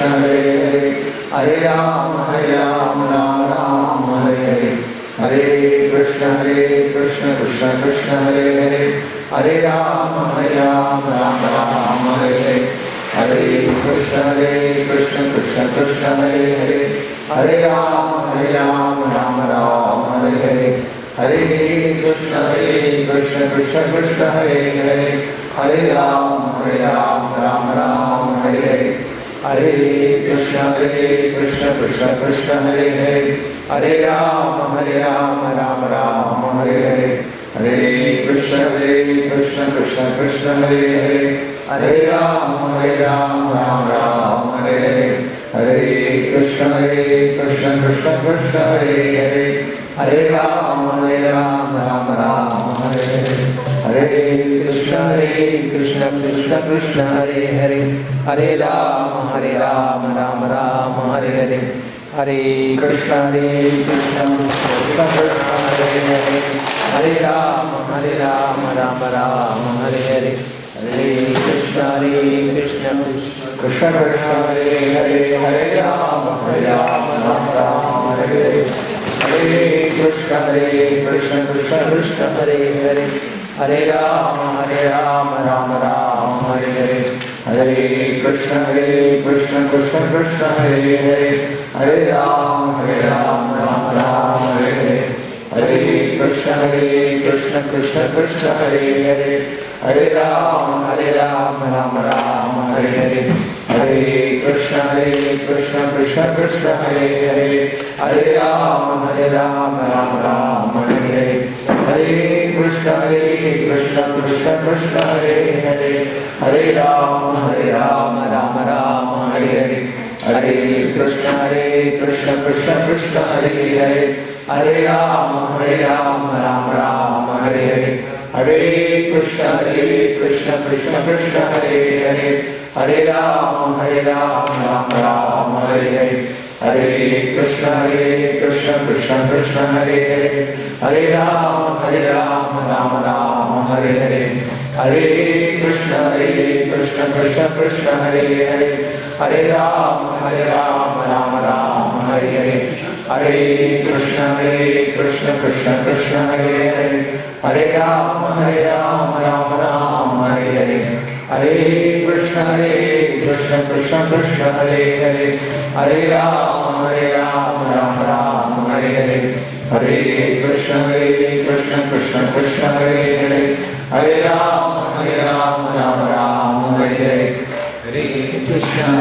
Hare Hare, Hare Rama Rama Rama Hare Hare, Hare Krishna Krishna Krishna Hare Hare, Hare Rama Rama Rama Hare Hare, Hare Krishna Krishna Krishna Hare Hare, Hare Rama Rama Rama Hare Hare, Hare Krishna Krishna Krishna Hare Hare, Hare Rama Rama Rama Hare Hare, Hare Krishna Krishna Krishna Hare Hare, Hare Rama Rama Rama Hare Hare, Hare Krishna Krishna Krishna Hare Hare, Hare Rama Rama Rama Hare Hare, Hare Krishna Krishna Krishna Hare Hare, Hare Rama Rama Rama Hare Hare, Hare Krishna Krishna Krishna Hare Hare, Hare Rama Rama Rama Hare Hare, Hare Krishna Krishna Krishna Hare Hare, Hare Rama Rama Rama Hare Hare, Hare Krishna Krishna Krishna Hare Hare, Hare Rama Rama Rama Hare Hare, Hare Krishna Krishna Krishna Hare Hare, Hare Rama Rama Rama Hare Hare, Hare Krishna Krishna Krishna Hare Hare, Hare Rama Rama Rama Hare Hare, Hare Krishna Krishna Krishna Hare Hare, Hare Rama Rama Rama Hare Hare, Hare Krishna Krishna Krishna Hare Hare, Hare Rama Rama Rama Hare Hare, Hare Krishna Krishna Krishna Hare Hare, Hare Rama Rama Rama Hare Hare, Hare Krishna Krishna Krishna Hare Hare, Hare Rama Rama Rama Hare Hare, Hare Krishna Krishna Krishna Hare Hare, Hare Rama Rama Rama Hare Hare, Hare Krishna Krishna Krishna Hare Hare, Hare Rama Rama Rama Hare Hare, Hare Krishna Krishna Krishna Hare Hare, Hare Rama Rama Rama Hare Hare, Hare Krishna Krishna Krishna Hare Hare, Hare Rama Rama Rama Hare Hare, Hare Krishna Krishna Krishna Hare Hare, Hare Rama Rama Rama Hare Hare, Hare Krishna Krishna Krishna Hare Hare, Hare Rama Rama Rama Hare Hare, Hare Krishna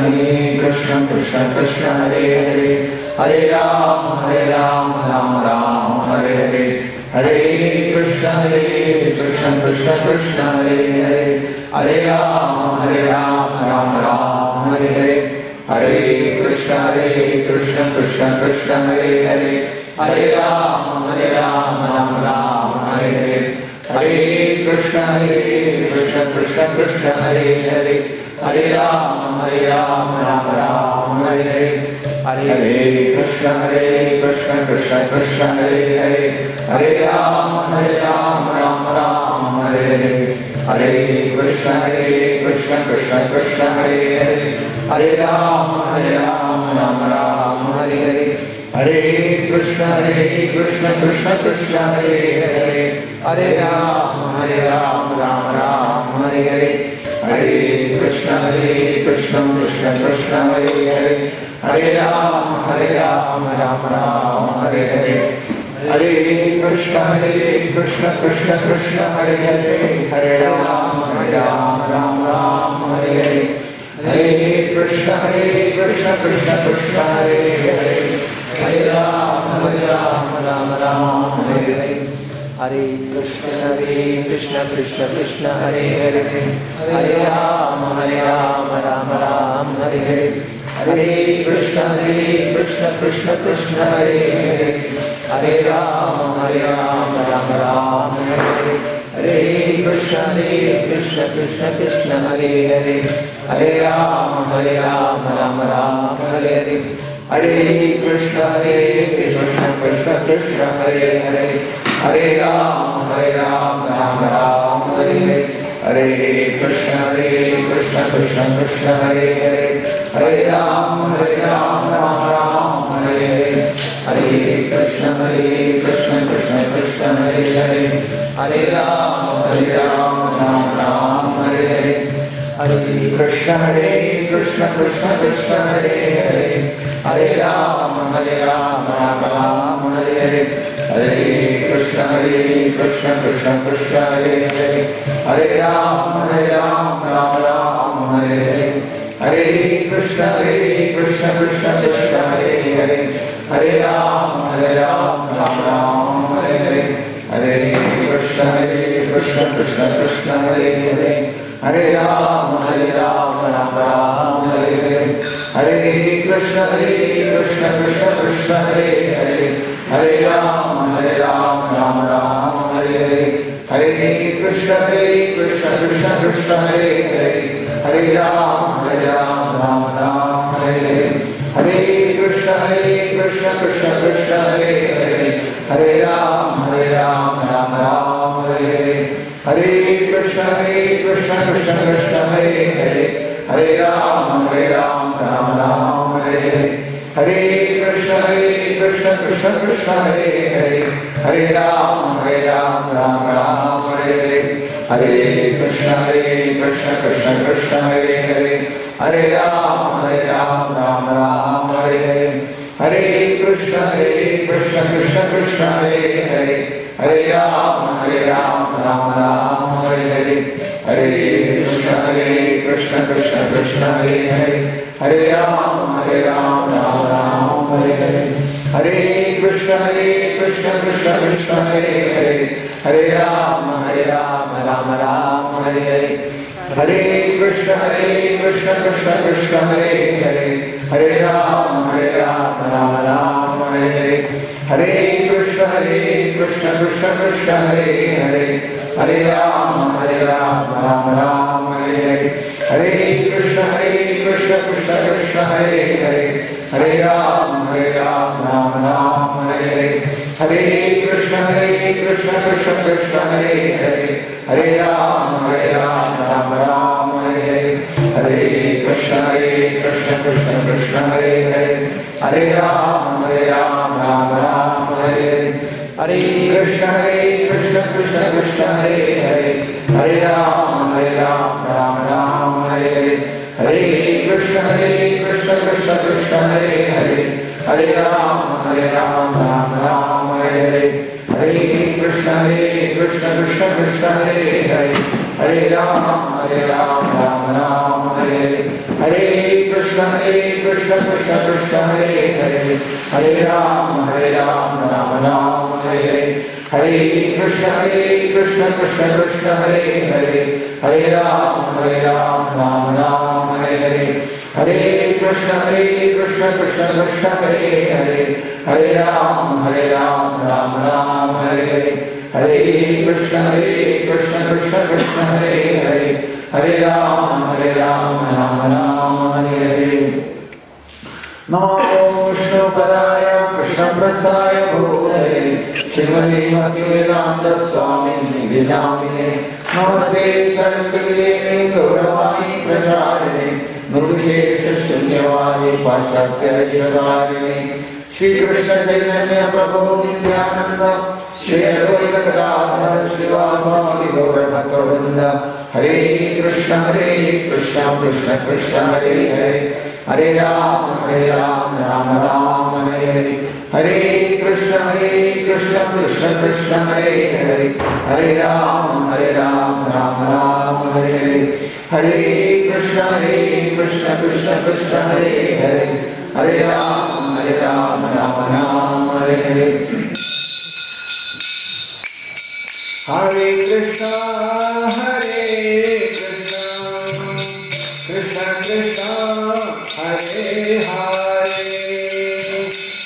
Krishna Krishna Hare Hare, Hare Rama Rama Rama Hare Hare, Hare Krishna Krishna Krishna Hare Hare, Hare Rama Rama Rama Hare Hare, Hare Krishna Krishna Krishna Hare Hare, Hare Rama Rama Rama Hare Hare, Hare Krishna Krishna Krishna Hare Hare, Hare Rama Rama Rama Hare Hare, Hare Krishna Krishna Krishna Hare Hare, Hare Rama Rama Rama Hare Hare, Hare Krishna Krishna Krishna Hare Hare, Hare Rama Rama Rama Hare Hare, Hare Krishna Krishna Krishna Hare Hare, Hare Rama Rama Rama Hare Hare, Hare Krishna Krishna Krishna Hare Hare, Hare Rama Rama Rama Hare Hare, Hare Krishna Krishna Krishna Hare Hare, Hare Rama Rama Hare Hare, Hare Krishna Krishna Krishna Hare Hare, Hare Rama Rama Hare Hare, Hare Krishna Krishna Krishna Hare Hare, Hare Rama Rama Hare Hare, Hare Krishna Krishna Krishna Hare Hare, Hare Rama Rama Hare Hare, Hare Krishna Krishna Krishna Hare Hare, Hare Rama Rama Hare Hare, Hare Krishna Krishna Krishna Hare Hare, Hare Rama Rama Hare Hare, Hare Krishna Krishna Krishna Hare Hare, Hare Ram Ram Ram Hare Hare, Hare Krishna Krishna Krishna Hare Hare, Hare Ram Ram Ram Hare Hare, Hare Krishna Krishna Krishna Hare Hare, Hare Ram Ram Ram Hare Hare, Hare Krishna Krishna Krishna Hare Hare, Hare Ram Ram Ram Hare Hare, Hare Krishna Krishna Krishna Hare Hare, Hare Ram Ram Ram Hare Hare, Hare Krishna Krishna Krishna Hare Hare, Hare Ram Ram Ram Hare Hare, Hare Krishna Krishna Krishna Hare Hare, Hare Ram Ram Ram Hare Hare, Hare Krishna Krishna Krishna Hare Hare, Hare Ram Ram Ram Hare Hare, Hare Krishna Krishna Krishna Hare Hare, Hare Ram Ram Ram Hare Hare, Hare Krishna Krishna Krishna Hare Hare, Hare Ram Ram Ram Hare Hare, Hare Krishna Krishna Krishna Hare Hare, Hare Ram Ram Ram Hare Hare, Hare Krishna Krishna Krishna Hare Hare, Hare Ram Ram Ram Hare Hare, Hare Krishna Krishna Krishna Hare Hare, Hare Ram Ram Ram Hare Hare, Hare Krishna Krishna Krishna Hare Hare, Hare Ram Ram Ram Hare Hare, Hare Krishna Krishna Krishna Hare Hare, Hare Ram Ram Ram Hare Hare, Hare Krishna Krishna Krishna Hare Hare, Hare Ram Ram Ram Hare Hare, Hare Krishna Krishna Krishna Hare Hare, Hare Ram Ram Ram Hare Hare, Hare Krishna Krishna Krishna Hare Hare, Hare Ram Ram Ram Hare Hare, Hare Krishna Krishna Krishna Hare Hare, Hare Ram Ram Ram Hare Hare, Hare Krishna Krishna Krishna Hare Hare, Hare Ram Ram Ram Hare Hare, Hare Krishna Krishna Krishna Hare Hare, Hare Ram Ram Ram Hare Hare, Hare Krishna Krishna Krishna Hare Hare, Hare Ram Ram Ram Hare Hare, Hare Krishna Krishna Krishna Hare Hare, Hare Ram Ram Ram Hare Hare, Hare Krishna Krishna Krishna Hare Hare, Hare Ram Ram Ram Hare Hare, Hare Krishna Krishna Krishna Hare Hare, Hare Ram Ram Ram Hare Hare, Hare Krishna Krishna Krishna Hare Hare, Hare Ram Ram Ram Hare Hare, Hare Krishna Krishna Krishna Hare Hare, Hare Ram Ram Ram Hare Hare. Namo Vishnu Padaya Krishna Prasthaya Bhutale Srimati Bhaktivedanta Swamini Vinamine Namaste Saraswati Devi Gauravani Pracharine Nurvishesha Shunyavadi Paschatya Jagadharine Shri Krishna Chaitanya Prabhu Nityananda Shri Advaita Gadadhara Srivasadi Gaura Bhakta-vrinda Hare Krishna Krishna Krishna Hare Hare, Hare Ram Ram Ram Hare Hare, Hare Krishna Krishna Krishna Hare Hare, Hare Ram Ram Ram Hare Hare, Hare Krishna Krishna Krishna Hare Hare, Hare Ram Ram Ram Hare Hare. Hare Krishna Krishna Krishna Hare Hare,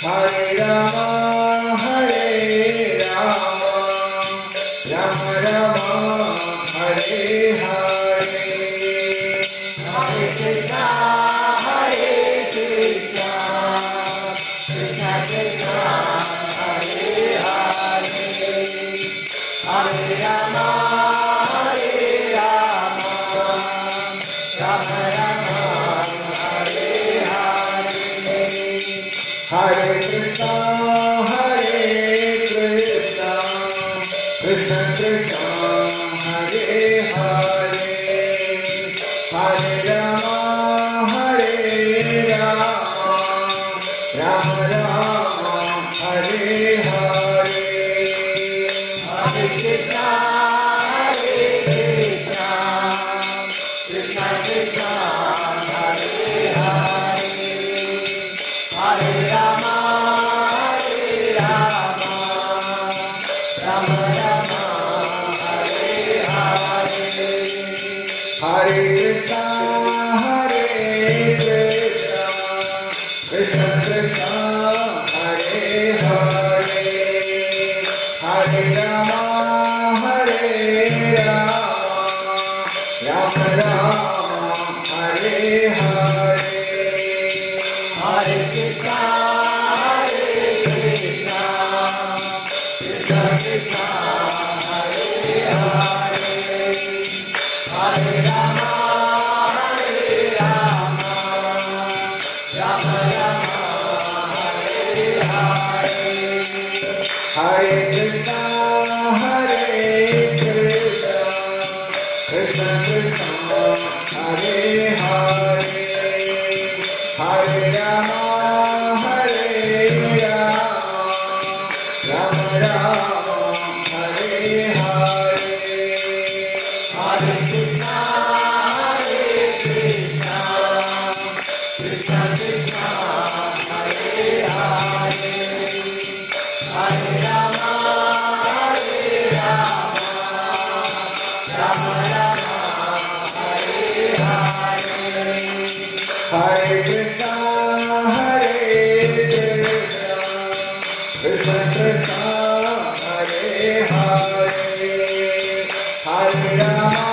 Hare Rama Hare Rama, Rama Rama Hare Hare, Hare Krishna Krishna Krishna Hare Hare, Hare Rama Hare Rama, Hare Krishna, Krishna Krishna, Hare Hare, Hare Rama, Hare Rama, Rama Rama, Hare Hare, Hare Krishna, Krishna Krishna, Hare Hare, Hare Rama, Rama Rama, Hare Hare, Hare Krishna, Krishna Krishna, Hare Hare, Hare Rama, Rama Rama, Hare Hare, Hare Krishna, Krishna Krishna, Hare Hare, Hare Rama, Rama Rama, Hare Hare, Hare Krishna, Krishna Krishna, Hare Hare, Hare Rama, Rama Rama, Hare Hare, Hare Krishna, Krishna Krishna, Hare Hare, Hare Rama, Rama Rama, Hare Hare, Hare Krishna, Krishna Krishna, Hare Hare, Hare Rama,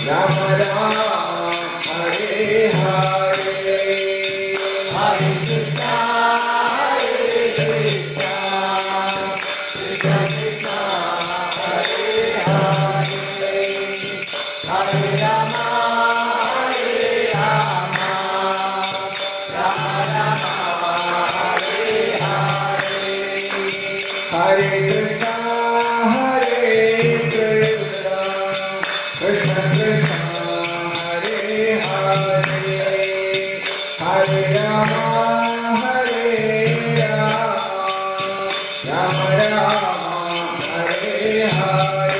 Rama Rama, Hare Hare, Hare Krishna, Krishna Krishna, Hare Hare, Hare Rama, Rama Rama, Hare Hare, Hare Krishna, Krishna Krishna, Hare Hare, Hare Rama, Rama Rama, Hare Hare,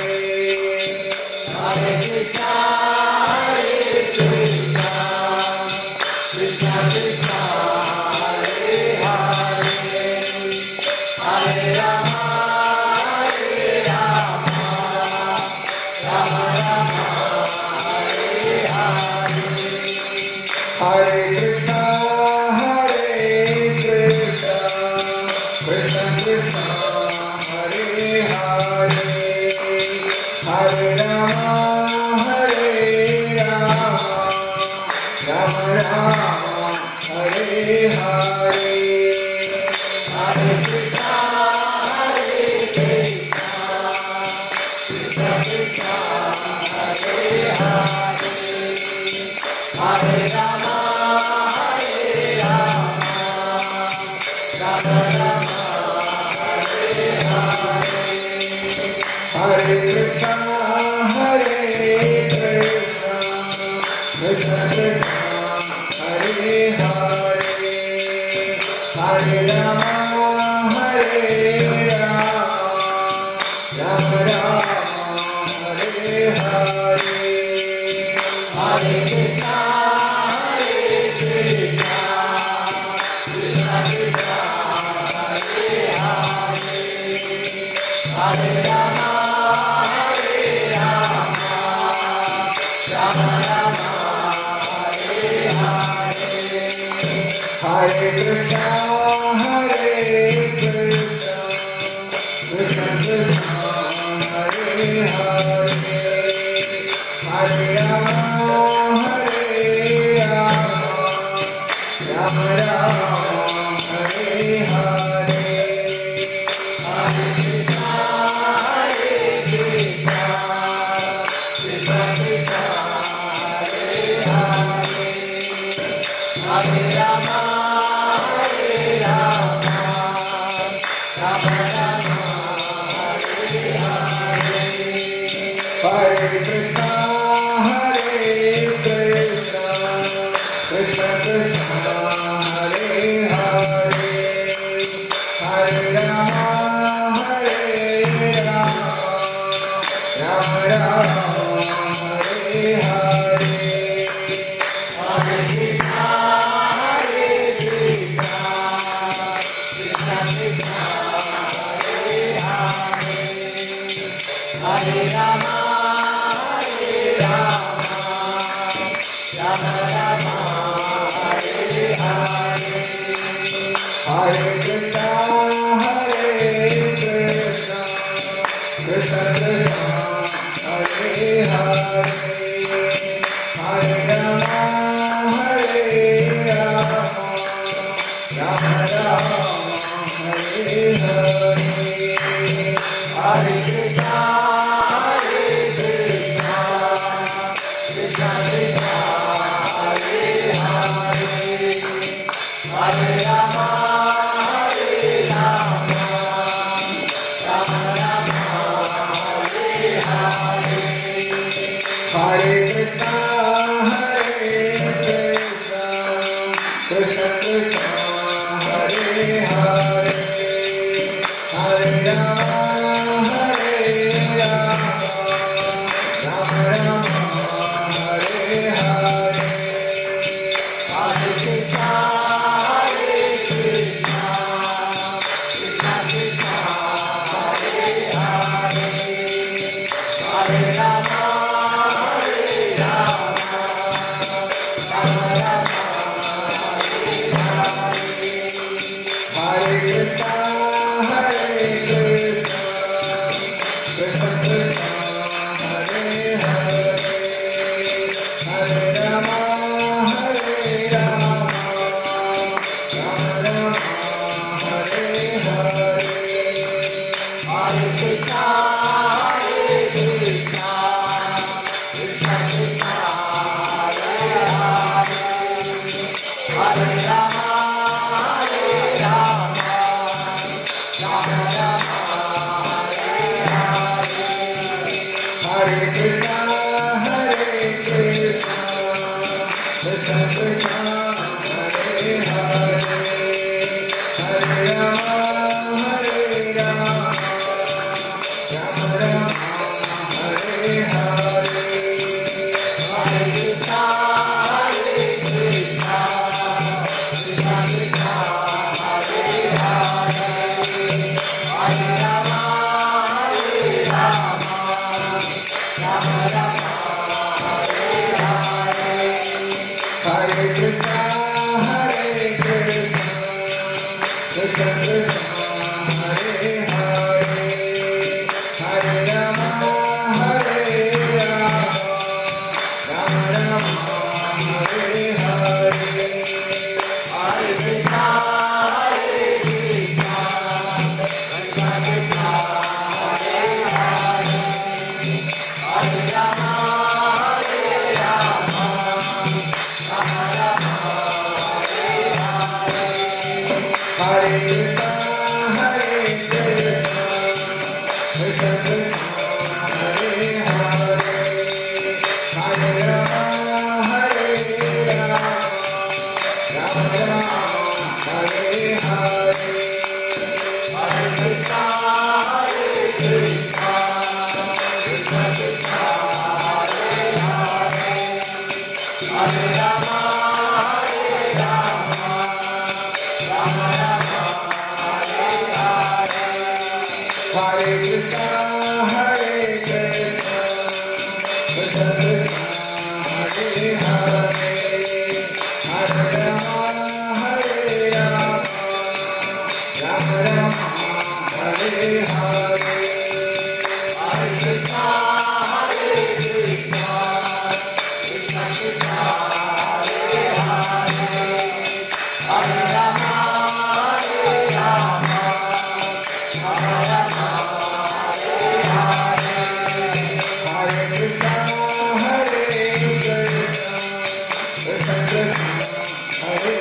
Hare Krishna, Krishna Krishna, Hare Hare, Hare Rama, Rama Rama, Hare Hare, Hare Krishna, Krishna Krishna, Hare Hare, Hare Rama, Rama Rama, Hare Hare, Hare Krishna, Krishna Krishna, Hare Hare, Hare Rama, Rama Rama, Hare Hare, Hare Krishna, Krishna Krishna, Hare Hare, Hare Rama, Rama Rama, Hare Hare, Hare Krishna, Krishna Krishna, Hare Hare, Hare Rama, Rama Rama, Hare Hare, Hare Krishna, Krishna Krishna, Hare Hare, Hare Rama, Rama Rama, Hare Hare, Hare Krishna, Krishna Krishna, Hare Hare, Hare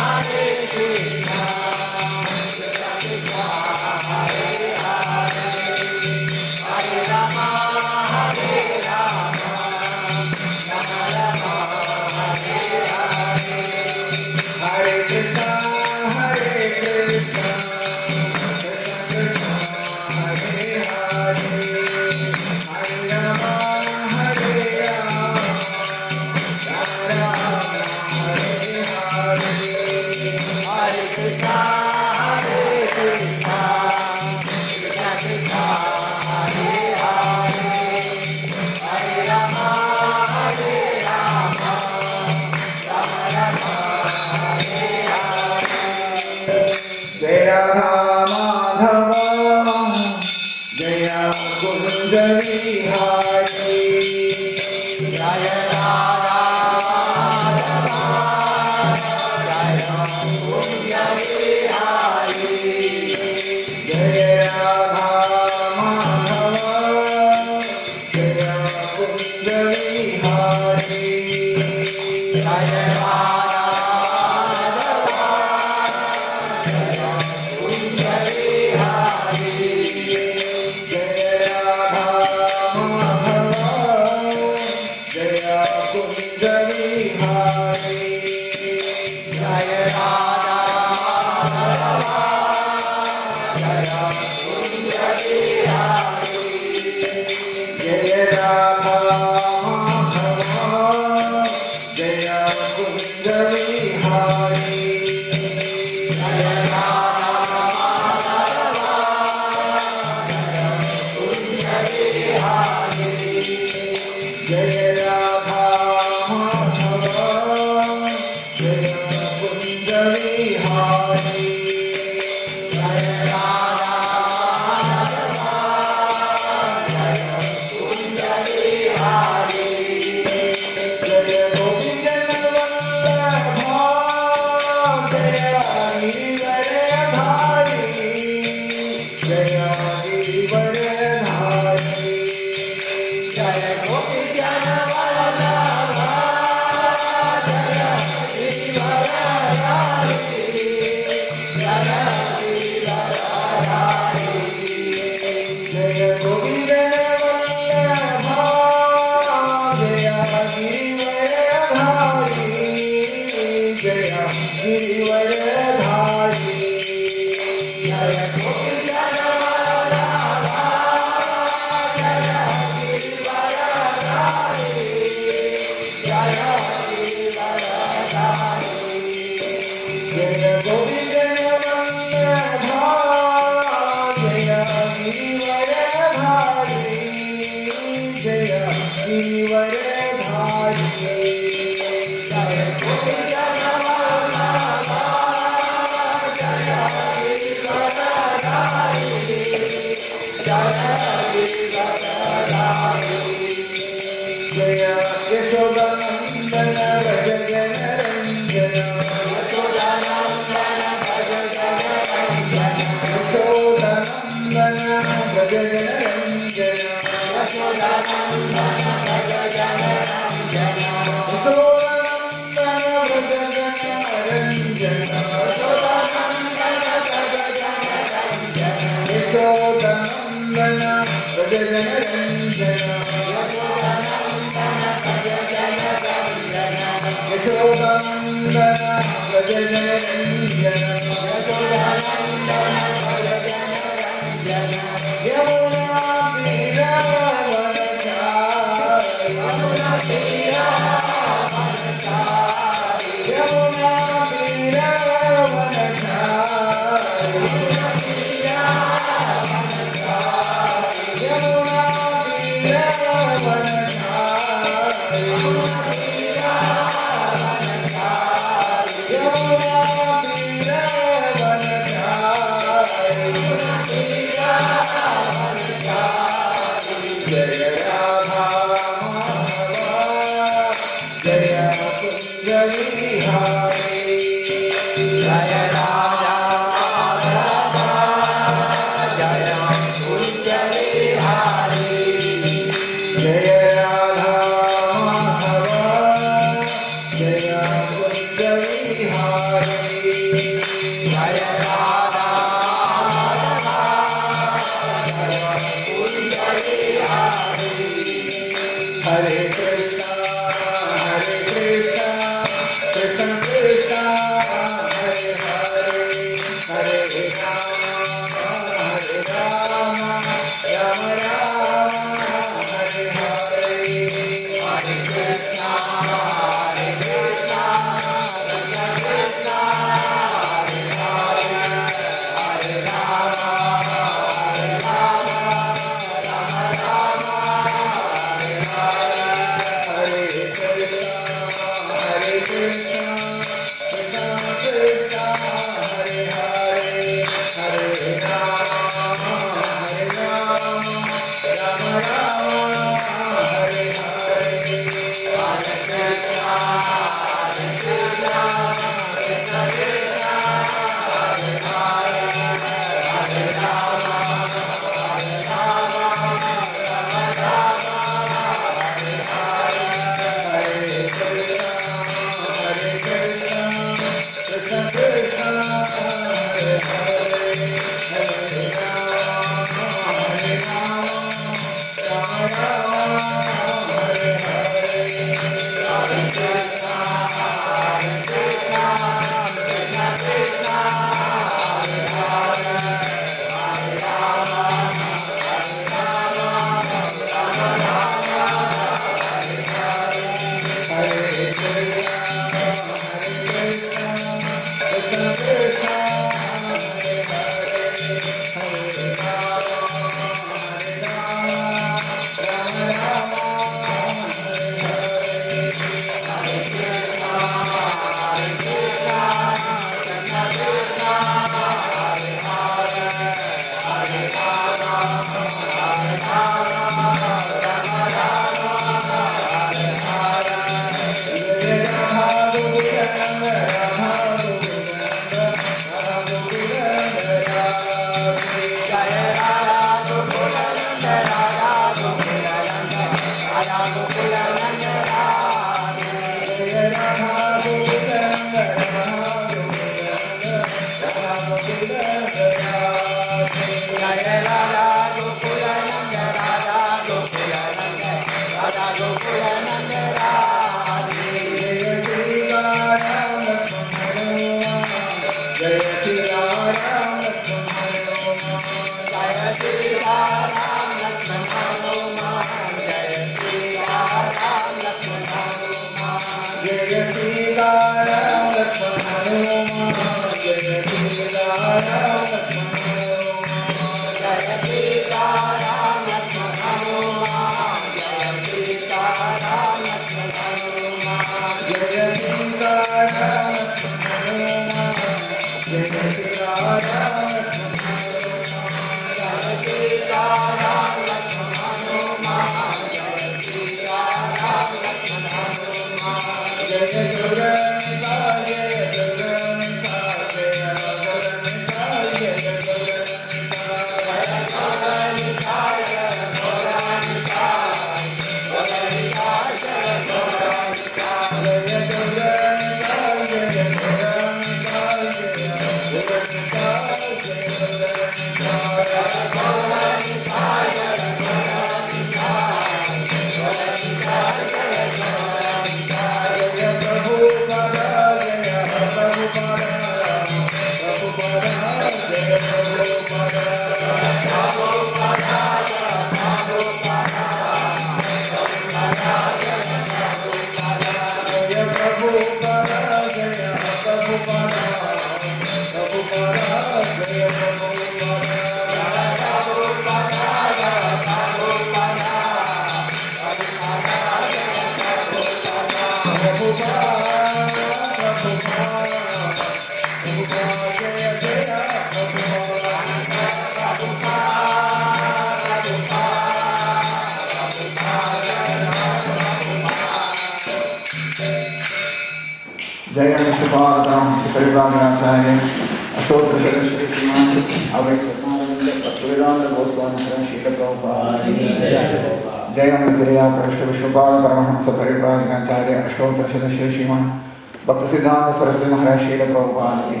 भक्त सिद्धांत सरस्वती महाराज शील प्रभुपाद की,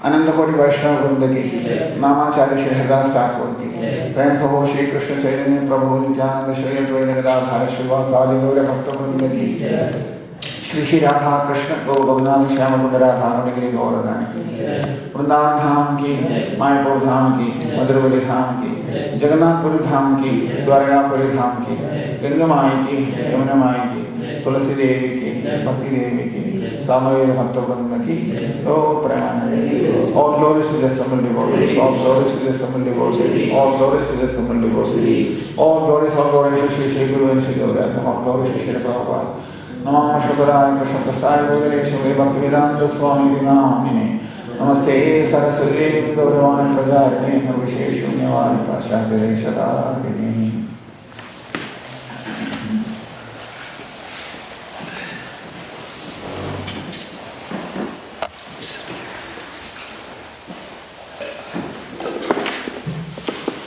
अनंत कोटि वैष्णव वृंद की, नामाचार्य श्री हरिदास ठाकुर की, प्रेम से हो श्री कृष्ण चैतन्य प्रभु नित्यानंद श्री अद्वैत गदाधर श्रीवासादि गौर भक्त वृंद की, श्री श्री राधा कृष्ण गौ गोविंद श्याम कुंड राधा गिरी गौरधाम की, वृंदावन धाम की, मायापुर धाम की, मधुरवली धाम की, जगन्नाथपुरी धाम की, द्वारकापुरी धाम की, गंगा माई की, यमुना माई की, तुलसी देवी की, भक्ति देवी की, सामवेद भक्त वृंद की, तो प्रणाम। All glories to the assembled devotees, all glories to the assembled devotees, all glories to the assembled devotees, all glories to Shri Shri Guru and Shri Devadatma, all glories to Shri Prabhupada. Namah Shukadaya Krishna Prasthaya Bhagavate Bhaktivedanta Swami Namine. Namaste Saraswati Gauravani Prajarine Navashe Shunyavani Pashadare Shadagini.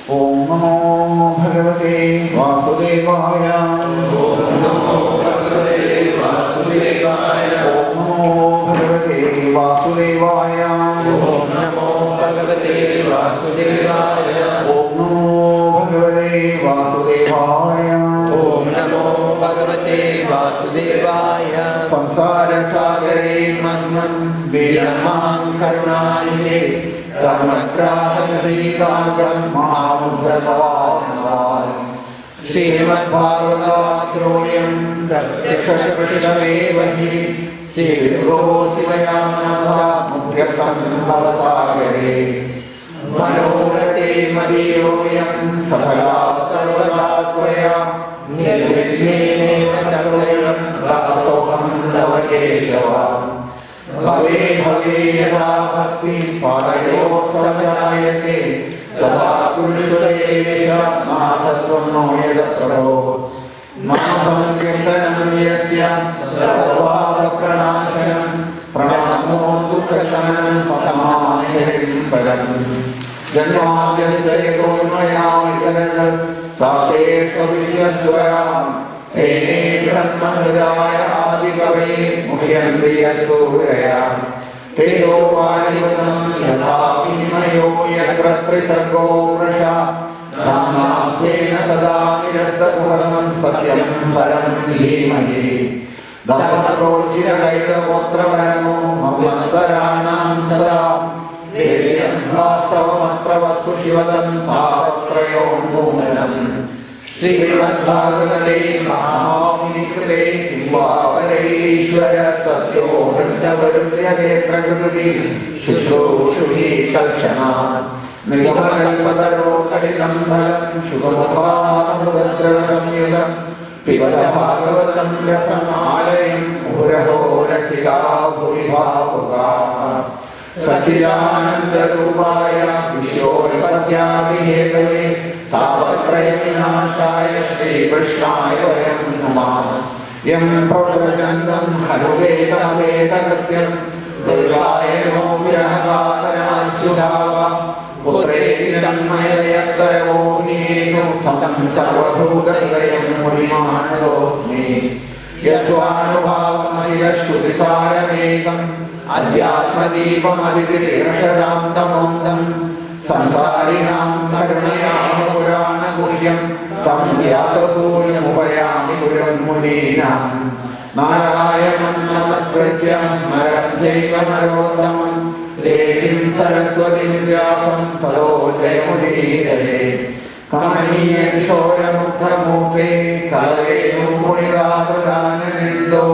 Om Namo Bhagavate Vasudevaya. Om Namo Bhagavate Vasudevaya. Om Namo Bhagavate Vasudevaya. Om Namo Bhagavate Vasudevaya. Om Namo Bhagavate Vasudevaya. Om Namo Bhagavate Vasudevaya. Samsara Sagare Manam Viramam Karunayine Karmakrahadrikagam Mahamudravadnaval Srimad Bhagavatroyam Pratyakshashvashvamevahi Siviro Sivayanatha Mukhyakam Bhavasagare Manohrate Mariyoyam Sakala Sarvadatvaya Nirvidmene Tatrayam Rasoham Davakeshava Bhave bhave yatha bhakti padayo samjayate tadha purusharevesha mahasvano yadaprabho mahasankirtanam yasya sarvāva pranāsanam pranamo dukkhasanam satamānihim param janmādyasya yatomaya ikaras tāte savidyasvaya Ene Brahma Hridaya Adikave Muhyandriya Suraya Tejo Varivanam Yatha Vinimayo Yatratra Sargo Prasha Dhammasena Sada Nirastapuram Satyam Param Dhimahi Dhamma Projita Gaita Votravaramo Mamasaranam Sada Vedyam Vastavam Astravastu Shivadam Bhavatrayom Munanam Srimad Bhagavate Mahaminikrite Kimvavareshwara Satyo Vrindavarudyate Prakriti Shushrushubhi Kalshana निगमकल्पतरोकटिलं फलं शुभमुखामृतद्रवसंयुतं पिबत भागवतं रसमालयं मुहुरहो रसिका भुवि भावुकाः सच्चिदानन्दरूपाय विश्वोत्पत्त्यादिहेतवे तापत्रयविनाशाय श्रीकृष्णाय वयं नमामः। यं प्रव्रजन्तं हनुवेदमवेदकृत्यं दुर्गायनो विरहकातराच्युताव पुत्रेति तन्मययत्तयोगिनेनु तं सर्वभूतहृदयं मुनिमानतोऽस्मि। यस्वानुभावमखिलश्रुतिसारमेकम् अध्यात्मदीपमदितिर्षदां तमोन्दं संसारिणां करुणयामपुराणगुह्यं तं व्याससूर्यमुपयामि गुरुं मुनीनां। नारायणं नमस्कृत्य नरं चैव नरोत्तमं देवीं सरस्वतीं व्यासं ततो जयमुदीरये। कमनीयकिशोरमुग्धमूर्ते कलवेणुमुनिरातदाननिन्दो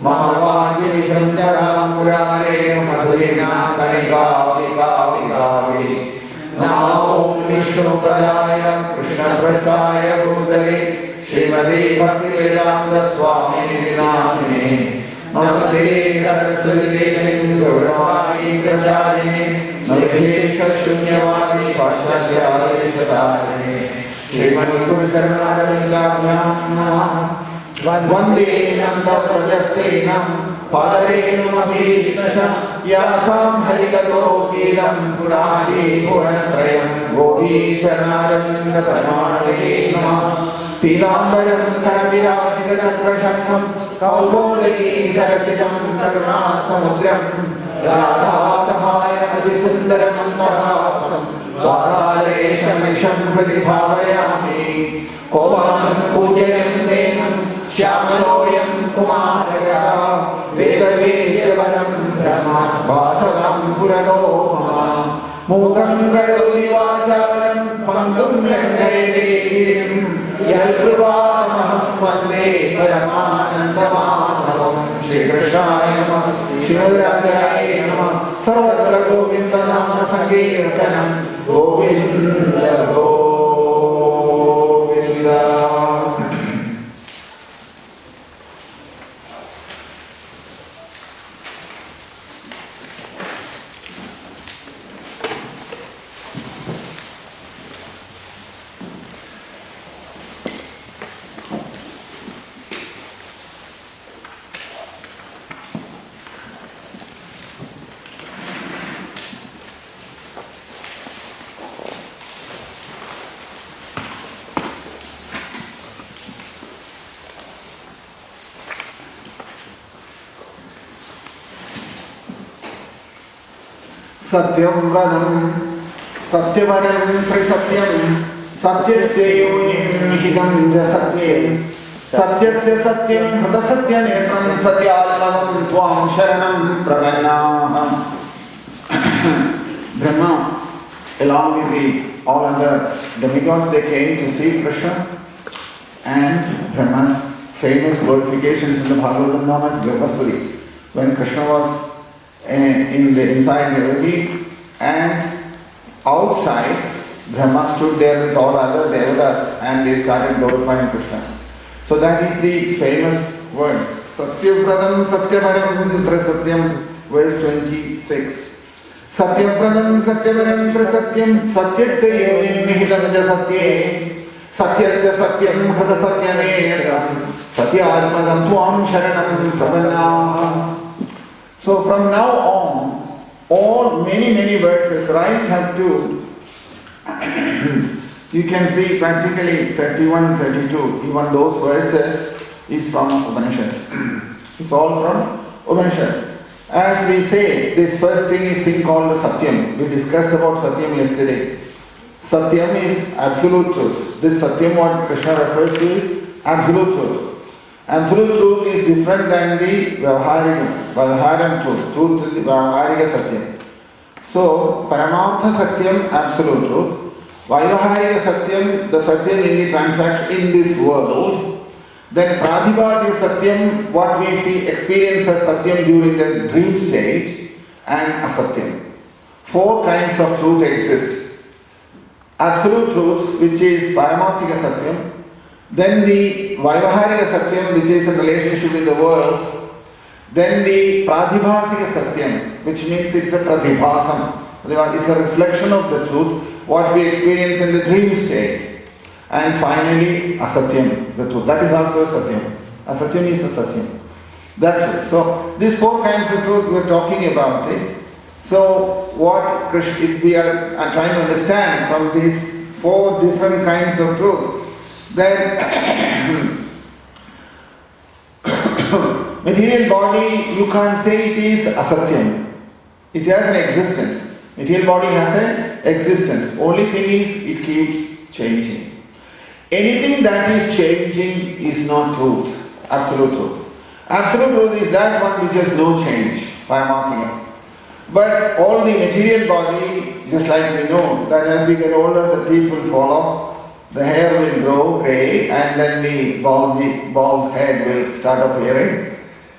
महवाचि विचन्द्रामुरारे मधुरिणा कनिकाविकाविकावि। नमो विष्णुपदाय कृष्णप्रसाय भूतले श्रीमते भक्तिवेदान्तस्वामिनिधि नामिने। नमस्ते सरस्वतीदेवी गौरवाणी प्रचारिणे निर्विशेषशून्यवादी पाश्चात्यादेशतारिणे। श्रीमद्गुरुचरणारविन्दाभ्यां नमः। वन्दे नन्दव्रजस्तेनं पादरेणुमभीष्टशं यासां हरिकतो गीतं पुराणे भुवनत्रयं गोपीचरणारविन्दप्रमाणवे नमः। पीताम्बरं करविराजितचक्रशङ्खं कौमोदकी सरसितं करुणासमुद्रं राधासहायमतिसुन्दरमन्दहासं वारालेशमिषं हृदि भावयामि। कोमलं पूजयं देवं श्यामलोऽयं कुमारः वेदवेद्यवरं ब्रह्म वासवं पुरतो मम। मूकं करोति वाचालं पङ्गुं लङ्घयते गिरिं यत्कृपातमहं वन्दे परमानन्दमाधवं। श्रीकृष्णाय नमः। शिवराजाय नमः। सर्वत्र गोविन्दनाम संकीर्तनं गोविन्द गोविन्द। सत्यं वदं सत्यवरं त्रिसत्यं सत्यस्य योनिं हितं च सत्ये सत्यस्य सत्यं हृदसत्यनेत्रं सत्यात्मनं त्वां शरणं प्रपन्नाः। Brahma, along with all other demigods, they came to see Krishna, and Brahma's famous glorifications in the Bhagavatam known as Garbhasthuris. When Krishna was inside Nirvati and outside, Brahma stood there with all other devatas and they started glorifying Krishna. So that is the famous words. Satyavradam Satyavaram Prasatyam, verse 26. Satyavradam Satyavaram Prasatyam Satyasya yonim nihitam ja satye Satyasya satyam hada satyanetam Satyatmadam tvam sharanam prapanna. So from now on, all many verses right up to you can see practically 31, 32, even those verses is from Upanishads. It's all from Upanishads. As we say, this first thing is thing called the Satyam. We discussed about Satyam yesterday. Satyam is absolute truth. This Satyam what Krishna refers to is absolute truth. Absolute truth is different than the Vyavaharam truth. Truth is the Vyavaharika Satyam. So, Paramartha Satyam, absolute truth. Vyavaharika Satyam, the Satyam in the transaction in this world. Then Pratibhajya Satyam, what we experience as Satyam during the dream stage, and Asatyam. four kinds of truth exist. Absolute truth, which is Paramarthika Satyam, then the Vyavaharika Satyam, which is in relationship with the world, then the Pradibhasika Satyam, which means it's a Pradibhasam. It's a reflection of the truth, what we experience in the dream state. And finally, Asatyam, the truth. That is also a Satyam. Asatyam is a Satyam. That truth. So, these four kinds of truth we are talking about it. So, what we are trying to understand from these four different kinds of truth, then material body, you can't say it is Asatyam. It has an existence. Material body has an existence. Only thing is, it keeps changing. Anything that is changing is not truth, absolute truth. Absolute truth is that one which has no change, Paramarthika. But all the material body, just like we know, that as we get older, the teeth will fall off, the hair will grow grey, and then the bald head will start appearing.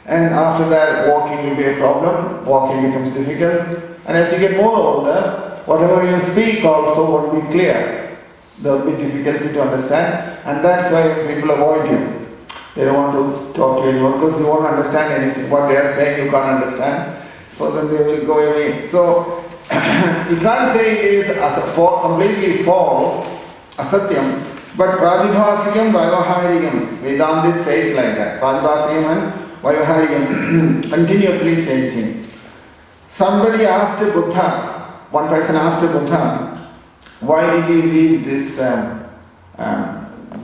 And after that, walking will be a problem, walking becomes difficult. And as you get more older, whatever you speak also won't be clear. There will be difficulty to understand, and that's why people avoid you. They don't want to talk to anyone because you won't understand anything. What they are saying you can't understand, so then they will go away. So you can't say it is as a completely false, asatyam, but Pradibhasikam, Vyavaharikam, Vedanta says like that. Pradibhasikam and Vyavaharikam, continuously changing. Somebody asked a Buddha, one person asked a Buddha, why did you leave this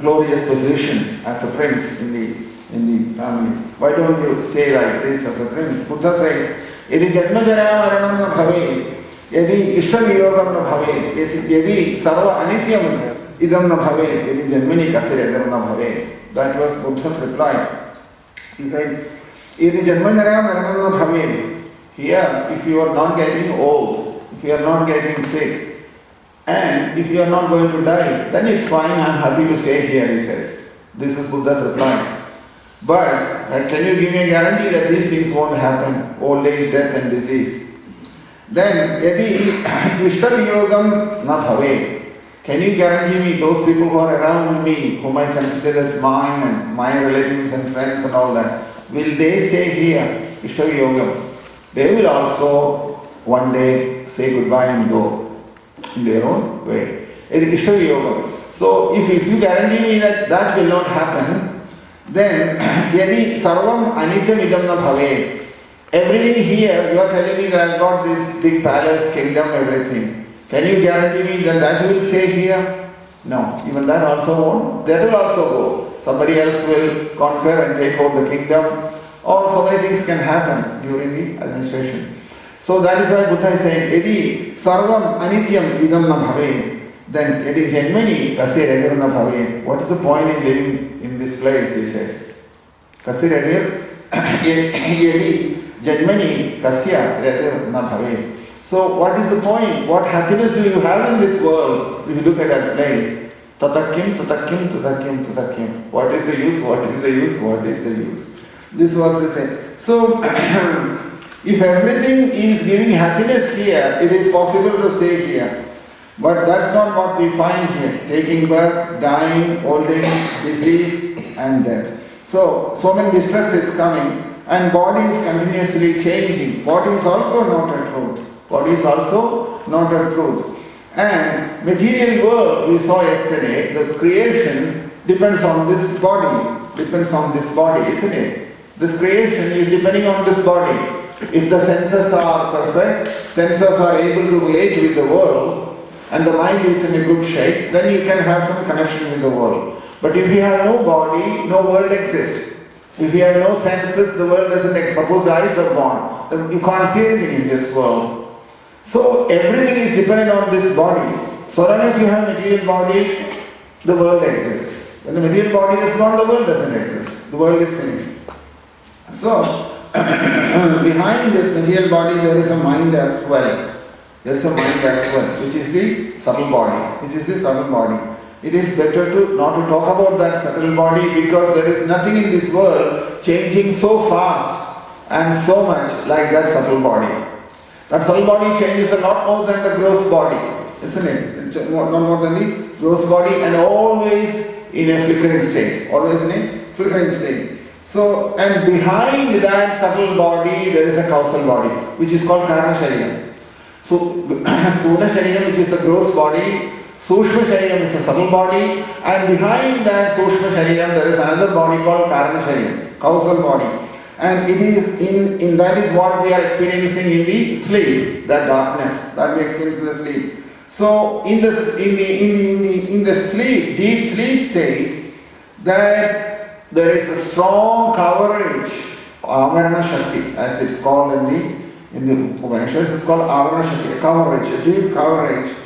glorious position as a prince in the family? Why don't you stay like this as a prince? Buddha says, Yadi janma jara maranam na bhave, yadi ishtamiyogam na bhave, yadi sarva anityam idam na bhave, yadi janmini kasir idam na bhave. That was Buddha's reply. He says, Yadi janma jara maranam na bhave. Here, if you are not getting old, if you are not getting sick, and if you are not going to die, then it's fine, I am happy to stay here, he says. This is Buddha's reply. But can you give me a guarantee that these things won't happen? Old age, death and disease. Then, yadi ishtabiyogam na bhave. Can you guarantee me those people who are around me, whom I consider as mine and my relatives and friends and all that, will they stay here? Ishtabiyogam. They will also one day say goodbye and go in their own way. It is Ishtavi Yoga. So if you guarantee me that that will not happen, then yadi sarvam anityam idam na bhave. Everything here, you are telling me that I got this big palace, kingdom, everything. Can you guarantee me that that will stay here? No, even that also won't. That will also go. Somebody else will conquer and take over the kingdom. Or so many things can happen during the administration. So that is why Buddha is saying, Yadi sarvam anityam idam na bhave, then yadi janmani kasir adir na bhave. What is the point in living in this place, he says. Kasir adir, yadi janmani kasya adir na bhave. So what is the point? What happiness do you have in this world if you look at that place? Tatakim, tatakim, tatakim, tatakim. What is the use? What is the use? What is the use? This was the same. So, if everything is giving happiness here, it is possible to stay here. But that's not what we find here. Taking birth, dying, old age, disease and death. So many distresses coming and body is continuously changing. Body is also not a truth. Body is also not a truth. And material world we saw yesterday, the creation depends on this body. Depends on this body, isn't it? This creation is depending on this body. If the senses are perfect, senses are able to relate with the world, and the mind is in a good shape, then you can have some connection with the world. But if you have no body, no world exists. If you have no senses, the world doesn't exist. Suppose the eyes are gone, then you can't see anything in this world. So everything is dependent on this body. So long as you have material body, the world exists. When the material body is gone, the world doesn't exist. The world is finished. So, behind this material body there is a mind as well. There is a mind as well, which is the subtle body. It is better not to talk about that subtle body because there is nothing in this world changing so fast and so much like that subtle body. That subtle body changes a lot more than the gross body, isn't it? It's not more than the gross body, and always in a flickering state. Always in a flickering state. So, and behind that subtle body, there is a causal body, which is called Karana Sharira. So, Sthula Sharira, which is the gross body, Sushma Sharira is the subtle body, and behind that Sushma Sharira, there is another body called Karana Sharira, causal body. And it is in that is what we are experiencing in the sleep, that darkness that we experience in the sleep. So in the sleep, deep sleep state, that there is a strong coverage, Avarana Shakti, as it's called in the Upanishads, it's called Avarana Shakti, coverage, a deep coverage.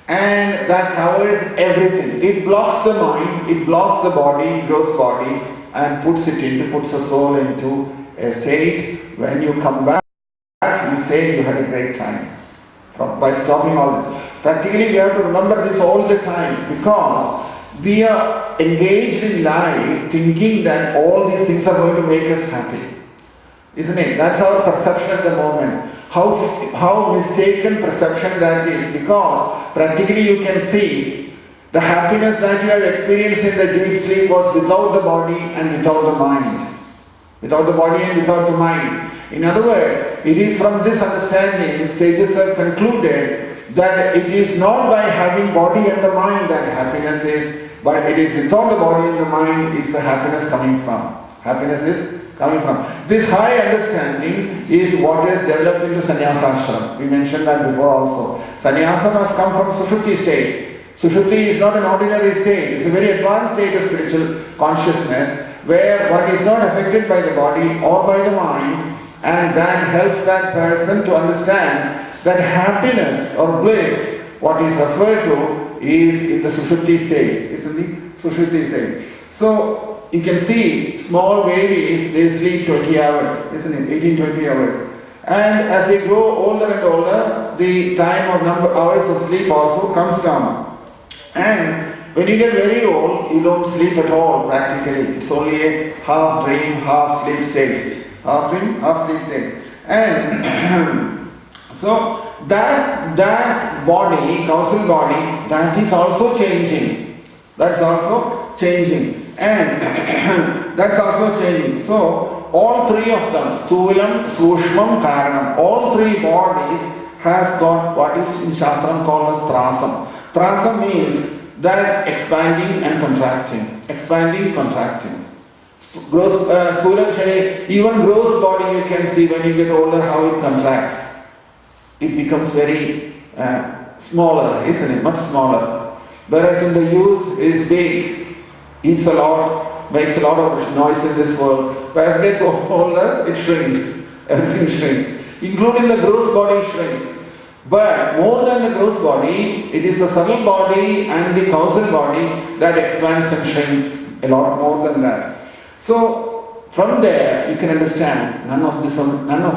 And that covers everything. It blocks the mind, it blocks the body, gross body, and puts the soul into a state. When you come back, you say you had a great time by stopping all this. Practically, we have to remember this all the time, because we are engaged in life thinking that all these things are going to make us happy, isn't it? That's our perception at the moment. How mistaken perception that is, because practically you can see the happiness that you have experienced in the deep sleep was without the body and without the mind. Without the body and without the mind. In other words, it is from this understanding, sages have concluded that it is not by having body and the mind that happiness is, but it is without the body and the mind is the happiness coming from. Happiness is coming from. This high understanding is what is developed into Sannyasa Ashram. We mentioned that before also. Sannyasa has come from Sushupti state. Sushupti is not an ordinary state, it's a very advanced state of spiritual consciousness where one is not affected by the body or by the mind, and that helps that person to understand that happiness or bliss, what is referred to, is in the Sushupti state, is in the Sushupti state. So you can see small babies, they sleep 20 hours, isn't it? 18-20 hours. And as they grow older and older, the time of number hours of sleep also comes down. And when you get very old, you don't sleep at all practically. It's only a half dream, half sleep state. Half dream, half sleep state. And so that body, causal body, that is also changing. That's also changing. And that's also changing. So all three of them, Sthulam, Sushmam, Karanam, all three bodies has got what is in Shastram called as Trasam. Trasam means that expanding and contracting. Expanding, contracting. Gross, even gross body you can see when you get older how it contracts. It becomes very smaller, isn't it? Much smaller. Whereas in the youth it is big, eats a lot, makes a lot of noise in this world. But as it gets older, it shrinks. Everything shrinks. Including the gross body shrinks. But more than the gross body, it is the subtle body and the causal body that expands and shrinks a lot more than that. So from there you can understand none of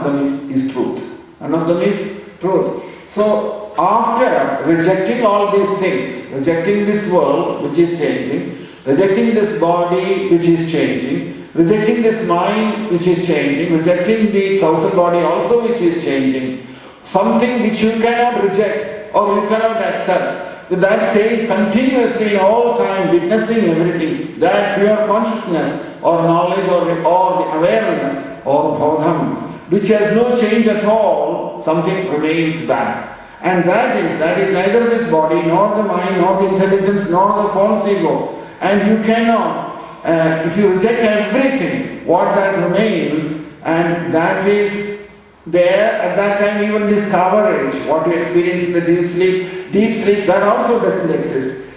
them is truth. None of them is truth. So after rejecting all these things, rejecting this world which is changing, rejecting this body which is changing, rejecting this mind which is changing, rejecting the causal body also which is changing, something which you cannot reject or you cannot accept, that says continuously in all time, witnessing everything, that pure consciousness or knowledge or the awareness or bodham, which has no change at all, something remains back. And that is neither this body, nor the mind, nor the intelligence, nor the false ego. And you cannot, if you reject everything, what that remains, and that is there at that time, even this coverage, what you experience in the deep sleep, that also doesn't exist.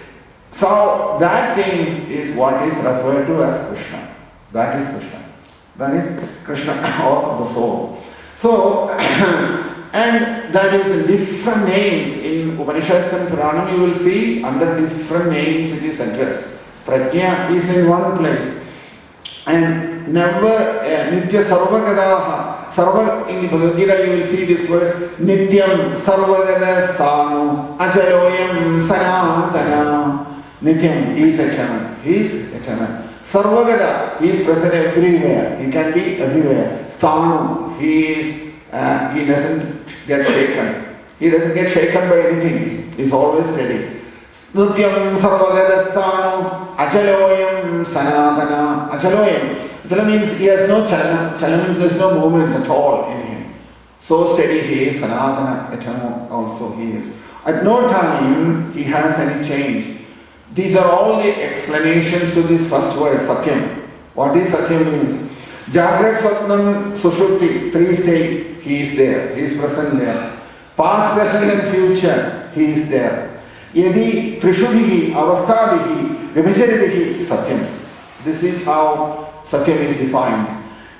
So that thing is what is referred to as Krishna. That is Krishna. That is Krishna or the soul. So, and that is in different names in Upanishads and Puranam. You will see under different names it is addressed. Prajna is in one place, and never Nitya Sarvagadaha. Sarva, in Bhagavad Gita you will see this verse, Nityam Sarvagada Sthanu Achaloyam Sanatana. Nityam, he is eternal. He is eternal. Sarvagada, he is present everywhere. He can be everywhere. Sthanu, he is He doesn't get shaken. He doesn't get shaken by anything. He's always steady. Nityam sarvagadasthano achaloyam sanatana. Achaloyam. Achala means he has no chala. Chala means there is no movement at all in him. So steady he is, sanatana, eternal also he is. At no time he has any change. These are all the explanations to this first word, Satyam. What is Satyam means? Jagrat, Swapnam, Sushupti, three states, he is there, he is present there. Past, present and future, he is there. Yadi, Trishubhihi, Avasthabhihi, Vibhajarihi, Satyam. This is how Satyam is defined.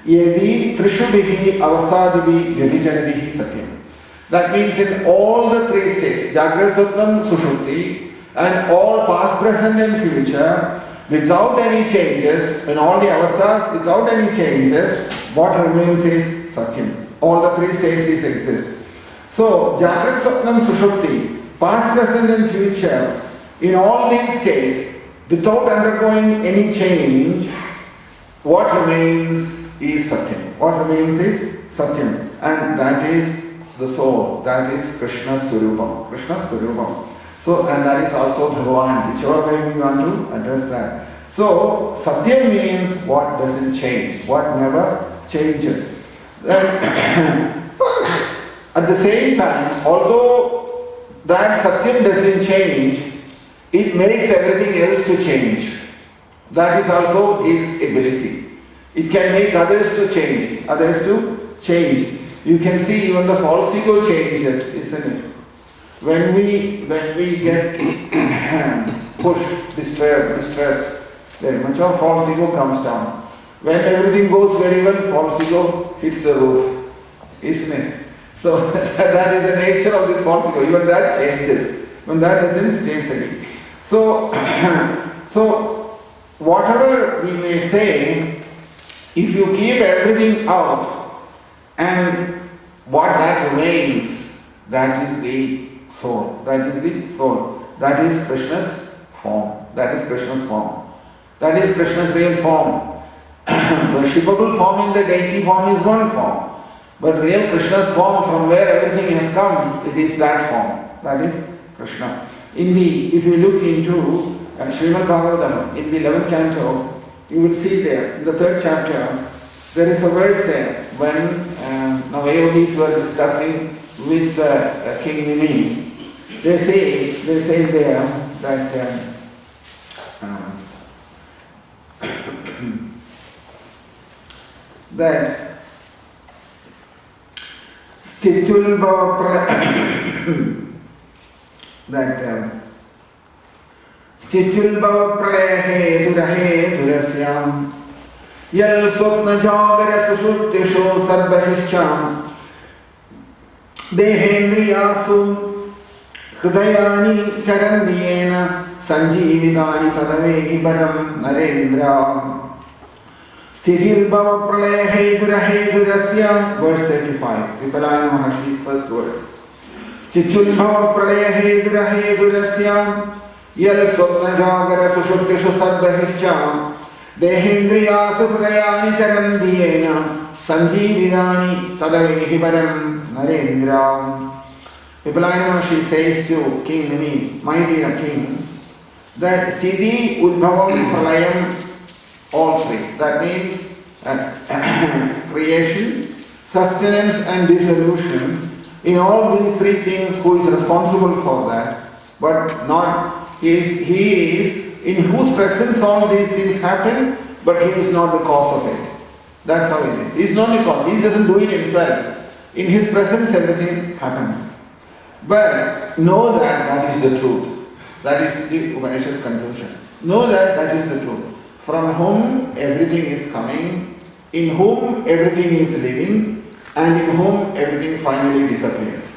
Yadi, Trishubhihi, Avasthabhihi, Vibhajarihi, Satyam. That means in all the three states, Jagrat, Swapnam, Sushupti, and all past, present and future, without any changes, in all the avasthas, without any changes, what remains is Satyam. All the three states exist. So, Jagrat, Swapnam, Sushupti, past, present and future, in all these states, without undergoing any change, what remains is Satyam. What remains is Satyam. And that is the soul. That is Krishna's Swarupam. Krishna's Swarupam. So, and that is also Bhagavan, whichever way we want to address that. So, Satyam means what doesn't change, what never changes. At the same time, although that Satyam doesn't change, it makes everything else to change. That is also its ability. It can make others to change. You can see even the false ego changes, isn't it? When we get pushed, distressed, very much our false ego comes down. When everything goes very well, false ego hits the roof, isn't it? So that is the nature of this false ego. Even that changes. When that doesn't, stay steady. So whatever we may say, if you keep everything out, and what that remains, that is the soul. That is the soul. That is Krishna's form. That is Krishna's form. That is Krishna's real form. Worshipable form in the deity form is one form. But real Krishna's form, from where everything has come, it is that form. That is Krishna. If you look into Srimad Bhagavatam, in the 11th canto, you will see there, in the 3rd chapter, there is a verse there when Navayogis were discussing with King Nimi. They say there that that Stitul Bhava Pralaya Durahe Durasyam Yal Swapna Jagara Sushuttisho Sarbahischam Dehendriyasu Hridayani Charandiyena Sanjeevidani Tadavehi Param Narendra Sthithir Bhava Pralaya Hedura Hedurasya, verse 35, Vipalayana Mahashi's first verse. Sthithul Bhava Pralaya Hedura Hedurasya Yal Swapna Jagara Sushuttishu Sadbahischam Dehendriyasu Hridayani Charandiyena Sanjeevidani Tadavehi Param Narendra. Vipalayana Maharshi says to King Nimi, my dear king, that Sthiti, Udbhavam, Pralayam, all three. That means creation, sustenance and dissolution. In all these three things, who is responsible for that? But not, he is in whose presence all these things happen, but he is not the cause of it. That's how it is. He is not the cause. He doesn't do it himself. In his presence, everything happens. But know that that is the truth. That is the Upanishad's conclusion. Know that that is the truth. From whom everything is coming, in whom everything is living, and in whom everything finally disappears.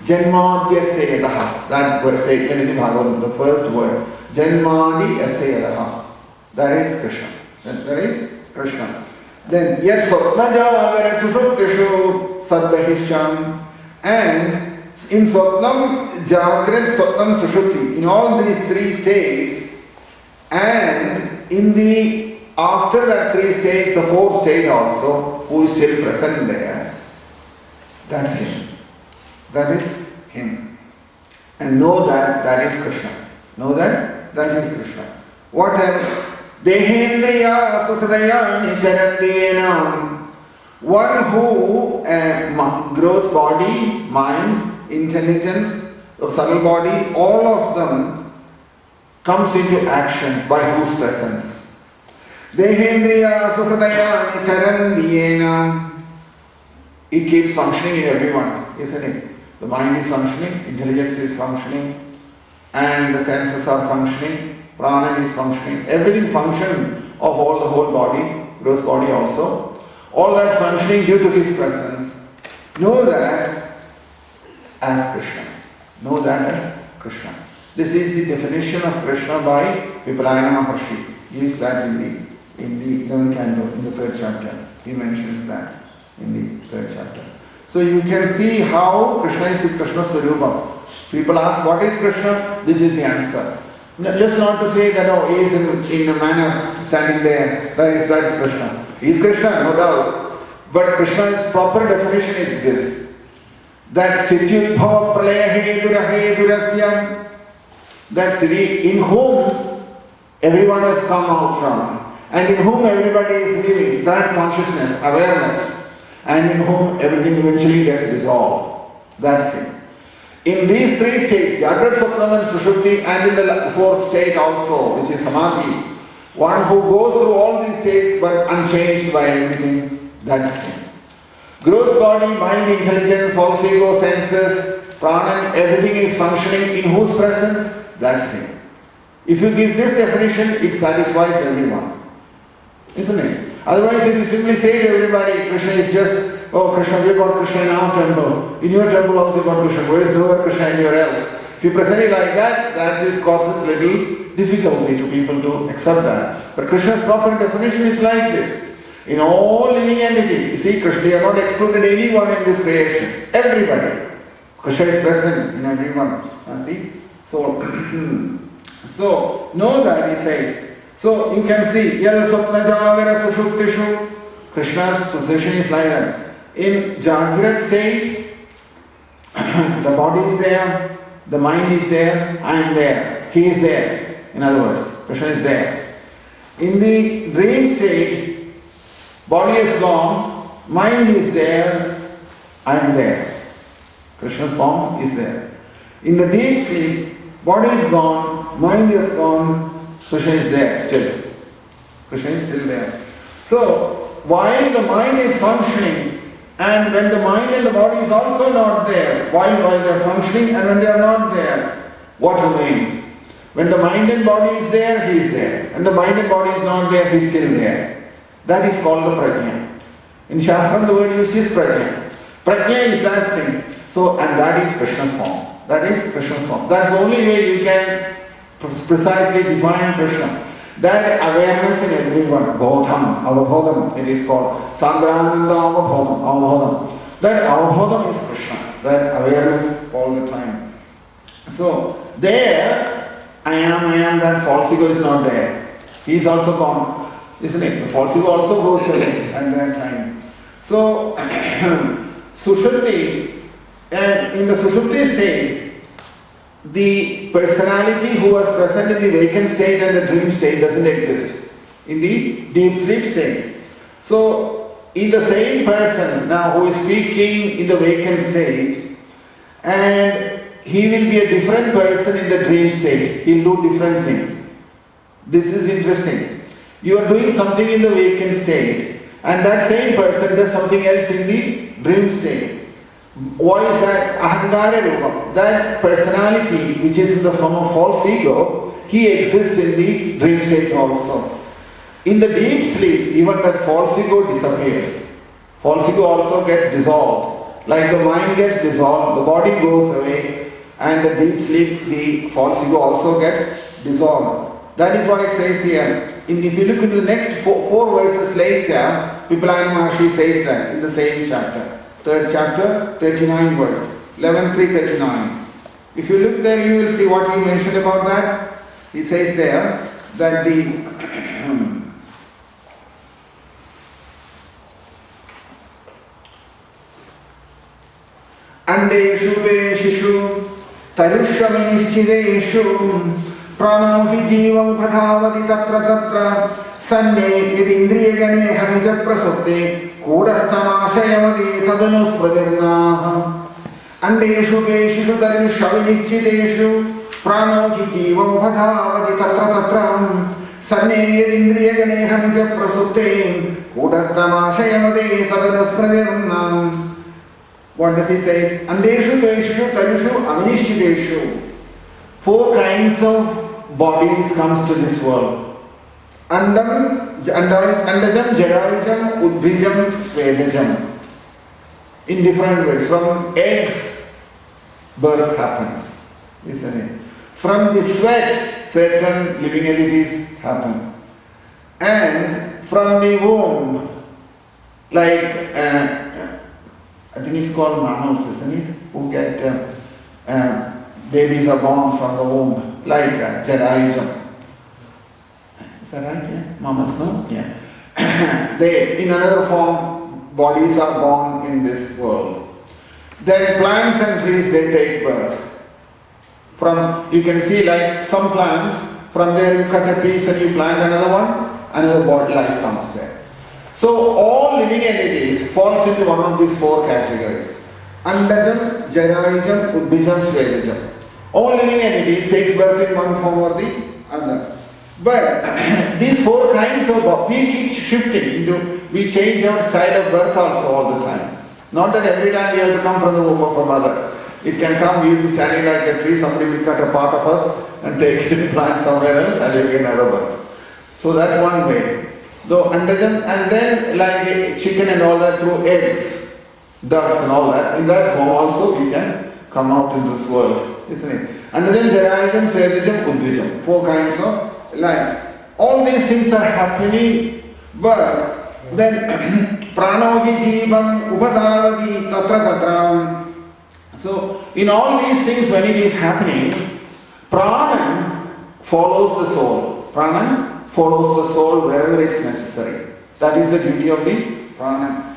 Janmadhyasya yadaha. That statement in the Bhagavatam, the first word. Janmadhyasya yadaha. That is Krishna. That is Krishna. Then, yes, Swapna Jagara Sushuptishu Sadbahischam. And in Swapnam, Jagrat, Swapnam, Sushupti, in all these three states, and after that three states, the fourth state also, who is still present there, That's him. That is him. And know that that is Krishna. Know that that is Krishna. What else? Dehendriya Sukhdaya Charandenam. One who grows body, mind, intelligence, or subtle body, all of them comes into action by whose presence? Dehendriya Sukhdaya Charandenam. It keeps functioning in everyone, isn't it? The mind is functioning, intelligence is functioning, and the senses are functioning, prana is functioning, everything functions of all the whole body, gross body also, all that functioning due to his presence. Know that as Krishna. Know that as Krishna. This is the definition of Krishna by Vipalayana Maharshi. He is that in the 11th canto, in the 3rd chapter. He mentions that in the 3rd chapter. So you can see how Krishna is with Krishna Swarupa. People ask, what is Krishna? This is the answer. Just not to say that, oh, he is in a manner standing there, that is Krishna. He is Krishna, no doubt. But Krishna's proper definition is this. That Stityudbhava Pralaya Hedurahyam, that in whom everyone has come out from, and in whom everybody is living, that consciousness, awareness, and in whom everything eventually gets dissolved. That's it. In these 3 states, Jagrat, Swapnam and Sushupti, and in the 4th state also, which is Samadhi, one who goes through all these states but unchanged by everything, that's him. Gross body, mind, intelligence, false ego, senses, prana, everything is functioning in whose presence? That's him. If you give this definition, it satisfies everyone. Isn't it? Otherwise, if you simply say to everybody, Krishna is just, oh Krishna, we got Krishna in our temple. In your temple also you got Krishna. Where is no Krishna anywhere else? If you present it like that, that causes little difficulty to people to accept that. But Krishna's proper definition is like this. In all living entity, you see, Krishna, they are not excluded anyone in this creation. Everybody. Krishna is present in everyone as the soul. So, know that, he says. So, you can see, Yal Swapna Jagara Sushuptishu. Krishna's position is like that. In Jagrat state, the body is there, the mind is there, I am there, he is there. In other words, Krishna is there. In the dream state, body is gone, mind is there, I am there. Krishna's form is there. In the deep sleep, body is gone, mind is gone, Krishna is there still. Krishna is still there. So, while the mind is functioning, and when the mind and the body is also not there, while they are functioning and when they are not there, what remains? When the mind and body is there, he is there. And the mind and body is not there, he is still there. That is called the prajna. In Shastram, the word used is prajna. Prajna is that thing. So, and that is Krishna's form. That is Krishna's form. That's the only way you can precisely define Krishna. That awareness in everyone, bodham, avabodham, it is called. Sandrananda avabodham. That avabodham is Krishna. That awareness all the time. So, there, I am, that false ego is not there. He is also gone. Isn't it? The false ego also goes away at that time. So, Sushupti, and in the Sushupti state, the personality who was present in the vacant state and the dream state doesn't exist. In the deep sleep state. So, in the same person now who is speaking in the vacant state, and he will be a different person in the dream state. He will do different things. This is interesting. You are doing something in the vacant state, and that same person does something else in the dream state. Why is that? Ahankara Rupa. That personality which is in the form of false ego, he exists in the dream state also. In the deep sleep, even that false ego disappears. False ego also gets dissolved. Like the mind gets dissolved, the body goes away, and the deep sleep, the false ego also gets dissolved. That is what it says here. If you look into the next four verses later, Vipalayana Maharshi says that in the same chapter. 3rd chapter, 39 verse. 11.3.39. If you look there, you will see what he mentioned about that. He says there that the Andeshu veshishu tarushvaminischideshu prano hi jivam bhadhavati tatra tatra sanne idindriyagane hamija prasupte kudasthamashayamadi tadanuspradhirnaha. Andeshu veshishu tarushvaminischideshu prano hi jivam bhadhavati tatra tatra sanne idindriyagane hamija prasupte kudasthamashayamadi tadanuspradhirnaha. What does he say? Andeshu, Veshu, Tarushu, Avinishchideshu. 4 kinds of bodies comes to this world. Andam, Andajam, Jarajam, Udbijam, Svedajam. In different ways. From eggs, birth happens. Isn't it? From the sweat, certain living entities happen. And from the womb, like I think it's called mammals, isn't it? Who get babies are born from the womb, like Jarajam. Is that right? Yeah? Mammals, no? Yeah. They, in another form, bodies are born in this world. Then plants and trees, they take birth. From, you can see like some plants, from there you cut a piece and you plant another one, another body life comes there. So all living entities falls into one of these 4 categories. Andajam, Jarajam, Udbijam, Svedajam. All living entities takes birth in one form or the other. But these 4 kinds of we keep shifting into, we change our style of birth also all the time. Not that every time we have to come from the womb of a mother. It can come, we will be standing like a tree, somebody will cut a part of us and take it and plant somewhere else and they will get another birth. So that's one way. So Andajam, and then like the chicken and all that through eggs, ducks and all that, in that form also we can come out in this world, isn't it? Andajam, Jarajam, Svedajam, Udvijam, 4 kinds of life. All these things are happening, but then pranohi jivam upadavati tatra tatra. So in all these things when it is happening, Pranan follows the soul. Pranan follows the soul wherever it's necessary. That is the duty of the prana.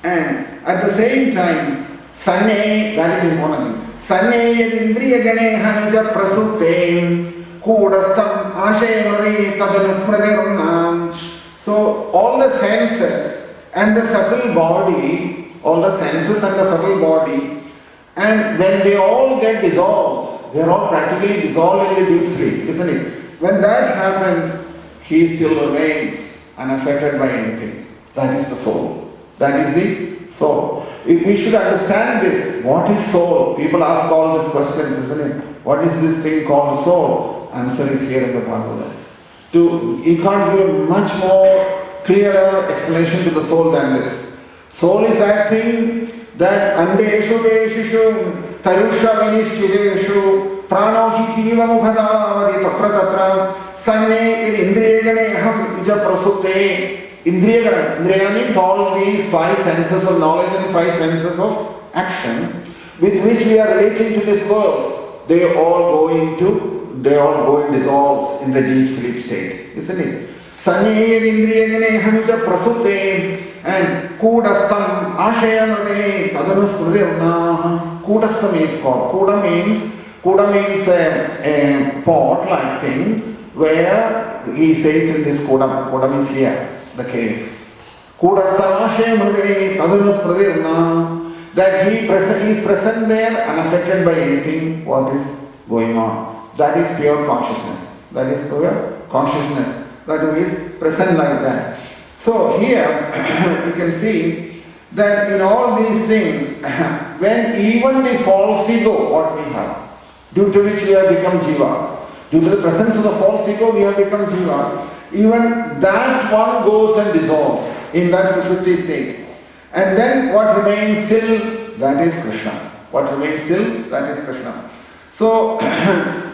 And at the same time, Sanne, that is important. Sanne yadindriya gane hanija prasupte kudastam ashayamari tadanasmradirunam. So all the senses and the subtle body, all the senses and the subtle body, and when they all get dissolved, they are all practically dissolved in the deep sleep, isn't it? When that happens, he still remains unaffected by anything. That is the soul. That is the soul. We should understand this. What is soul? People ask all these questions, isn't it? What is this thing called soul? Answer is here in the Bhagavad. You can't give a much more clearer explanation to the soul than this. Soul is that thing that andeshu deshishu tarusha vinischideshu prano hi jivam ubhadavati tatra tatra sanne id indriyagane ham ija prasupte. Indriyagana. Indriya means all these 5 senses of knowledge and 5 senses of action with which we are relating to this world. They all go and dissolve in the deep sleep state, isn't it? Sanne id indriyagane ham ija prasupte. And kudastam ashayamade tadanusmradirna. Kudastam is called. Kuda means a pot-like thing where he says in this Kudam is here, the cave. Kudastam ashayamade tadanusmradirna. That he is present there unaffected by anything what is going on. That is pure consciousness. That is pure consciousness. That is present like that. So here you can see that in all these things, when even the false ego, what we have, due to which we have become jiva, due to the presence of the false ego we have become jiva, even that one goes and dissolves in that Sushupti state. And then what remains still, that is Krishna. What remains still, that is Krishna. So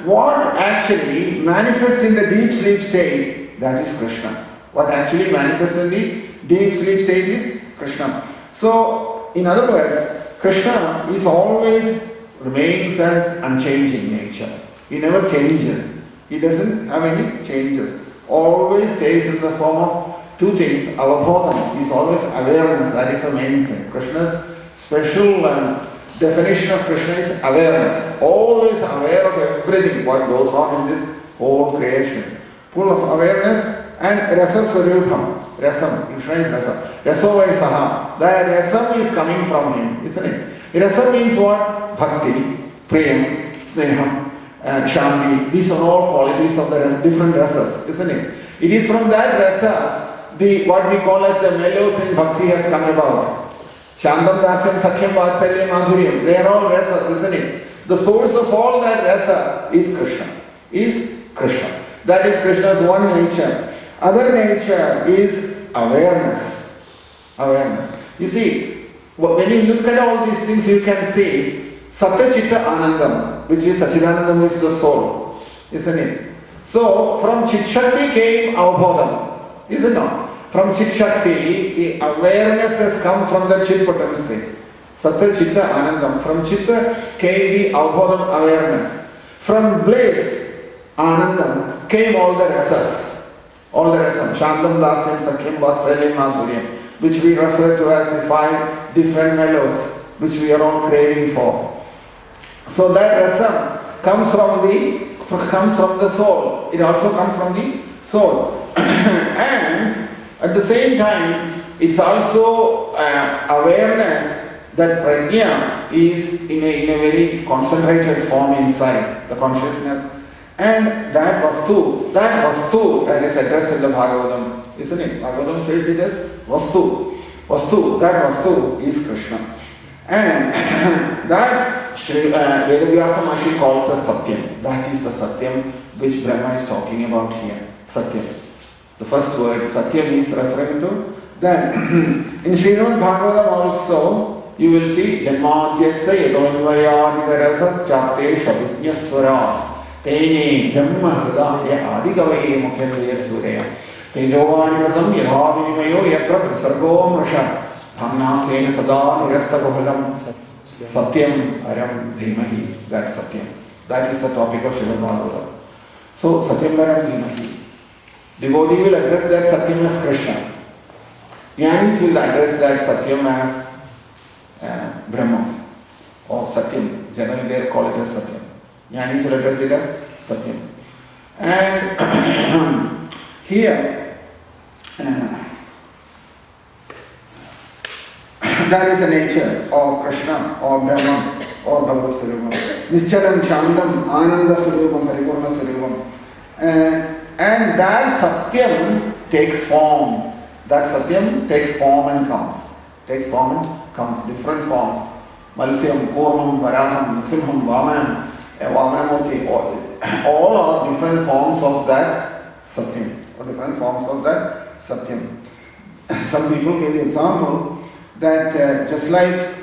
what actually manifests in the deep sleep state, that is Krishna. What actually manifests in the deep sleep state is Krishna. So, in other words, Krishna is always remains as unchanging nature. He never changes. He doesn't have any changes. Always stays in the form of 2 things. Avabodham is always awareness. That is the main thing. Krishna's special definition of Krishna is awareness. Always aware of everything what goes on in this whole creation. Full of awareness and rasa swarupam. Rasam, Krishna is rasa. Raso vai saha. That rasam is coming from him, isn't it? Rasa means what? Bhakti, prem, sneham, shanti. These are all qualities of the different rasas, isn't it? It is from that rasas, what we call as the mellows in bhakti has come about. Shantam Dasyam Sakhyam Vatsalyam Madhuryam. They are all rasas, isn't it? The source of all that rasa is Krishna. That is Krishna's one nature. Other nature is awareness. You see, when you look at all these things, you can see Satya Chitta Anandam, which is Sachidanandam, which is the soul, isn't it? So, from Chit Shakti came Avbodham, isn't it? From Chit Shakti, the awareness has come from the Chit potency. Satya Chitta Anandam. From Chitta came the Avbodham awareness. From bliss, Anandam, came all the rasas. Shantam Dasyam Sakhyam Vatsalyam Madhuryam, which we refer to as the 5 different mellows, which we are all craving for. So that rasa comes from the soul. It also comes from the soul. And at the same time, it's also awareness that prajna is in a very concentrated form inside the consciousness. And that vastu that is addressed in the Bhagavatam, isn't it? Bhagavatam says it as vastu. That vastu is Krishna. And that Vedavyasa Maharishi calls as Satyam. That is the Satyam which Brahma is talking about here. Satyam. The first word, Satyam, is referring to that. In Srimad Bhagavatam also, you will see Janmadhyasya Yadonvayani Varasas Chapte Shabhijnaswara Tene Brahma Hridaya Adikavaye Mukhendriya Surya Tejovani Vardam Yadhavinimayo Yatra Prasargo Mrasha Dhamnasena Sada Nirasta Bhagam Satyam Aram Dhimahi. That's Satyam. That is the topic of Srimad Bhagavatam. So Satyam Aram Dhimahi. Devotee will address that Satyam as Krishna. Jnanis will address that Satyam as Brahma or Satyam. Generally they call it as Satyam. Jnanis will address it as Satyam. And here, that is the nature of Krishna or Brahma or Bhagavad Swarupam. Nischalam Shantam Ananda Swarupam Paripurna Swarupam. And that Satyam takes form. And comes. Different forms. Malsyam, Kurmam, Varaham, Simham, Vamanamurti. All are different forms of that Satyam. Some people give the example that just like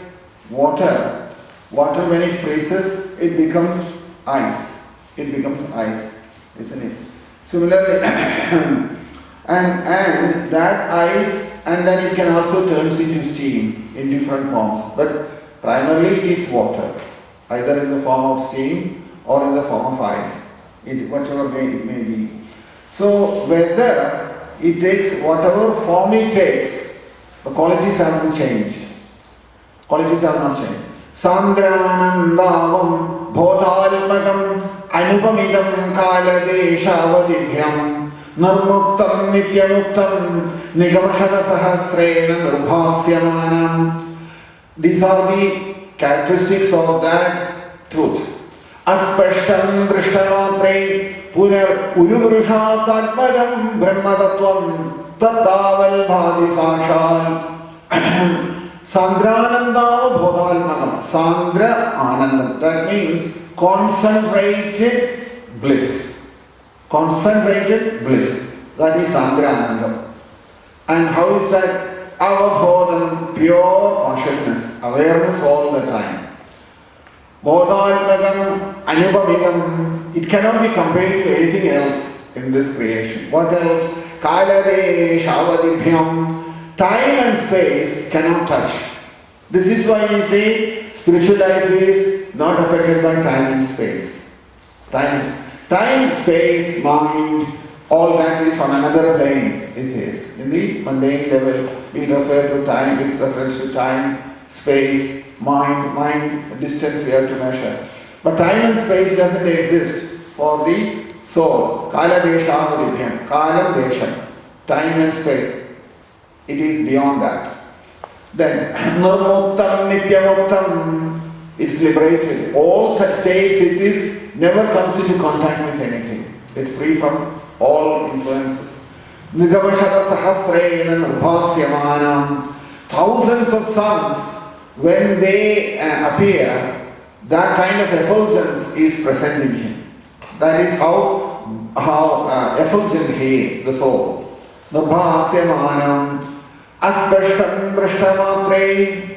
water when it freezes, it becomes ice. Isn't it? Similarly, and that ice, and then it can also turn into steam in different forms. But primarily it is water, either in the form of steam or in the form of ice, whichever way it may be. So whether it takes whatever form it takes, the qualities have not changed. Sandranandavam bodhalmakam anupamidam kaladeshavadibhyam narmuktam nityamuktam nigamashada sahasrena nirbhasyamanam. These are the characteristics of that truth. Aspashtam drishtamatre punar urupurushatatmadam brahmatattvam tattaval bhadi sakshal. Sandrananda bodhalmakam. Sandra anandam. That means concentrated bliss. That is Sandra anandam. And how is that? Avabodham, pure consciousness, awareness all the time. Bodhalmakam, anubhavidam. It cannot be compared to anything else in this creation. What else? Kaladeshavadibhyam. Time and space cannot touch. This is why we say spiritual life is not affected by time and space. Time, space, mind, all that is on another plane. It is. In the mundane level, we refer to time with reference to time, space, mind, distance we have to measure. But time and space doesn't exist for the soul. Kala desha vidhyam. Kalam desha. Time and space. It is beyond that. Then nirmuktam nityamuktam. It's liberated. All states it is, never comes into contact with anything. It's free from all influences. Nigavashara sahasrena nirpasyamanam. Thousands of suns, when they appear, that kind of effulgence is present in him. That is how effulgent he is, the soul. Nirpasyamanam aspashtam drashtamatre.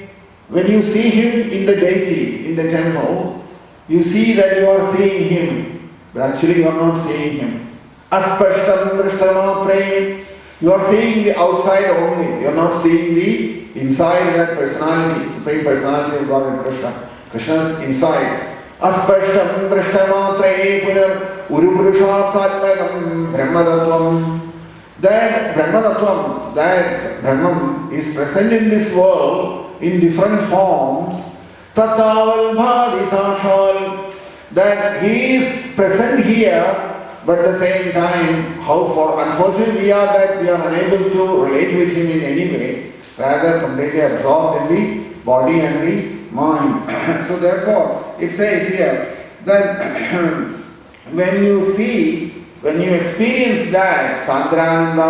When you see him in the deity, in the temple, you see that you are seeing him, but actually you are not seeing him. Aspashtam drashtamatre. You are seeing the outside only. You are not seeing the inside, that personality, Supreme Personality of God and Krishna. Krishna's inside. Aspashtam drashtamatre punar urupurushatmatmagam brahmadattvam. That brahmadattvam, that Brahman is present in this world in different forms. Tataval bhadi sakshal. That he is present here, but at the same time, how far? Unfortunately, we are unable to relate with him in any way, rather completely absorbed in the body and the mind. So therefore, it says here that when you experience that Sandrananda,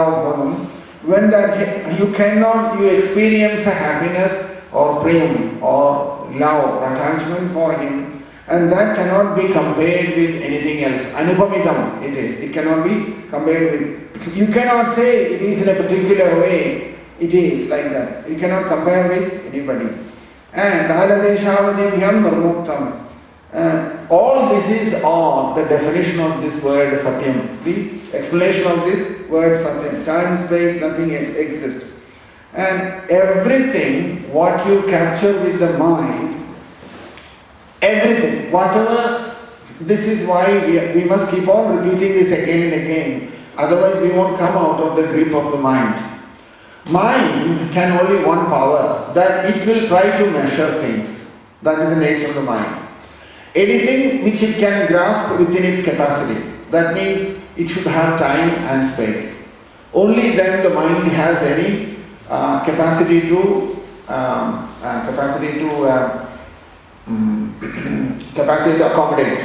when that you experience a happiness or prem or love, attachment for him, and that cannot be compared with anything else. Anupamitam it is. It cannot be compared with. You cannot say it is in a particular way. It is like that. You cannot compare with anybody. And kaladeshavadibhyam nirmuktam. All this is the definition of this word satyam. The explanation of this word satyam. Time, space, nothing exists. And everything what you capture with the mind, everything, whatever, this is why we must keep on repeating this again and again. Otherwise we won't come out of the grip of the mind. Mind can only one power, that it will try to measure things. That is the nature of the mind. Anything which it can grasp within its capacity, that means it should have time and space. Only then the mind has any capacity to accommodate.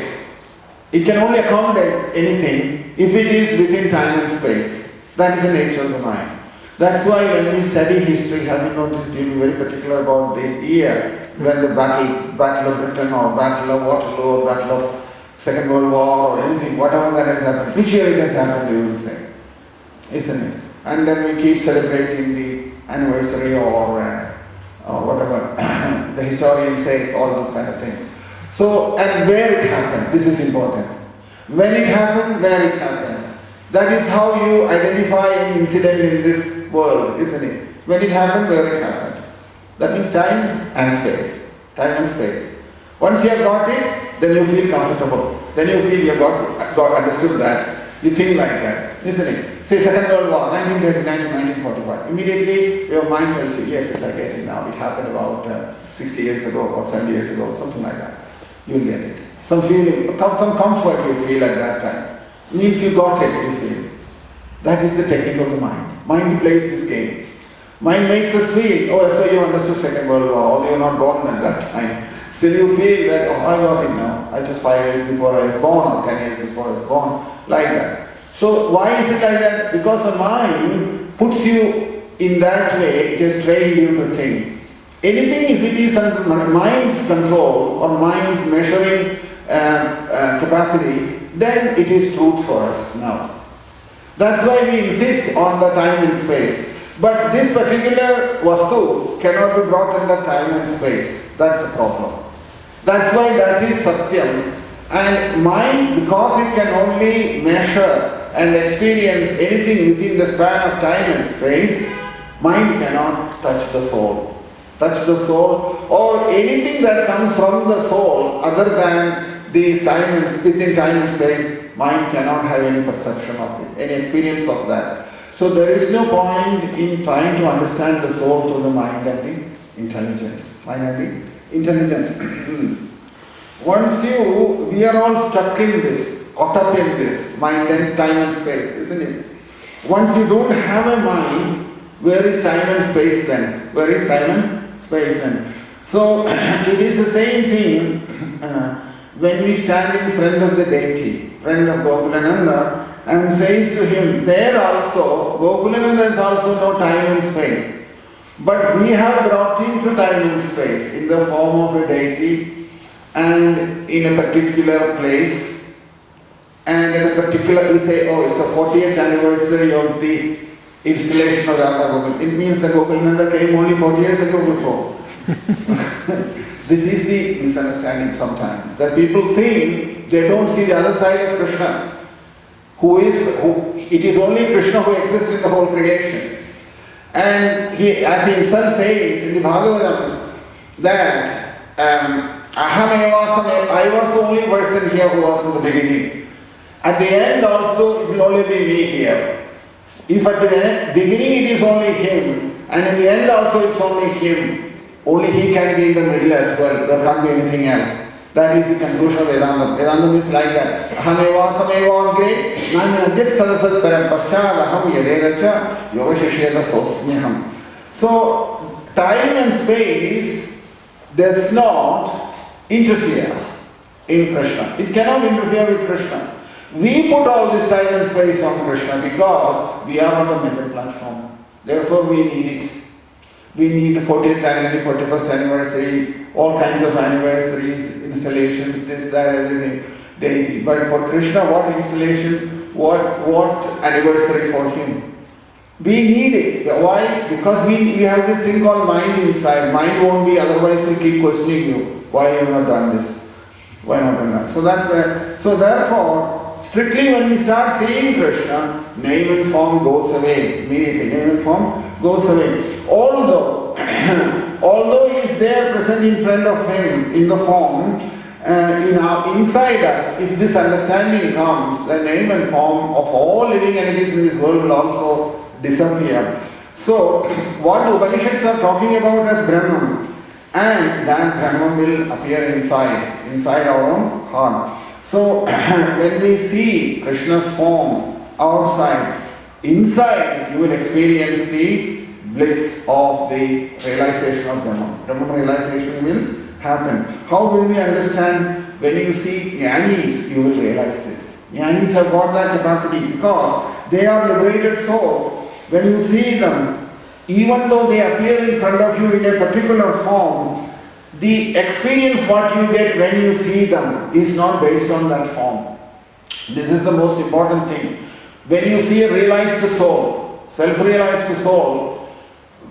It can only accommodate anything if it is within time and space. That is the nature of the mind. That's why when we study history, have you noticed, you be very particular about the year when the battle of Britain or battle of Waterloo or battle of Second World War or anything, whatever that has happened, which year it has happened, you will say, isn't it? And then we keep celebrating the anniversary or whatever the historian says, all those kind of things. So, and where it happened, this is important. When it happened, where it happened. That is how you identify an incident in this world, isn't it? When it happened, where it happened. That means time and space. Time and space. Once you have got it, then you feel comfortable. Then you feel you have got understood that. You think like that, isn't it? Say Second World War, 1939 to 1945. Immediately your mind tells you, yes, I get it now. It happened about 60 years ago or 70 years ago, something like that. You'll get it. Some feeling, some comfort you feel at that time. Means you got it, you feel. That is the technique of the mind. Mind plays this game. Mind makes us feel, oh, so you understood Second World War, although you're not born at that time. Still you feel that, oh, I got it now. I just 5 years before I was born, or 10 years before I was born, like that. So why is it like that? Because the mind puts you in that way, it has trained you to think. Anything, if it is under mind's control or mind's measuring capacity, then it is truth for us now. That's why we insist on the time and space. But this particular vastu cannot be brought under time and space. That's the problem. That's why that is satyam. And mind, because it can only measure and experience anything within the span of time and space, mind cannot touch the soul. Touch the soul or anything that comes from the soul other than these time and within time and space, mind cannot have any perception of it, any experience of that. So there is no point in trying to understand the soul through the mind and the intelligence. Minority intelligence. We are all stuck in this, caught up in this, mind and time and space, isn't it? Once you don't have a mind, where is time and space then? Where is time and space then? So it is the same thing when we stand in front of the deity, friend of Gokulananda, and says to him, there also, Gokulananda is also no time and space. But we have brought him to time and space in the form of a deity and in a particular place. And at a particular, we say, oh, it's the 40th anniversary of the installation of Radha Gokul. It means that Gokulananda came only 40 years ago before. This is the misunderstanding sometimes, that people think they don't see the other side of Krishna. It is only Krishna who exists in the whole creation. And he, as he himself says in the Bhagavatam, that I was the only person here who was in the beginning. At the end also, it will only be me here. If at the beginning it is only him, and in the end also it's only him, only he can be in the middle as well. There can't be anything else. That is the conclusion of Vedanta. Vedanta is like that. Ahameva sameva angre nanyajit sadasat param paschad aham yaderacha yogashashyata sosmyaham. So, time and space does not interfere in Krishna. It cannot interfere with Krishna. We put all this time and space on Krishna because we are on the middle platform. Therefore we need it. We need the 40th anniversary, 41st anniversary, all kinds of anniversaries, installations, this, that, everything. But for Krishna, what installation, what anniversary for him? We need it. Why? Because we have this thing called mind inside. Mind won't be, otherwise we keep questioning you. Why you have not done this? Why not done that? So that's where, so therefore, strictly when we start seeing Krishna, name and form goes away. Immediately, name and form goes away. Although he is there present in front of him in the form, inside us, if this understanding comes, the name and form of all living entities in this world will also disappear. So, what the Upanishads are talking about as Brahman, and that Brahman will appear inside our own heart. So, when we see Krishna's form outside, inside you will experience the bliss of the realization of Brahman. Brahman realization will happen. How will we understand? When you see Jnanis, you will realize this. Jnanis have got that capacity because they are liberated souls. When you see them, even though they appear in front of you in a particular form, the experience what you get when you see them is not based on that form. This is the most important thing. When you see a realized soul, self-realized soul,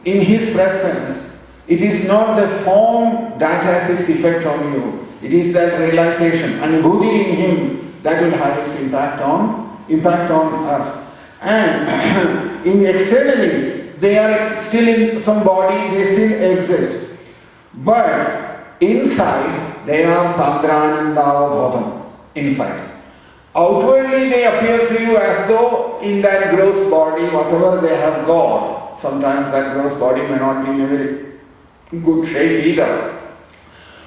in his presence, it is not the form that has its effect on you. It is that realization and Buddhi in him that will have its impact on us. And in externally, they are still in some body, they still exist. But inside, they are Sandranandava inside. Outwardly, they appear to you as though in that gross body, whatever they have got, sometimes that gross body may not be in a very good shape either.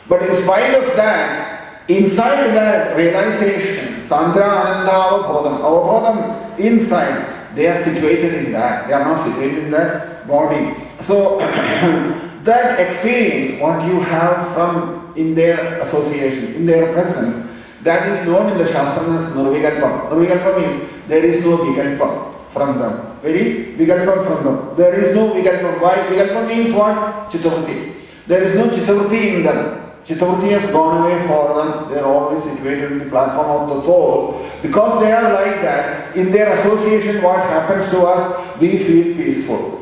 But in spite of that, inside that realization, Sandra Ananda Avabodham, inside, they are situated in that. They are not situated in that body. So, that experience, what you have from in their association, in their presence, that is known in the Shastra as Nirvikalpam. Nirvikalpam means there is no Vikalpam from them. Very Vikalpam from them. There is no Vikalpam. Why? Vikalpam means what? Chittavritti. There is no Chittavritti in them. Chittavritti has gone away for them. They are always situated in the platform of the soul. Because they are like that, in their association, what happens to us, we feel peaceful.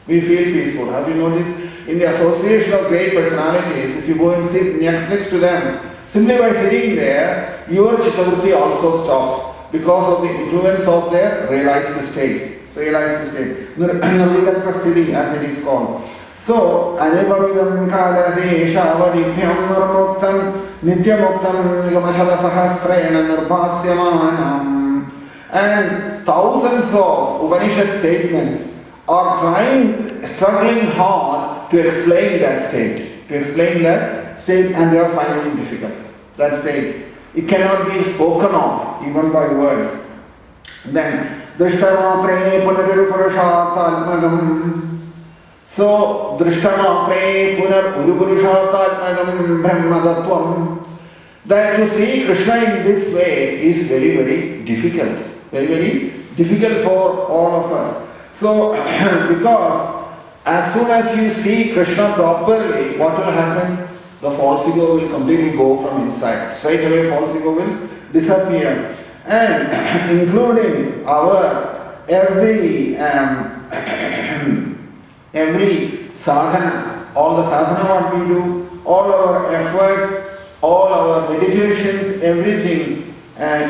We feel peaceful. Have you noticed? In the association of great personalities, if you go and sit next to them, simply by sitting there, your Chittavritti also stops because of the influence of their realized state. Nirvikalpa sthiti, as it is called. So, Anipavidam Kadadesha Avadibhyam Nirmuktam Nityamuktam Nigamashada Sahasrena Nirpasyamanam. And thousands of Upanishad statements are struggling hard to explain that state. to explain that state, and they are finding it difficult. That state, it cannot be spoken of even by words. Then, Drishtamatre Punarupurushatmatmagam. So, Drishtamatre Punarupurushatmatmagam Brahmadatvam. That to see Krishna in this way is very, very difficult. Very, very difficult for all of us. So, because as soon as you see Krishna properly, what will happen? The false ego will completely go from inside. Straight away false ego will disappear. And including our every sadhana, all the sadhana what we do, all our effort, all our meditations, everything,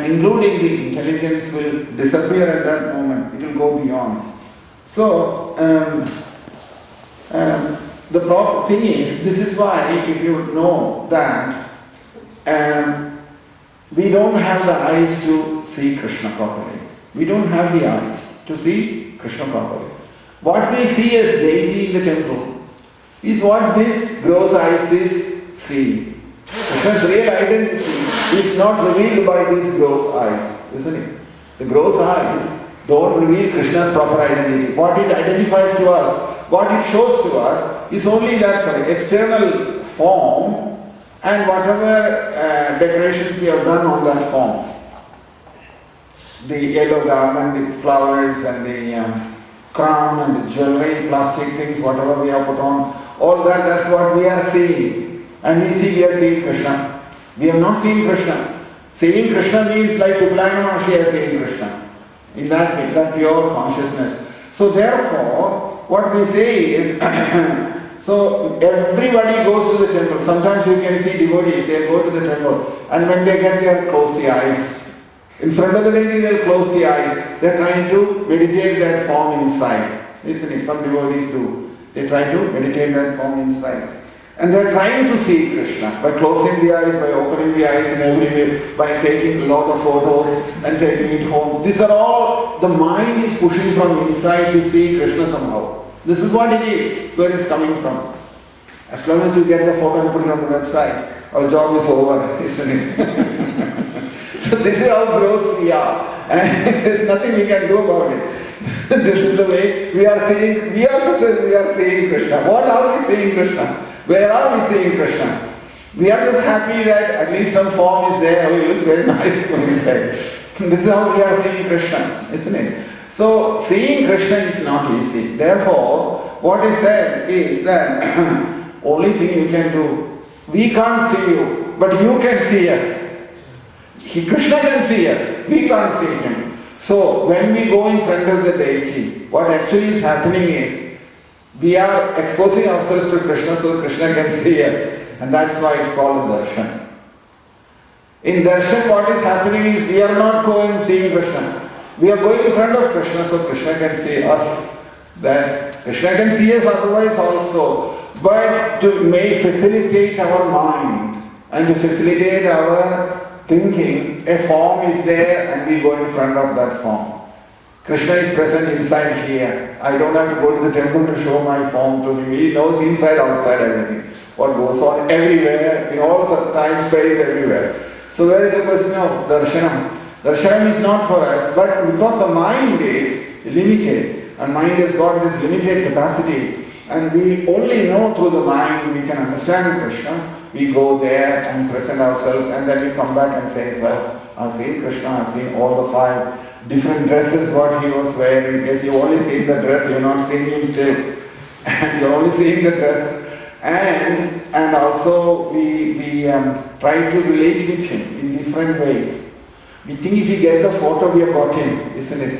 including the intelligence will disappear at that moment. It will go beyond. So, the problem thing is, this is why, if you know that we don't have the eyes to see Krishna properly. We don't have the eyes to see Krishna properly. What we see as deity in the temple is what this gross eyes is seeing. Krishna's real identity is not revealed by these gross eyes, isn't it? The gross eyes don't reveal Krishna's proper identity. What it identifies to us, what it shows to us, is only that external form and whatever decorations we have done on that form. The yellow garment, the flowers and the crown and the jewelry, plastic things, whatever we have put on, all that, that's what we are seeing. And we are seeing Krishna. We have not seen Krishna. Seeing Krishna means like Upalana Maharshi has seen Krishna. In that way, that pure consciousness. So therefore, what we say is, so everybody goes to the temple. Sometimes you can see devotees, they go to the temple, and when they get there, close the eyes. In front of the deity, they'll close the eyes. They're trying to meditate that form inside. Isn't it? Some devotees do. They try to meditate that form inside. And they're trying to see Krishna by closing the eyes, by opening the eyes in every way, by taking a lot of photos and taking it home. These are all, the mind is pushing from inside to see Krishna somehow. This is what it is, where it's coming from. As long as you get the photo and put it on the website, our job is over, isn't it? So this is how gross we are. And there's nothing we can do about it. This is the way we are seeing, we also say we are seeing Krishna. What are we seeing Krishna? Where are we seeing Krishna? We are just happy that at least some form is there, it looks very nice when we say. This is how we are seeing Krishna, isn't it? So, seeing Krishna is not easy. Therefore, what is said is that only thing you can do, we can't see you, but you can see us. Krishna can see us, we can't see him. So, when we go in front of the deity, what actually is happening is, we are exposing ourselves to Krishna so Krishna can see us. And that's why it's called darshan. In darshan, what is happening is we are not going seeing Krishna. We are going in front of Krishna so Krishna can see us. That Krishna can see us otherwise also. But to facilitate our mind and to facilitate our thinking, a form is there and we go in front of that form. Krishna is present inside here. I don't have to go to the temple to show my form to him. He knows inside, outside, everything. What goes on everywhere, in all time, space, everywhere. So where is the question of darshanam? Darshanam is not for us, but because the mind is limited, and mind has got this limited capacity, and we only know through the mind we can understand Krishna, we go there and present ourselves, and then we come back and say, well, I've seen Krishna, I've seen all the 5 different dresses what he was wearing. Yes, you've only seen the dress, you're not seeing him still. And you're only seeing the dress. And also we try to relate with him in different ways. We think if we get the photo, we have got him, isn't it?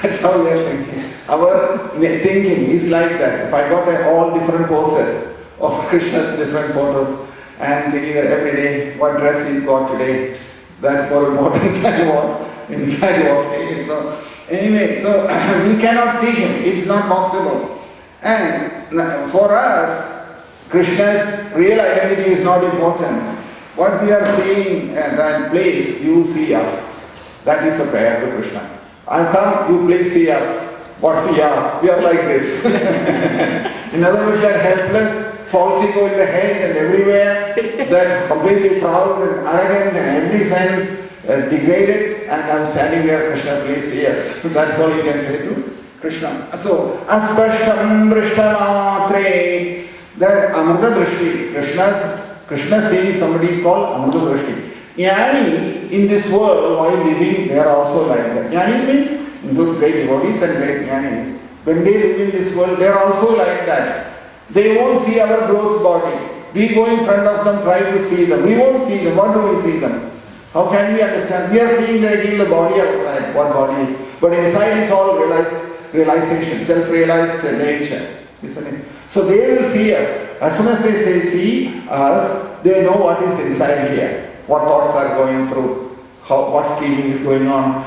That's how we are thinking. Our thinking is like that. If I got all different poses of Krishna's different photos and thinking that every day, what dress he got today, that's more important than what inside what he is. So anyway, so we cannot see him. It's not possible. And for us, Krishna's real identity is not important. What we are seeing at that place, you see us. That is a prayer to Krishna. I come, you please see us. What we are like this. In other words, that helpless, false ego in the head and everywhere, that completely proud and arrogant in every sense, degraded, and I'm standing there, Krishna, please, yes. That's all you can say to Krishna. So, aspashtam drishtamatre, that Amrita Drishti, Krishna seeing somebody is called Amrita Drishti. Jnani in this world, while living, they are also like that. Jnani means those great devotees and great jnanis. When they live in this world, they are also like that. They won't see our gross body. We go in front of them, try to see them. We won't see them. What do we see them? How can we understand? We are seeing the body outside, what body is. But inside is all realization, self-realized nature, isn't it? So they will see us. As soon as they say see us, they know what is inside here, what thoughts are going through, what scheming is going on,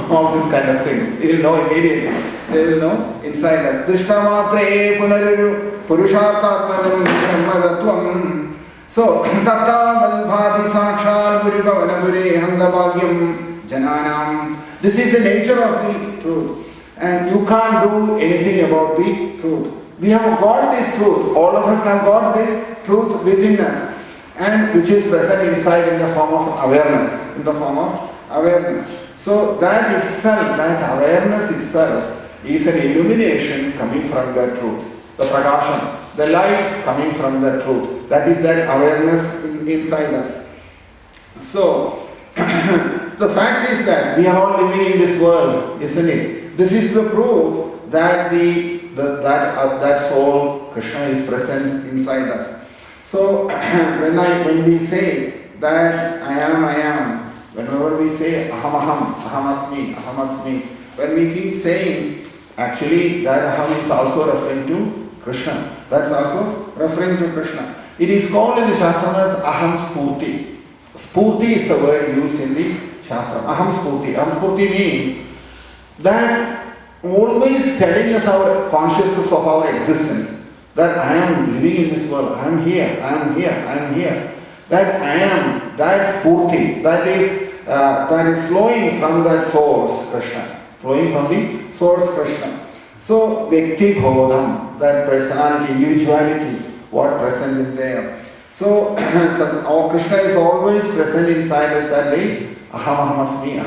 all these kind of things. They will know immediately. They will know inside us. Drishtamatre punararu purushartatmadam brahmadattvam. So, tatta valbhati sakshal gurivavana gure handavagyam jananam. This is the nature of the truth. And you can't do anything about the truth. We have got this truth. All of us have got this truth within us. And which is present inside in the form of awareness. In the form of awareness. So that itself, that awareness itself is an illumination coming from the truth. The prakasham, the light coming from the truth. That is that awareness inside us. So, the fact is that we are all living in this world, isn't it? This is the proof that that soul, Krishna, is present inside us. So, when we say that I am, whenever we say aham, ahamasmi, when we keep saying, actually that aham is also referring to Krishna. That's also referring to Krishna. It is called in the Shastra as aham spurti. Spurti is the word used in the Shastra. Aham spurti. Aham spurti means that always telling us our consciousness of our existence. That I am living in this world. I am here. I am here. I am here. That I am. That spurti. That is flowing from that source, Krishna. Flowing from the source, Krishna. So, Vyakti Bhodham, that personality, individuality, what present in there. So, Krishna is always present inside us, that the ahamasmi.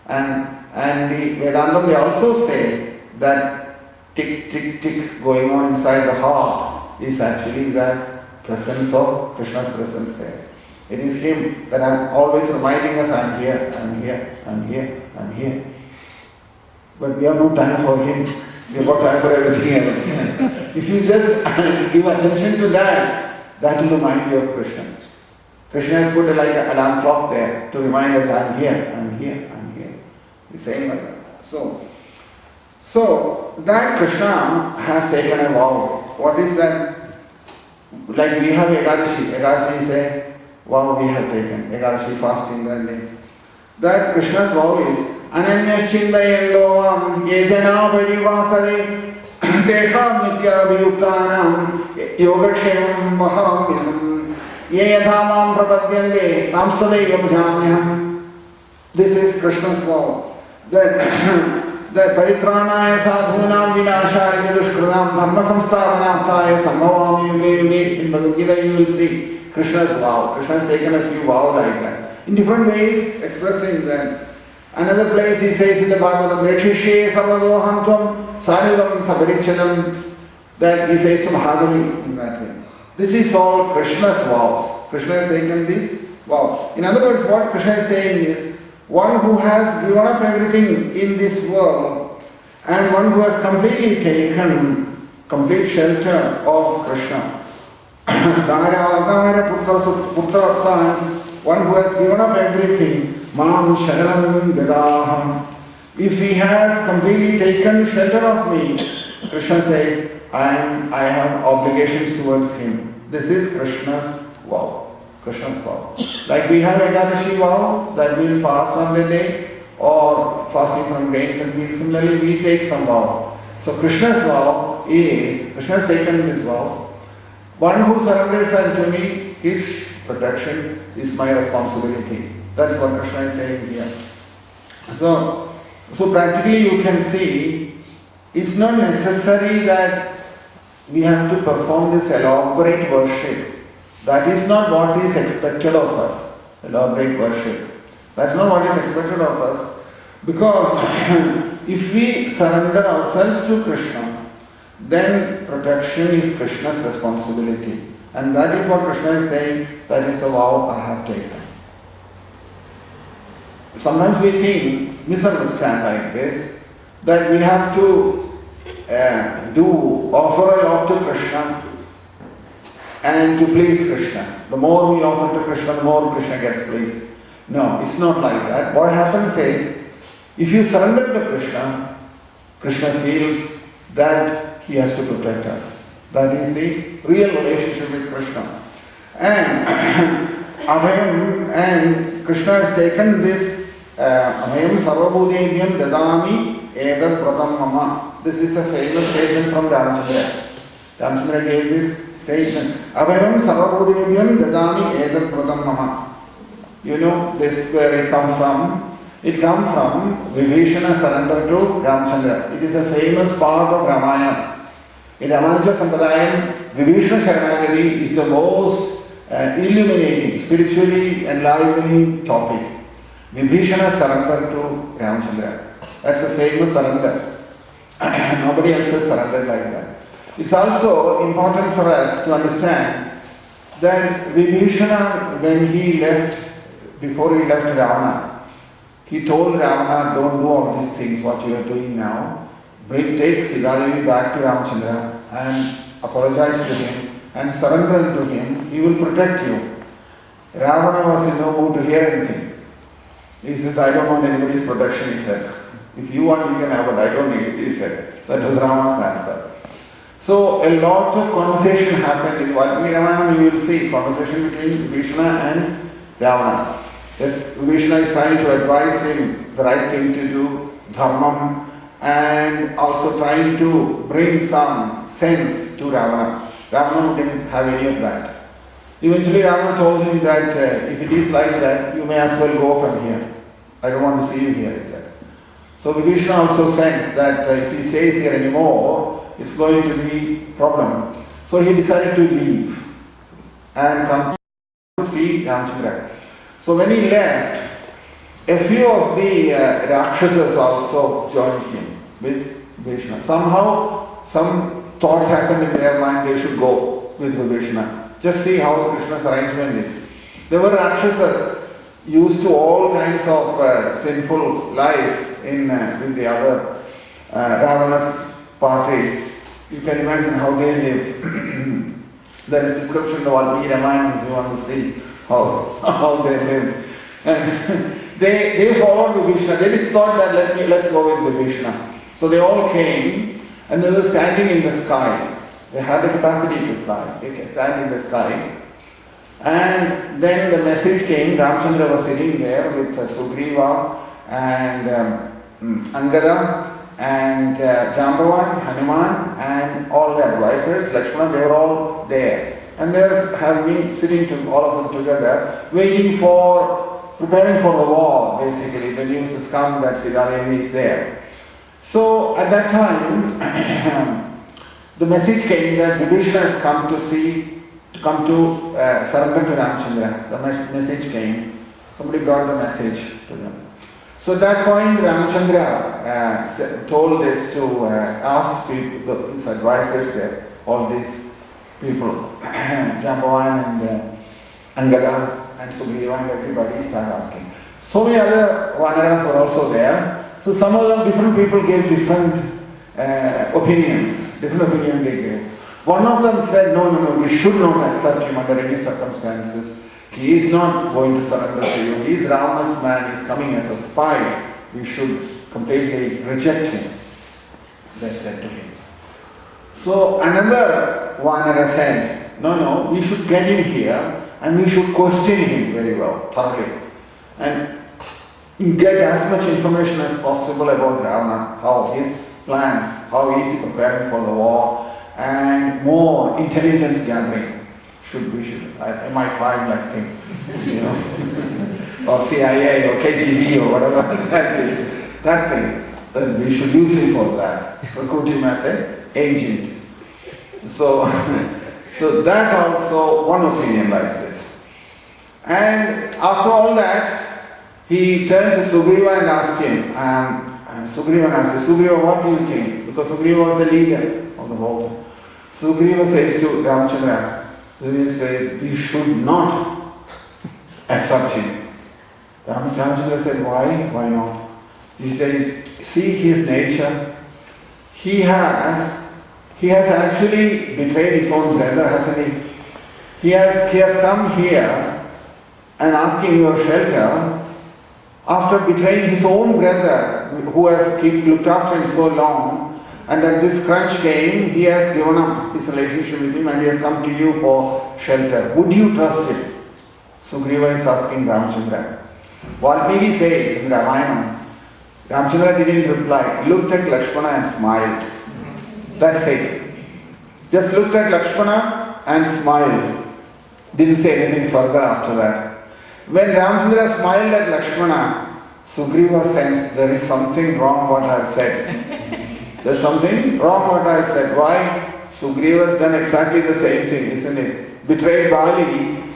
And the Vedantam, they also say that tick, tick, tick going on inside the heart is actually that presence of Krishna's presence there. It is Him that I'm always reminding us, I'm here, I'm here, I'm here, I'm here. But we have no time for Him. We have got time for everything else. If you just give attention to that, that will remind you of Krishna. Krishna has put like an alarm clock there to remind us, I'm here, I'm here, I'm here. He's saying like that. So that Krishna has taken a vow. What is that? Like we have Ekadashi. Ekadashi is a vow we have taken. Ekadashi fasting that day. That Krishna's vow is Ananyaschindayendovam yejana parivasare tesham nityabhiyuktanam yogakshemam mahamyam yeyadhamam prapadyante tamstadaivam jamyam. This is Krishna's vow. That paritranaya sadhunam vinashaya dushkranam dhamma samsthavanataya sambhavami yuge yuge. In Bhagavad Gita you will see Krishna's vow. Krishna has taken a few vows like that. In different ways expressing that. Another place he says in the Bhagavatam, Rekshishye sarvadoham tvam sarigam saparichanam, that he says to Mahabali in that way. This is all Krishna's vows. Krishna has taken this vow. In other words, what Krishna is saying is, one who has given up everything in this world and one who has completely taken complete shelter of Krishna. One who has given up everything, Mam Sharanam Gadaham. If he has completely taken shelter of me, Krishna says, I have obligations towards him. This is Krishna's vow. Krishna's vow. Like we have Ekadashi vow that we will fast on the day or fasting from grains and meals. Similarly, we take some vow. So Krishna's vow is, Krishna has taken this vow. One who surrenders unto me, his protection is my responsibility. That's what Krishna is saying here. So practically you can see, it's not necessary that we have to perform this elaborate worship. That is not what is expected of us. Elaborate worship. That's not what is expected of us. Because if we surrender ourselves to Krishna, then protection is Krishna's responsibility. And that is what Krishna is saying, that is the vow I have taken. Sometimes we think, misunderstand like this, that we have to offer a lot to Krishna and to please Krishna. The more we offer to Krishna, the more Krishna gets pleased. No, it's not like that. What happens is, if you surrender to Krishna, Krishna feels that he has to protect us. That is the real relationship with Krishna. And Abhayam, and Krishna has taken this Abhayam Sarvabhudebhyam Dadami Edad Pratam Mama. This is a famous statement from Ramachandra. Ramachandra gave this statement. Abhayam Sarvabhudebhyam Dadami Edad Pratam Mama. You know this where it comes from. It comes from Vibhishana surrender to Ramachandra. It is a famous part of Ramayana. In Ramanuja Sampradayam, Vibhishana Sharanagati is the most illuminating, spiritually enlivening topic. Vibhishana surrender to Ramachandra. That's a famous surrender. Nobody else has surrendered like that. It's also important for us to understand that Vibhishana, when he left, before he left Ravana, he told Ravana, don't do all these things, what you are doing now. Take Siddhadevi back to Ramachandra and apologize to him and surrender to him. He will protect you. Ravana was in no mood to hear anything. He says, I don't want anybody's protection, he said. If you want, you can have it. I don't need it, he said. That was Ravana's answer. So a lot of conversation happened in Valmiki Ramayana. You will see conversation between Vibhishana and Ravana. That Vibhishana is trying to advise him the right thing to do, dharmam, and also trying to bring some sense to Ravana. Ravana didn't have any of that. Eventually Ravana told him that if it is like that, you may as well go from here. I don't want to see you here, he said. So Vibhishana also sensed that if he stays here anymore, it's going to be a problem. So he decided to leave and come to see Ramachandra. So when he left, a few of the Rakshasas also joined him with Vibhishana. Somehow, some thoughts happened in their mind, they should go with Vibhishana. Just see how Krishna's arrangement is. There were Rakshasas used to all kinds of sinful life with the other Ravana's parties. You can imagine how they live. There is description in the Valmiki Ramayana if you want to see how they live. And they followed Vibhishana. They just thought that let's go with Vibhishana. So they all came and they were standing in the sky. They had the capacity to fly. They can stand in the sky. And then the message came. Ramachandra was sitting there with Sugriva and Angada and Jambavan, Hanuman and all the advisors, Lakshmana, they were all there. And they have been sitting all of them together, preparing for the war, basically. The news has come that Siddhadevi is there. So at that time, the message came that Vibhishana has come to surrender to Ramachandra. The message came. Somebody brought the message to them. So at that point, Ramachandra told this to ask people, his advisors there, all these people, Jambavan and Angada and Sugriva and everybody started asking. So many other Vanaras were also there. So some of them, different people gave different opinions. Different opinions they gave. One of them said, no, we should not accept him under any circumstances. He is not going to surrender to you. He is Ravana's man. He is coming as a spy. We should completely reject him. They said to him. So another Vanara said, no, we should get him here and we should question him very well, thoroughly. And get as much information as possible about Ravana, how his plans, how he is preparing for the war, and more intelligence gathering. MI5 like thing, you know, or CIA or KGB or whatever that is, that thing. Then we should use him for that. Recruit him as an agent. So, so that also one opinion like this. And after all that, he turned to Sugriva and asked him, Sugriva asked, Sugriva, what do you think? Because Sugriva was the leader of the whole. Sugriva says to Ramchandra, Sugriva says, we should not accept him. Ramchandra said, why? Why not? He says, see his nature. He has actually betrayed his own brother, hasn't he? He has come here and asking your shelter after betraying his own brother who has looked after him so long, and at this crunch came, he has given up his relationship with him and he has come to you for shelter. Would you trust him? Sugriva is asking Ramchandra. Valmiki says in Ramayana, Ramchandra didn't reply, he looked at Lakshmana and smiled. That's it. Just looked at Lakshmana and smiled. Didn't say anything further after that. When Ramchandra smiled at Lakshmana, Sugriva sensed there is something wrong what I have said. There's something wrong what I have said. Why? Sugriva has done exactly the same thing, isn't it? Betrayed Bali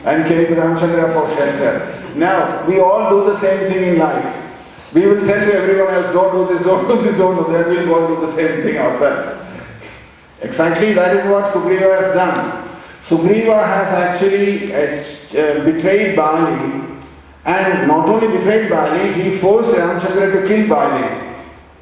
and came to Ramchandra for shelter. Now, we all do the same thing in life. We will tell to everyone else, don't do this, don't do this, don't do that. We'll go and do the same thing ourselves. Exactly that is what Sugriva has done. Sugriva has actually betrayed Bali, and not only betrayed Bali, he forced Ramchandra to kill Bali.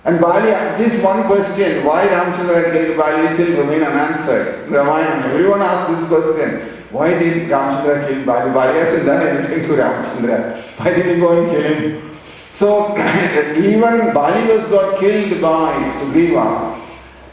And Bali, this one question, why Ramchandra killed Bali, still remain unanswered. Ramayana, everyone asks this question. Why did Ramchandra kill Bali? Bali hasn't done anything to Ramchandra. Why did he go and kill him? So, even Bali got killed by Sugriva.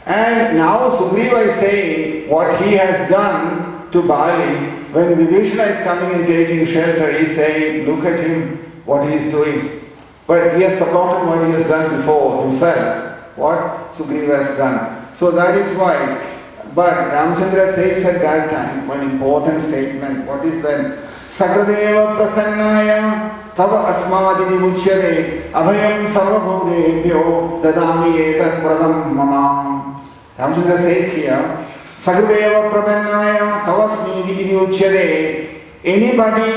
And now Sugriva is saying what he has done to Bali. When Vibhishana is coming and taking shelter, he is saying, look at him, what he is doing. But he has forgotten what he has done before himself, what Sugriva has done. So that is why. But Ramchandra says at that time, one important statement, what is that? Sakradeva prasannaya tava asmadini muchyate abhayam sarvabhudebhyo dadami etat pradam mamam. Ramchandra says here, Sakradeva prasannaya tava asmadini muchyate. Anybody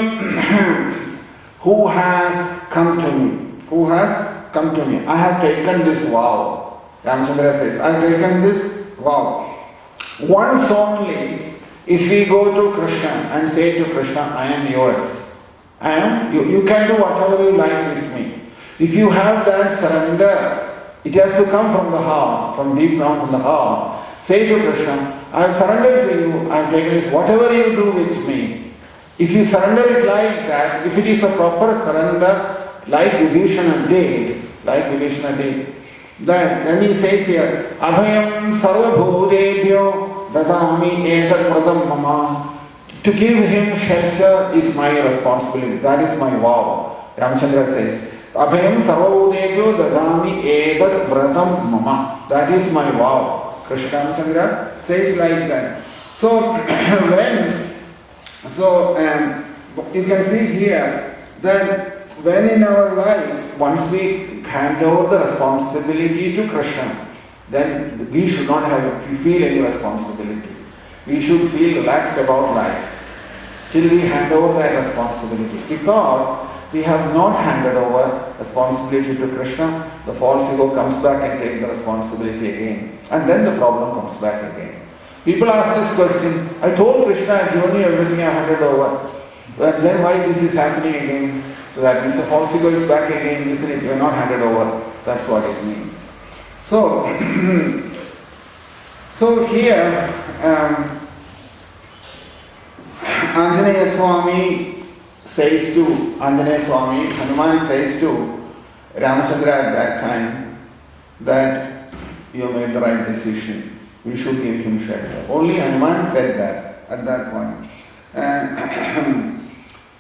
who has come to me, I have taken this vow. Ramchandra says, I have taken this vow. Once only, if we go to Krishna and say to Krishna, I am yours. You can do whatever you like with me. If you have that surrender, it has to come from the heart, from deep down from the heart. Say to Krishna, I have surrendered to you, I have taken this, whatever you do with me. If you surrender it like that, if it is a proper surrender, like Vibhishana did, then he says here, Abhayam sarvabhudebhyo dadami etat pradam mama. To give him shelter is my responsibility. That is my vow. Ramchandra says, Abhayam sarvabhudebhyo dadami etat pradam mama. That is my vow. Krishna Ramchandra says like that. So, you can see here that when in our life, once we hand over the responsibility to Krishna, then we should not feel any responsibility. We should feel relaxed about life till we hand over that responsibility. Because we have not handed over responsibility to Krishna, the false ego comes back and takes the responsibility again. And then the problem comes back again. People ask this question, I told Krishna, I've given you everything, I handed over. But then why this is happening again? So that means the false ego is back again, isn't it? You are not handed over. That's what it means. So, here, Anjaneya Swami says to, Hanuman says to Ramchandra at that time that you made the right decision. We should give him shelter. Only Hanuman said that at that point.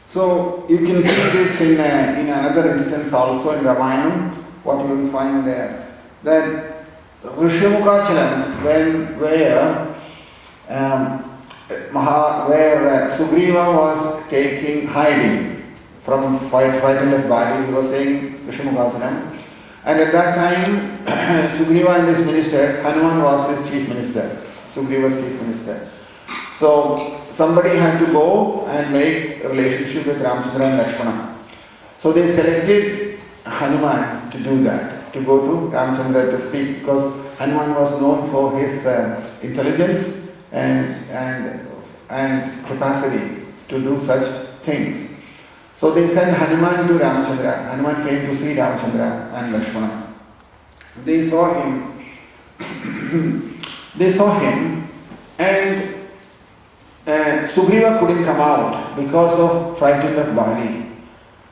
So you can see this in another instance also in Ramayana, what you will find there. That Rishyamukhachalam, where Sugriva was hiding from fighting of Bali, he was saying Rishyamukhachalam. And at that time, Sugriva and his ministers, Hanuman was his chief minister. Sugriva's chief minister. So somebody had to go and make a relationship with Ramchandra and Lakshmana. So they selected Hanuman to do that, to go to Ramchandra to speak, because Hanuman was known for his intelligence and capacity to do such things. So they sent Hanuman to Ramchandra. Hanuman came to see Ramchandra and Lakshmana. They saw him. And Sugriva couldn't come out because of frightened of Bali.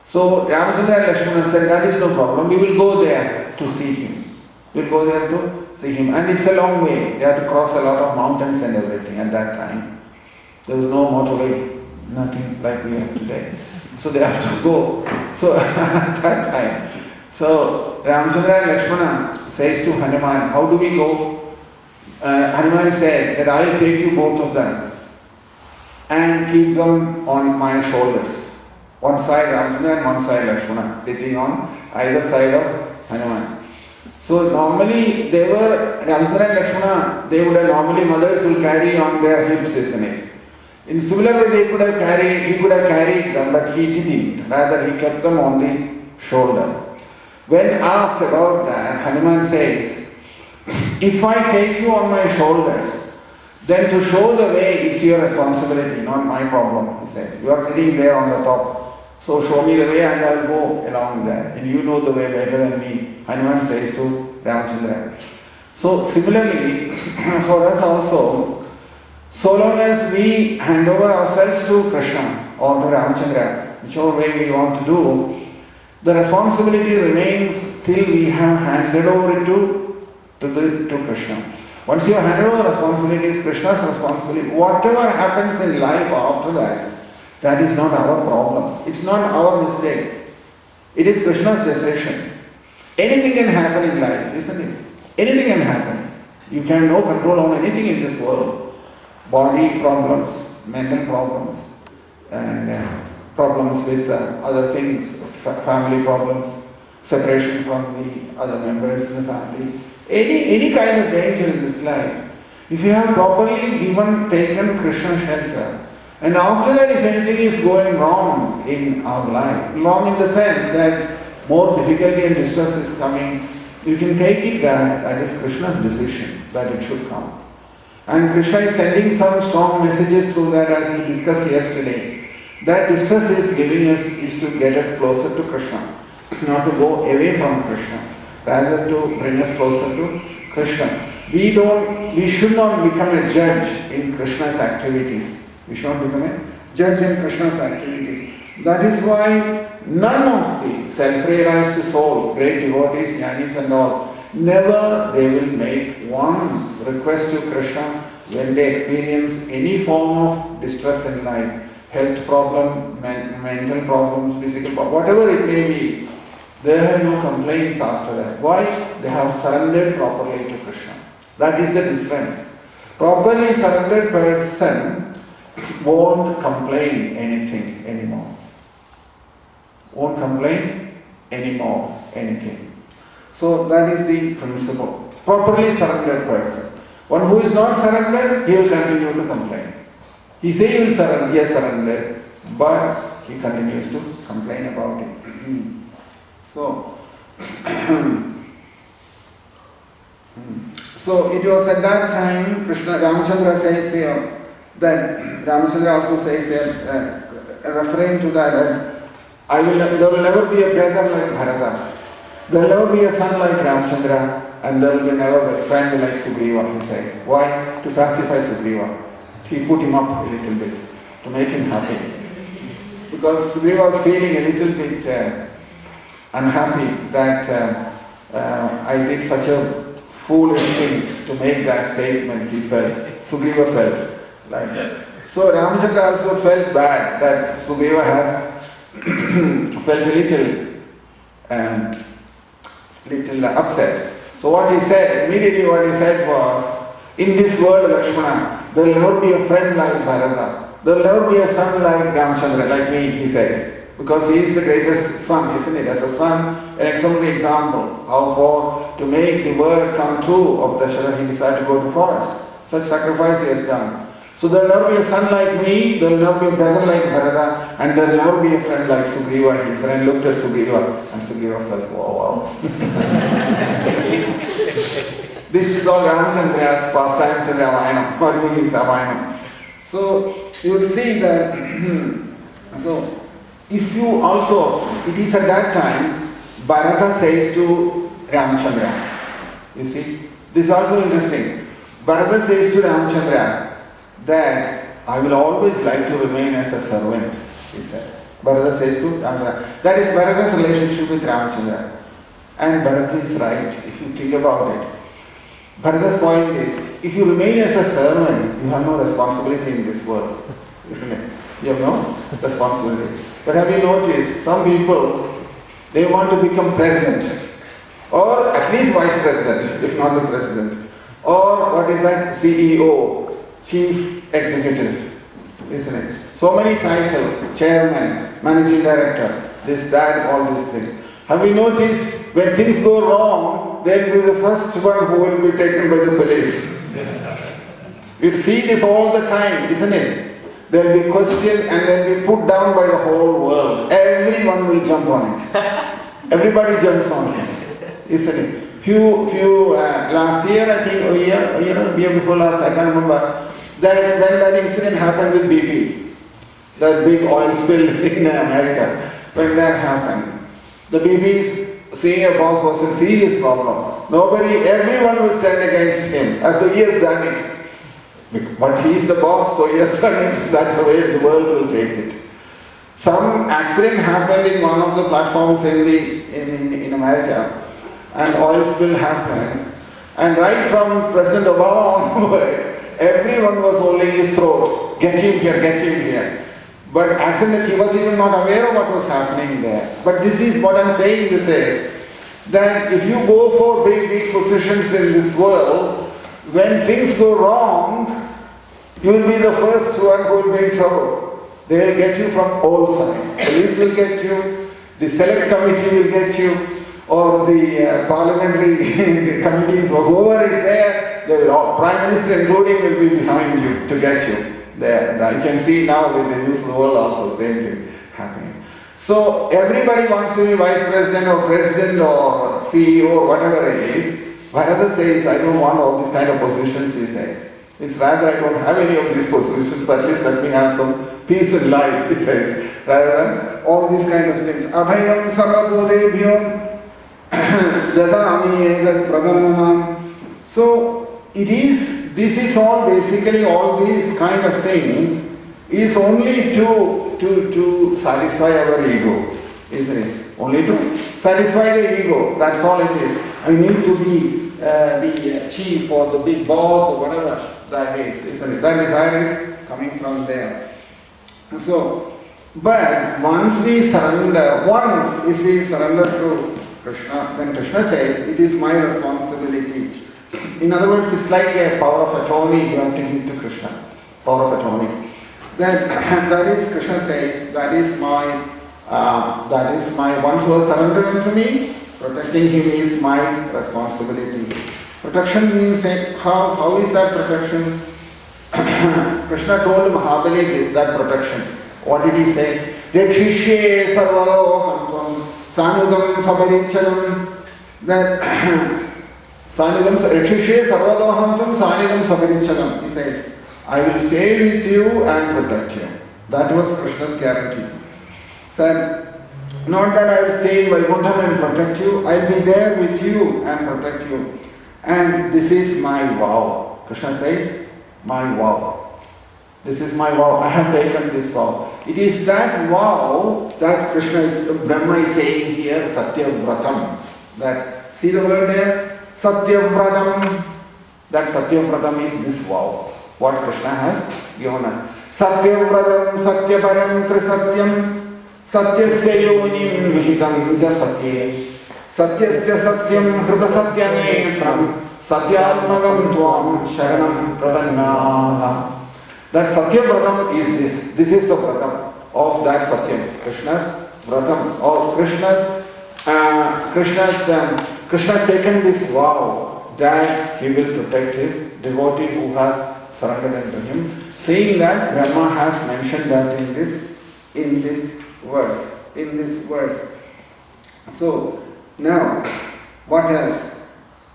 So Ramachandra and Lakshmana said, that is no problem, we will go there to see him. We'll go there to see him. And it's a long way. They have to cross a lot of mountains and everything at that time. There was no motorway, nothing like we have today. So they have to go. So at that time. So Ramachandra and Lakshmana says to Hanuman, how do we go? Hanuman said that I will take you both of them and keep them on my shoulders. One side Ramchandra and one side Lakshmana, sitting on either side of Hanuman. So normally Ramchandra and Lakshmana, they would have normally mothers will carry on their hips, isn't it? In similar way he could have carried them, but he didn't. Rather he kept them on the shoulder. When asked about that, Hanuman says, if I take you on my shoulders, then to show the way it's your responsibility, not my problem, he says. You are sitting there on the top. So show me the way and I will go along there. And you know the way better than me, Hanuman says to Ramchandra. So similarly, for us also, so long as we hand over ourselves to Krishna or to Ramchandra, whichever way we want to do, the responsibility remains till we have handed over it to Krishna. Once you have handed over responsibility, Krishna's responsibility. Whatever happens in life after that, that is not our problem. It's not our mistake. It is Krishna's decision. Anything can happen in life, isn't it? Anything can happen. You can no control on anything in this world. Body problems, mental problems, and problems with other things, family problems, separation from the other members in the family. Any kind of danger in this life. If you have properly taken Krishna's shelter, and after that if anything is going wrong in our life, wrong in the sense that more difficulty and distress is coming, you can take it that is Krishna's decision that it should come. And Krishna is sending some strong messages through that, as we discussed yesterday. That distress is giving us is to get us closer to Krishna, not to go away from Krishna, rather to bring us closer to Krishna. We should not become a judge in Krishna's activities. We should not become a judge in Krishna's activities. That is why none of the self-realized souls, great devotees, jnanis and all, never they will make one request to Krishna when they experience any form of distress in life, health problem, mental problems, physical problems, whatever it may be. They have no complaints after that. Why? They have surrendered properly to Krishna. That is the difference. Properly surrendered person won't complain anything anymore. Won't complain anymore anything. So that is the principle. Properly surrendered person. One who is not surrendered, he will continue to complain. He says he will surrender, he has surrendered, but he continues to complain about it. So it was at that time Ramachandra says here, that Ramachandra also says there, referring to that, there will never be a brother like Bharata. There will never be a son like Ramachandra, and there will never be a friend like Sugriva, he says. Why? To pacify Sugriva. He put him up a little bit, to make him happy. Because Sugriva was feeling a little bit unhappy that I did such a foolish thing to make that statement, he felt. Sugriva felt like that. So Ramachandra also felt bad that Sugriva has felt a little upset. So what he said, immediately what he said was, in this world, Lakshmana, there will never be a friend like Bharata. There will never be a son like Ramachandra, like me, he says. Because he is the greatest son, isn't it? As a son, an exemplary example how to make the word come true of Dasharatha, he decided to go to the forest. Such sacrifice he has done. So there will never be a son like me, there will never be a brother like Bharata, and there will never be a friend like Sugriva. His friend looked at Sugriva, and Sugriva felt, wow. This is all Ramachandra's pastimes in Ramayana, Valmiki's Ramayana. So you will see that, so if you also, it is at that time, Bharata says to Ramachandra, you see, this is also interesting. Bharata says to Ramachandra that I will always like to remain as a servant, he said. Bharata says to Ramachandra. That is Bharata's relationship with Ramachandra. And Bharata is right, if you think about it. Bharata's point is, if you remain as a servant, you have no responsibility in this world, isn't it? You have no responsibility. But have you noticed, some people, they want to become president, or at least vice president, if not the president, or what is that, CEO, chief executive, isn't it? So many titles, chairman, managing director, this, that, all these things. Have you noticed, when things go wrong, they'll be the first one who will be taken by the police. You see this all the time, isn't it? They'll be questioned and they'll be put down by the whole world. Everyone will jump on it. Everybody jumps on it, isn't it? Last year, I think, year before last, I can't remember, that when that incident happened with BP, that big oil spill in America, when that happened, the BP's senior boss was a serious problem. Everyone was turned against him, as though he has done it. But he is the boss, so he has done it. That's the way the world will take it. Some accident happened in one of the platforms in America, and oil spill happened. And right from President Obama onwards, everyone was holding his throat. Get him here, get him here. But accidentally, he was even not aware of what was happening there. But this is what I'm saying, this is, that if you go for big positions in this world, when things go wrong, you will be the first one who will be in trouble. They will get you from all sides. Police will get you, the select committee will get you, or the parliamentary committees, or whoever is there, they will all, Prime Minister including, will be behind you to get you there. You can see now with the news of the world also, same thing happening. So everybody wants to be vice president or president or CEO or whatever it is. Bharata says, I don't want all these kind of positions, he says. It's rather I don't have any of these positions, at least let me have some peace in life, he says. Rather than all these kind of things. Abhayam sarvabodebhyam dadami edat pradhanam. So this is all basically all these kind of things is only to satisfy our ego, isn't it? Only to satisfy the ego, that's all it is. I need to be the chief or the big boss or whatever that is, isn't it? That desire is coming from there. So, but once we surrender, if we surrender to Krishna, when Krishna says, it is my responsibility. In other words, it's like a power of attorney you have to give to Krishna. Power of attorney. Then that is, Krishna says, that is my, once who has surrendered to me, protecting him is my responsibility. Protection means, how is that protection? Krishna told Mahabali this, that protection. What did he say? Rekshishye sarvadohantam sanudam sabarichadam. That Rekshishye sarvadohantam sanudam sabarichadam. He says, I will stay with you and protect you. That was Krishna's guarantee. Said, not that I will stay in Vaikuntha and protect you, I will be there with you and protect you. And this is my vow. Krishna says, my vow. This is my vow. I have taken this vow. It is that vow that Brahma is saying here, Satyavratam. That, see the word there? Satyavratam. That Satyavratam is this vow. What Krishna has given us. Satyavratam, Satyaparam, Trisatyam, Satyasya yonim vihitam jasatye, Satyasya satyam hrita satyanetram, Satyatmagam tvam sharanam pratannaha. That Satyavratam is this. This is the vratam of that Satyam. Krishna's vratam or Krishna's taken this vow that he will protect his devotee who has surrendered unto him, saying that Brahma has mentioned that in this verse. So now, what else?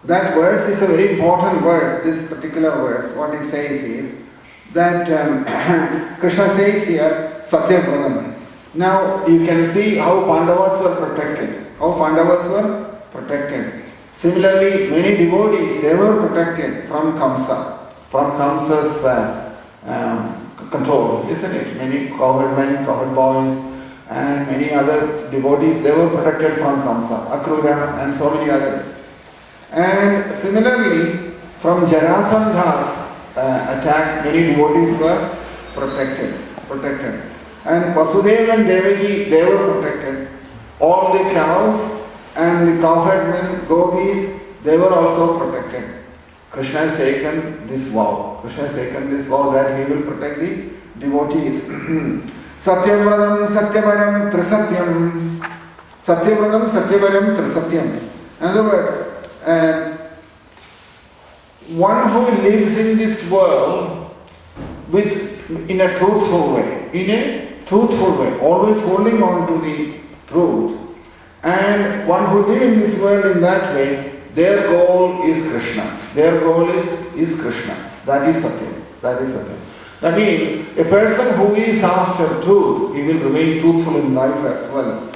That verse is a very important verse, this particular verse. What it says is that Krishna says here, Satyavradam. Now you can see how Pandavas were protected. Similarly, many devotees, they were protected from Kamsa's control, isn't it? Many cowherd men, cowherd boys, and many other devotees, they were protected from Kamsa, Akrura, and so many others. And similarly, from Jarasandha's attack, many devotees were protected. And Vasudeva and Devaki, they were protected. All the cows and the cowherd men, gopis, they were also protected. Krishna has taken this vow. That he will protect the devotees. Satyavradam, Satyavaram, Trisatyam. In other words, one who lives in this world in a truthful way, always holding on to the truth, and one who lives in this world in that way, their goal is Krishna. That is Satyam. That means a person who is after truth, he will remain truthful in life as well.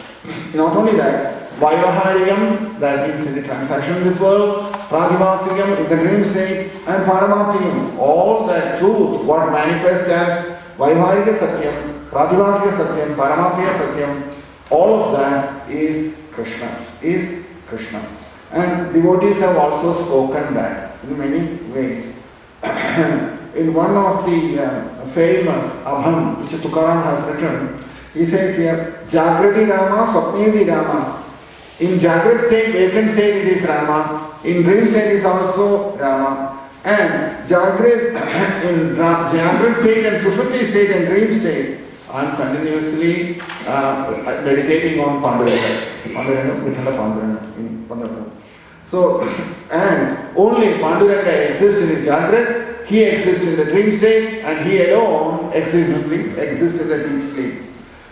Not only that, Vaivahariyam, that means in the transaction in this world, Pradivasiyam in the dream state, and Paramatiyam, all that truth, what manifests as Vaivaharika Satyam, Pradivasika Satyam, Paramatiya Satyam, all of that is Krishna. And devotees have also spoken that in many ways. In one of the famous Abham, which Tukaram has written, he says here, Jagrati Rama, Swapnedi Rama. In Jagrat state, vacant state, it is Rama. In dream state, it is also Rama. And Jagrat state and Sushupti state and dream state, I am continuously meditating on Panduranga in Panduranga. So, and only Panduranga exists in the Jagrat, he exists in the dream state, and he alone exists in the deep sleep.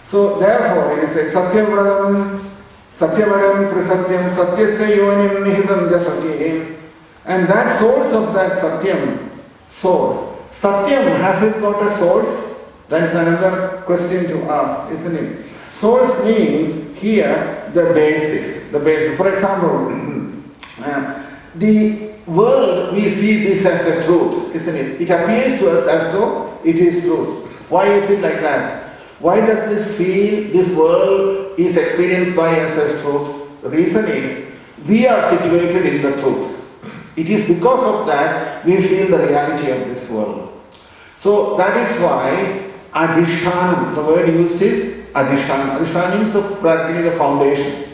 So, therefore, it is a Satyavradam, Trisatyam, Satyasya Yonim Nihitam Jasatyam. And that source of that Satyam, has it got a source? That's another question to ask, isn't it? Source means here the basis. For example, the world, we see this as a truth, isn't it? It appears to us as though it is truth. Why is it like that? Why does this world is experienced by us as truth? The reason is, we are situated in the truth. It is because of that we feel the reality of this world. So that is why Adhishtanam, the word used is Adhishtanam. Adhishtanam means practically the foundation.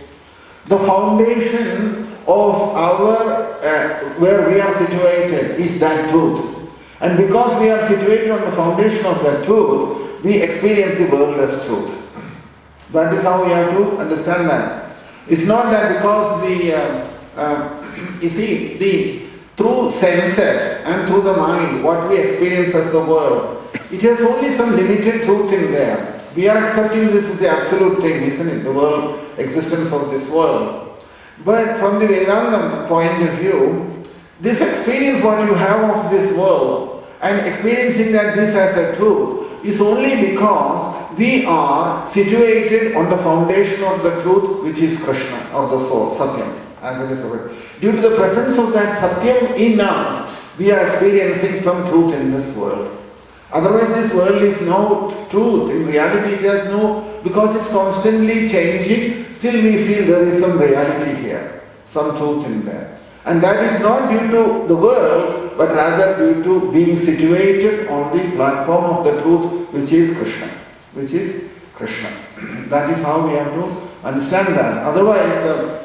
The foundation of our, where we are situated is that truth. And because we are situated on the foundation of that truth, we experience the world as truth. That is how we have to understand that. It's not that because through senses and through the mind, what we experience as the world, it has only some limited truth in there. We are accepting this as the absolute thing, isn't it? The world, existence of this world. But from the Vedanta point of view, this experience what you have of this world and experiencing that this as a truth is only because we are situated on the foundation of the truth, which is Krishna or the soul, Satyam, as it is covered. Due to the presence of that Satyam in us, we are experiencing some truth in this world. Otherwise, this world is no truth. In reality, it has no, because it's constantly changing, still we feel there is some reality here, some truth in there. And that is not due to the world, but rather due to being situated on the platform of the truth, which is Krishna. That is how we have to understand that. Otherwise,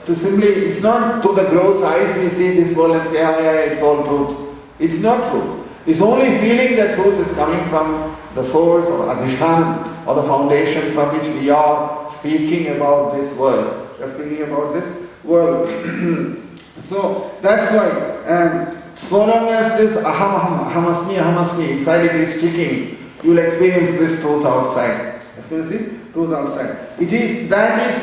it's not to the gross eyes we see this world and say, it's all truth. It's not truth. It's only feeling that truth is coming from the source or Adhishtanam or the foundation from which we are speaking about this world. We are speaking about this world. So that's why so long as this ahamasmi inside it is sticking, you will experience this truth outside. Experience the truth outside.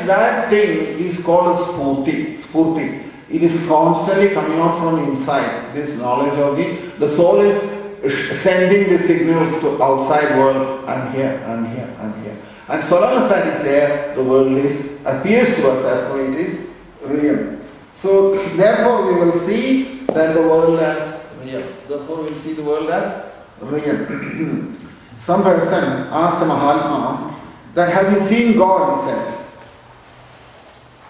That thing is called spurti. It is constantly coming out from inside. This knowledge of the soul is sending the signals to outside world. I'm here. And so long as that is there, the world appears to us as though it is real. So therefore we will see that the world as real. Therefore we will see the world as real. Some person asked a Mahatma that, have you seen God? He said.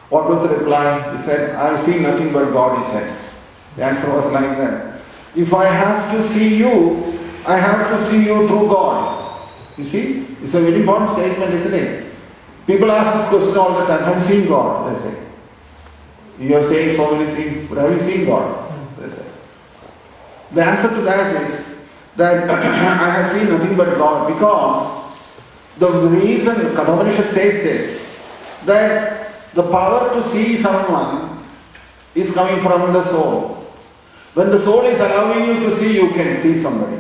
What was the reply? He said, I have seen nothing but God, he said. The answer was like that. If I have to see you, I have to see you through God. You see? It's a very important statement, isn't it? People ask this question all the time, have you seen God? They say. You are saying so many things, but have you seen God? They say. The answer to that is that I have seen nothing but God, because the reason Kathopanishad says this, that the power to see someone is coming from the soul. When the soul is allowing you to see, you can see somebody.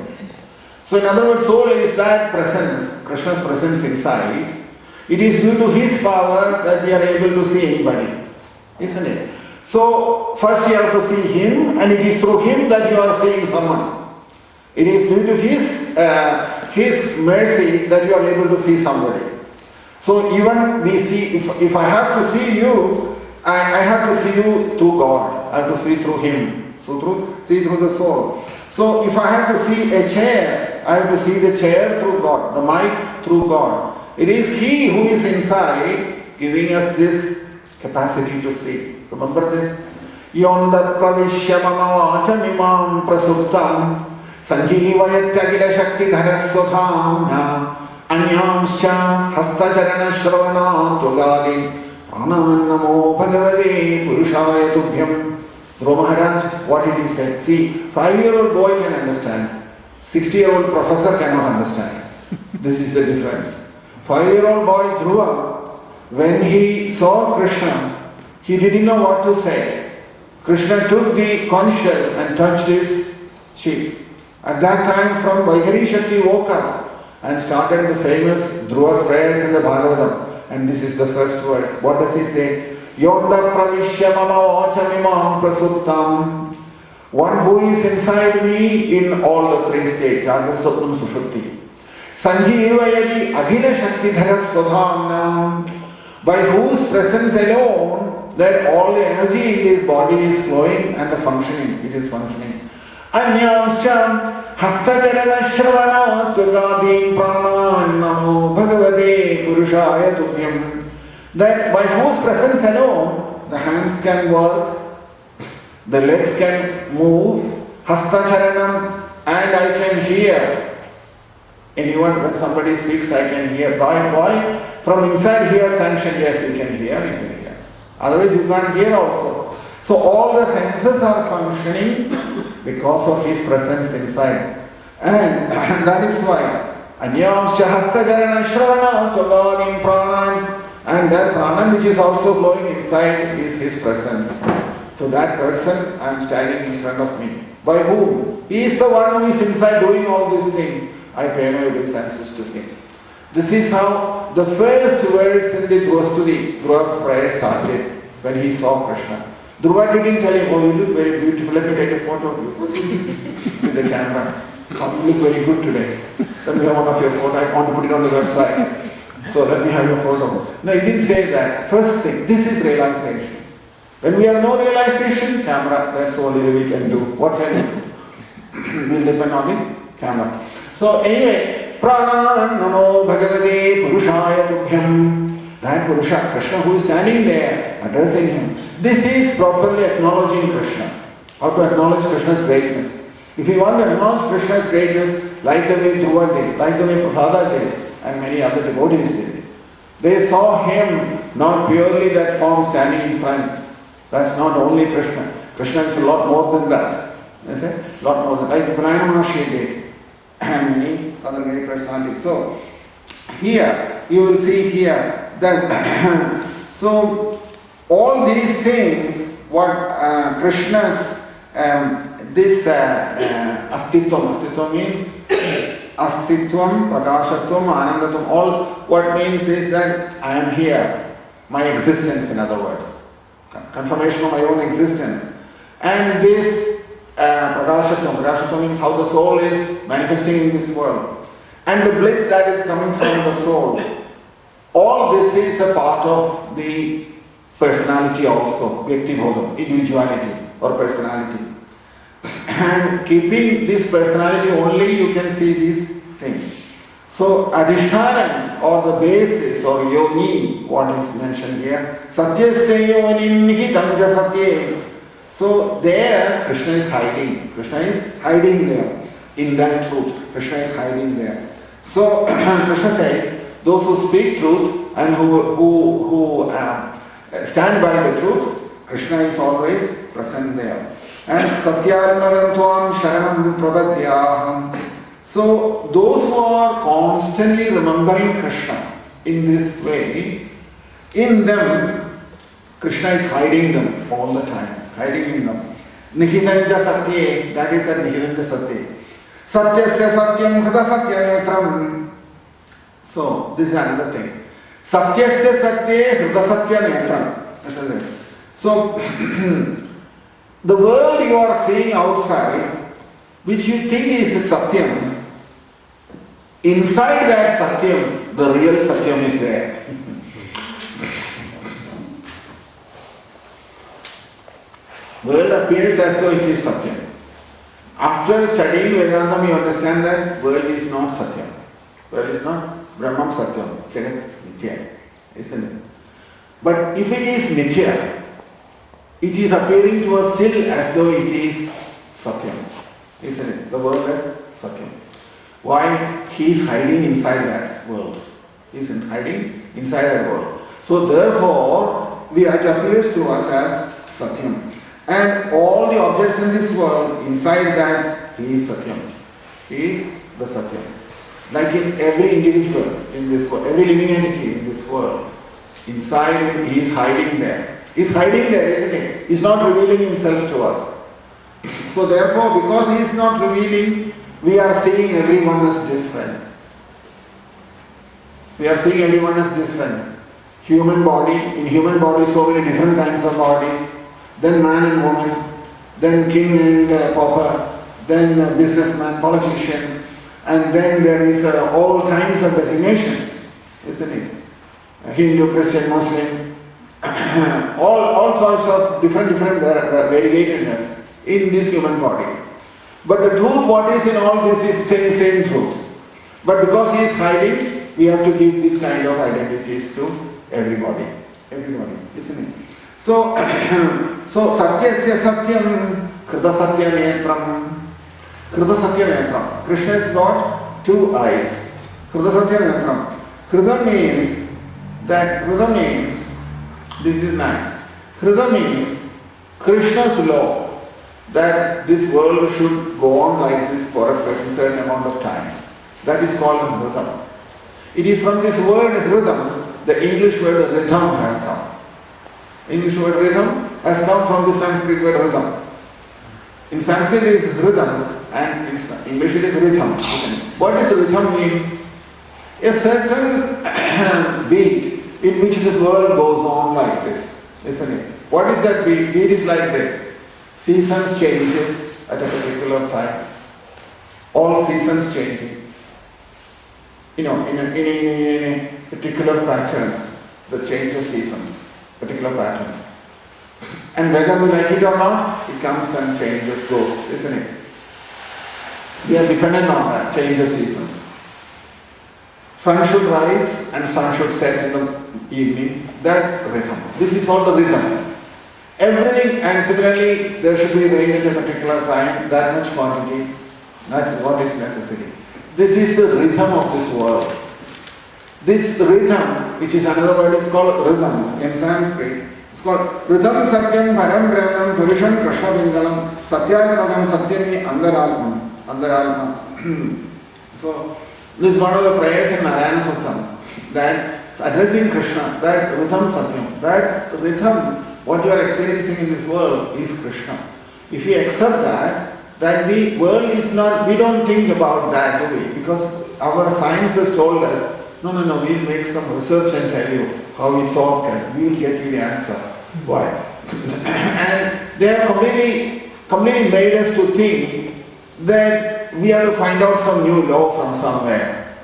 So in other words, soul is that presence, Krishna's presence inside. It is due to his power that we are able to see anybody. Isn't it? So first you have to see him, and it is through him that you are seeing someone. It is due to his mercy that you are able to see somebody. So even we see, if I have to see you, I have to see you through God. I have to see through him. So see through the soul. So if I have to see a chair, I have to see the chair through God, the mic through God. It is he who is inside giving us this capacity to see. Remember this? Yonda pravishya mama vachamimam prasuptam sanjeevayatyagila shakti dharaswatham anyamscha hastacharana shravana tugali pranam bhagavate purushaya tubhyam. Dhruva Maharaj, what did he say? See, 5-year-old boy can understand. 60-year-old professor cannot understand. This is the difference. 5-year-old boy Dhruva, when he saw Krishna, he didn't know what to say. Krishna took the conch shell and touched his cheek. At that time, from Vaikari Shakti woke up and started the famous Dhruva's prayers in the Bhagavatam. And this is the first verse. What does he say? Yonda pravishya mama vachamimam prasuptam. One who is inside me in all the three states, Jagrat, Swapnam, Sushupti. Sanjeevayadi aghila shakti dharaswatham. By whose presence alone that all the energy in this body is flowing and the functioning, it is functioning. Anyamscha hastacharana shravana tvagadi pranan namo bhagavate purushaya tubhyam. That by whose presence alone the hands can work, the legs can move, hastacharanam, and I can hear. Anyone, when somebody speaks, I can hear. Why? From inside here, sanction, yes, you can hear. Otherwise you can't hear also. So all the senses are functioning because of his presence inside. And that is why anyamscha hastacharana shravana tvagadim pranan. And that prana which is also flowing inside is his presence. To that person I am standing in front of me. By whom? He is the one who is inside doing all these things. I pay my obeisances to him. This is how the first words in the Dhruva prayer started when he saw Krishna. Dhruva didn't tell him, oh, you look very beautiful, let me take a photo of you with the camera. Oh, you look very good today. Let me have one of your photos. I want to put it on the website. So let me have your photo. No, he didn't say that. First thing, this is realization. When we have no realization, camera, that's the only way we can do. What can we do? We'll depend on the camera. So anyway, Pranam Namo Bhagavate Purushaya Tubhyam. That Purusha, Krishna, who is standing there, addressing him. This is properly acknowledging Krishna. How to acknowledge Krishna's greatness. If you want to acknowledge Krishna's greatness, like the way Dhruva did, like the way Prahlada did, and many other devotees did. They saw him, not purely that form standing in front. That's not only Krishna. Krishna is a lot more than that. You see? A lot more than that. Like Pranayana Maharshi did. And many other great personalities. So, here, you will see here that so all these things, what Krishna's this astitvam. Astitvam means astitvam, prakashatvam, anandatvam. All what means is that I am here, my existence, in other words, confirmation of my own existence. And this prakashatvam means how the soul is manifesting in this world, and the bliss that is coming from the soul. All this is a part of the personality also, Vyakti-bodham, individuality or personality. And keeping this personality only, you can see these things. So, adhishtanam or the basis or yoni, what is mentioned here, satyasya yonim nihitam ja satye. So, there Krishna is hiding. Krishna is hiding there in that truth. Krishna is hiding there. So, Krishna says, those who speak truth and who stand by the truth, Krishna is always present there. And Satyarmadam Tvam Sharanam Prabhadyaham. So those who are constantly remembering Krishna in this way, in them, Krishna is hiding them all the time, hiding in them. Nihitanja Satye, that is a Nihitanja Satye. Satyasya Satyam Krita Satya Netram. So this is another thing. Satyasya Satye Krita Satya Netram. That is it. So the world you are seeing outside, which you think is Satyam, inside that Satyam, the real Satyam is there. World appears as though it is Satyam. After studying Vedantam, you understand that world is not Satyam. World is not Brahman Satyam, Jagat Nitya, isn't it? But if it is Nitya, it is appearing to us still as though it is Satyam, isn't it? The world is Satyam. Why? He is hiding inside that world. He is hiding inside that world. So therefore, it appears to us as Satyam. And all the objects in this world, inside that, he is Satyam. He is the Satyam. Like in every individual in this world, every living entity in this world, inside him, he is hiding there. He's hiding there, isn't it? He's not revealing himself to us. So therefore, because he is not revealing, we are seeing everyone as different. We are seeing everyone as different. Human body, in human body, so many different kinds of bodies. Then man and woman, then king and pauper, then businessman, politician, and then there is all kinds of designations, isn't it? Hindu, Christian, Muslim, all sorts of different variegatedness in this human body. But the truth, what is in all this is still same truth. But because he is hiding, we have to give this kind of identities to everybody, isn't it? So, Satyasya Satyam Krita Satya Netram. Krita Satya Netram. Krishna has got two eyes. Krita Satya Netram. Krita means, this is nice. Krita means Krishna's law that this world should go on like this for a certain amount of time. That is called rhythm. It is from this word rhythm, the English word rhythm has come. English word rhythm has come from the Sanskrit word rhythm. In Sanskrit it is rhythm and in English it is rhythm. What does rhythm mean? A certain beat in which this world goes on like this, isn't it? What is that beat? Beat is like this. Seasons changes at a particular time. All seasons changing. In a particular pattern, the change of seasons, particular pattern. And whether we like it or not, it comes and changes, goes, isn't it? We are dependent on that, change of seasons. Sun should rise and sun should set in the evening, that rhythm. This is called the rhythm. Everything, and similarly, there should be rain at a particular time, that much quantity, not what is necessary. This is the rhythm of this world. This rhythm, which is another word, is called rhythm in Sanskrit. It's called Rhythm Satyam Param Brahman Purusham Krishna Bingalam Satyanagam Satyami Andaralma. So, this is one of the prayers in Narayana Sutram, that addressing Krishna, that rhythm Satyam, that rhythm, what you are experiencing in this world is Krishna. if we accept that the world is not, we don't think about that, do we? Because our science has told us, no, we'll make some research and tell you how it's all can. We will get you the answer. Why? And they have completely made us to think that we have to find out some new law from somewhere.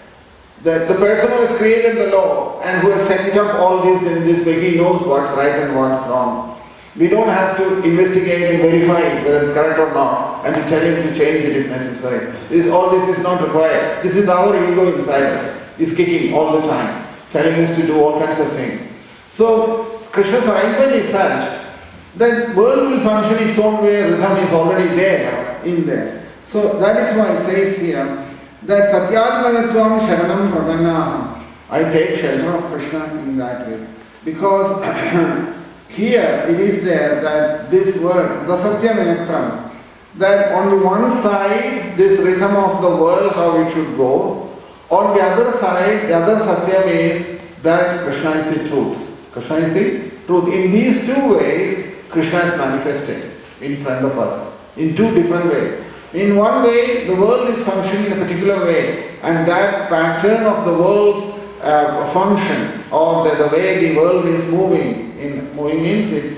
That the person who has created the law and who has set up all this in this way, he knows what's right and what's wrong. We don't have to investigate and verify whether it's correct or not and to tell him to change it if necessary. All this is not required. This is our ego inside us. It's kicking all the time, telling us to do all kinds of things. So Krishna's arrangement is such that world will function its own way, rhythm is already there, in there. So that is why it says here that Satyatmanatvam Sharanam Prapanna. I take shelter of Krishna in that way. Because here it is there that this word, the Satyanetram, that on the one side, this rhythm of the world, how it should go. On the other side, the other Satyam is that Krishna is the truth. Krishna is the truth. In these two ways, Krishna is manifested in front of us, in two different ways. In one way, the world is functioning in a particular way, and that pattern of the world's function, or the way the world is moving means it's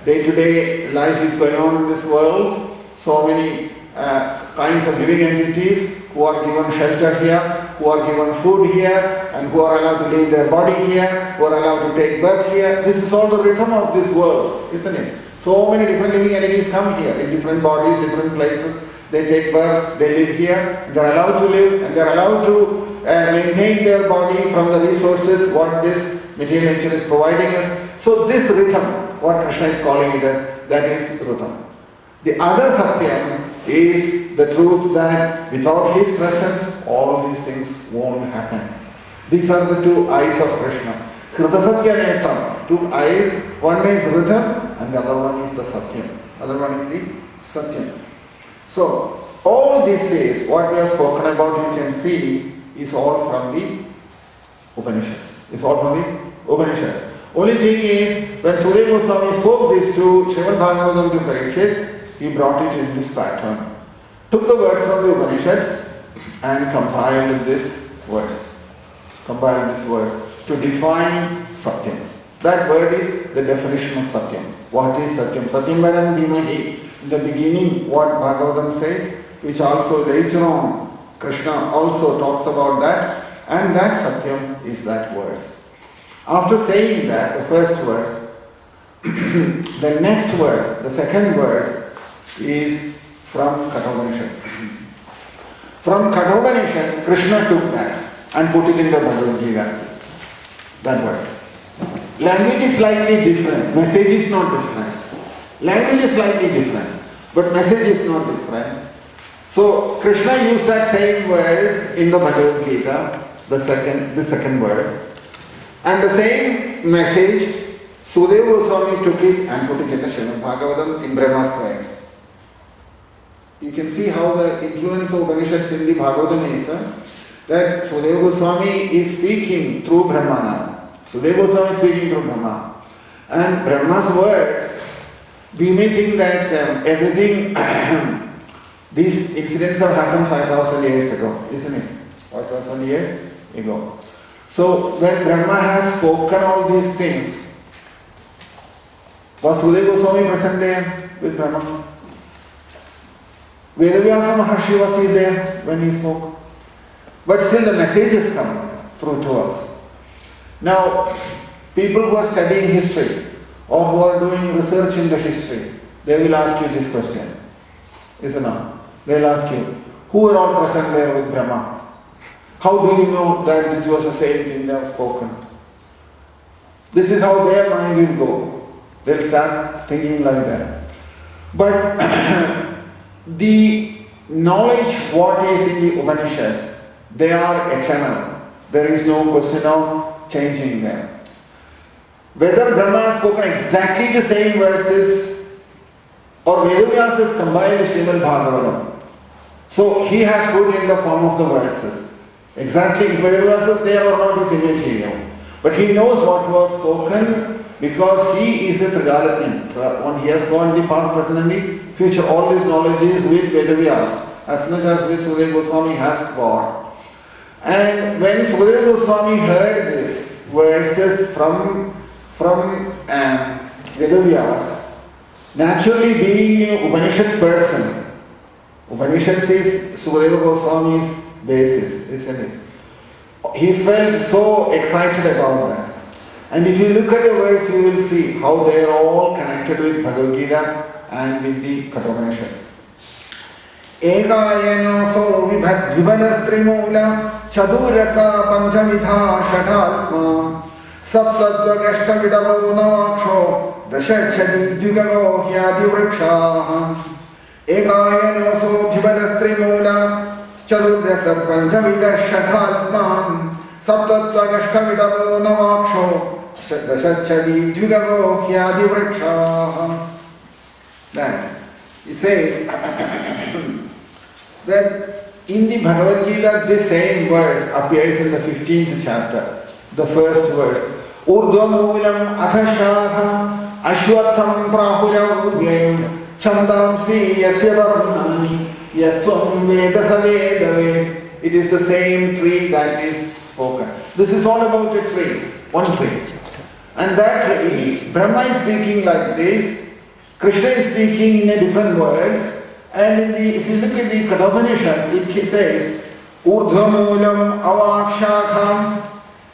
day-to-day life is going on in this world. So many kinds of living entities who are given shelter here, who are given food here, and who are allowed to leave their body here, who are allowed to take birth here. This is all the rhythm of this world, isn't it? So many different living entities come here in different bodies, different places. They take birth, they live here, they are allowed to live, and they are allowed to maintain their body from the resources what this material nature is providing us. So this rhythm, what Krishna is calling it as, that is rhythm. The other Satyam is the truth that without his presence, all these things won't happen. These are the two eyes of Krishna. Kritasatya Netram, two eyes, one is rhythm and the other one is the Satyam. Other one is the Satyam. So, all this is, what we have spoken about, you can see, is all from the Upanishads. It's all from the Upanishads. Only thing is, when Sudeva Goswami spoke this to Srimad Bhagavatam to Parikshit, he brought it in this pattern. Took the words from the Upanishads and compiled this verse. To define Satyam. That word is the definition of Satyam. What is Satyam? Satyam Varam Dhimahi. In the beginning, what Bhagavatam says, which also later on, Krishna also talks about that, and that Satyam is that verse. After saying that, the first verse, the next verse, the second verse, is from Kathopanishad. From Kathopanishad, Krishna took that and put it in the Bhagavad Gita. That verse. Language is slightly different, message is not different. Language is slightly different, but message is not different. So Krishna used that same verse in the Bhagavad Gita, the second verse. And the same message, Sudeva Goswami took it and put it in the Srimad Bhagavatam in Brahma's prayers. You can see how the influence of Upanishads in the Bhagavatam is that Sudeva Goswami is speaking through Brahmana. Sudeva Goswami is speaking through Brahma. And Brahma's words, we may think that everything, these incidents have happened 5,000 years ago, isn't it? 5,000 years ago. So when Brahma has spoken all these things, was Sudeva Goswami present there with Brahma? Vedavyasa Maharshi was he there when he spoke? But still the message has come through to us. Now, people who are studying history or who are doing research in the history, they will ask you this question. Isn't it? They will ask you, who were all present there with Brahma? How do you know that it was the same thing they have spoken? This is how their mind will go. They'll start thinking like that. But the knowledge what is in the Upanishads, they are eternal. There is no question of changing them. Whether Brahma has spoken exactly the same verses or Vedavyasa has combined with Srimad Bhagavatam. So he has put in the form of the verses. Exactly if Vedavyasa is there or not is immaterial. But he knows what was spoken Because he is a Trigalatman. When he has gone in the past, present and the future, all this knowledge is with Vedavyas, as much as with Sukadeva Goswami has got. And when Sukadeva Goswami heard this verses from Vedavyas, naturally being an Upanishad person, Upanishads is Sukadeva Goswami's basis, isn't it? He felt so excited about that. And if you look at the words, you will see how they are all connected with Bhagavad Gita and with the Kathopanishad. Ekayena so vibhadvibhanastrimula chadurasa panchamitha shadalma saptadvagashta vidavo navaksho dashachadi dvigago hyadi vrikshaha. Ekayena so vibhanastrimula chadurasa panchamitha shadalma saptadvagashta vidavo navaksho dashachadi dvigago hyadi vrikshaha. That he says that in the Bhagavad Gita this same verse appears in the 15th chapter, the first verse. Urdhvamulam athashakha ashwatham prahuravudhyam chandamsi yasya varnani yasvam vedasa vedave. It is the same tree that is spoken. This is all about a tree, one tree. And that tree, Brahma is speaking like this, Krishna is speaking in a different words. And if you look at the Kathopanishad, it says, Urdhvamulam avakshakam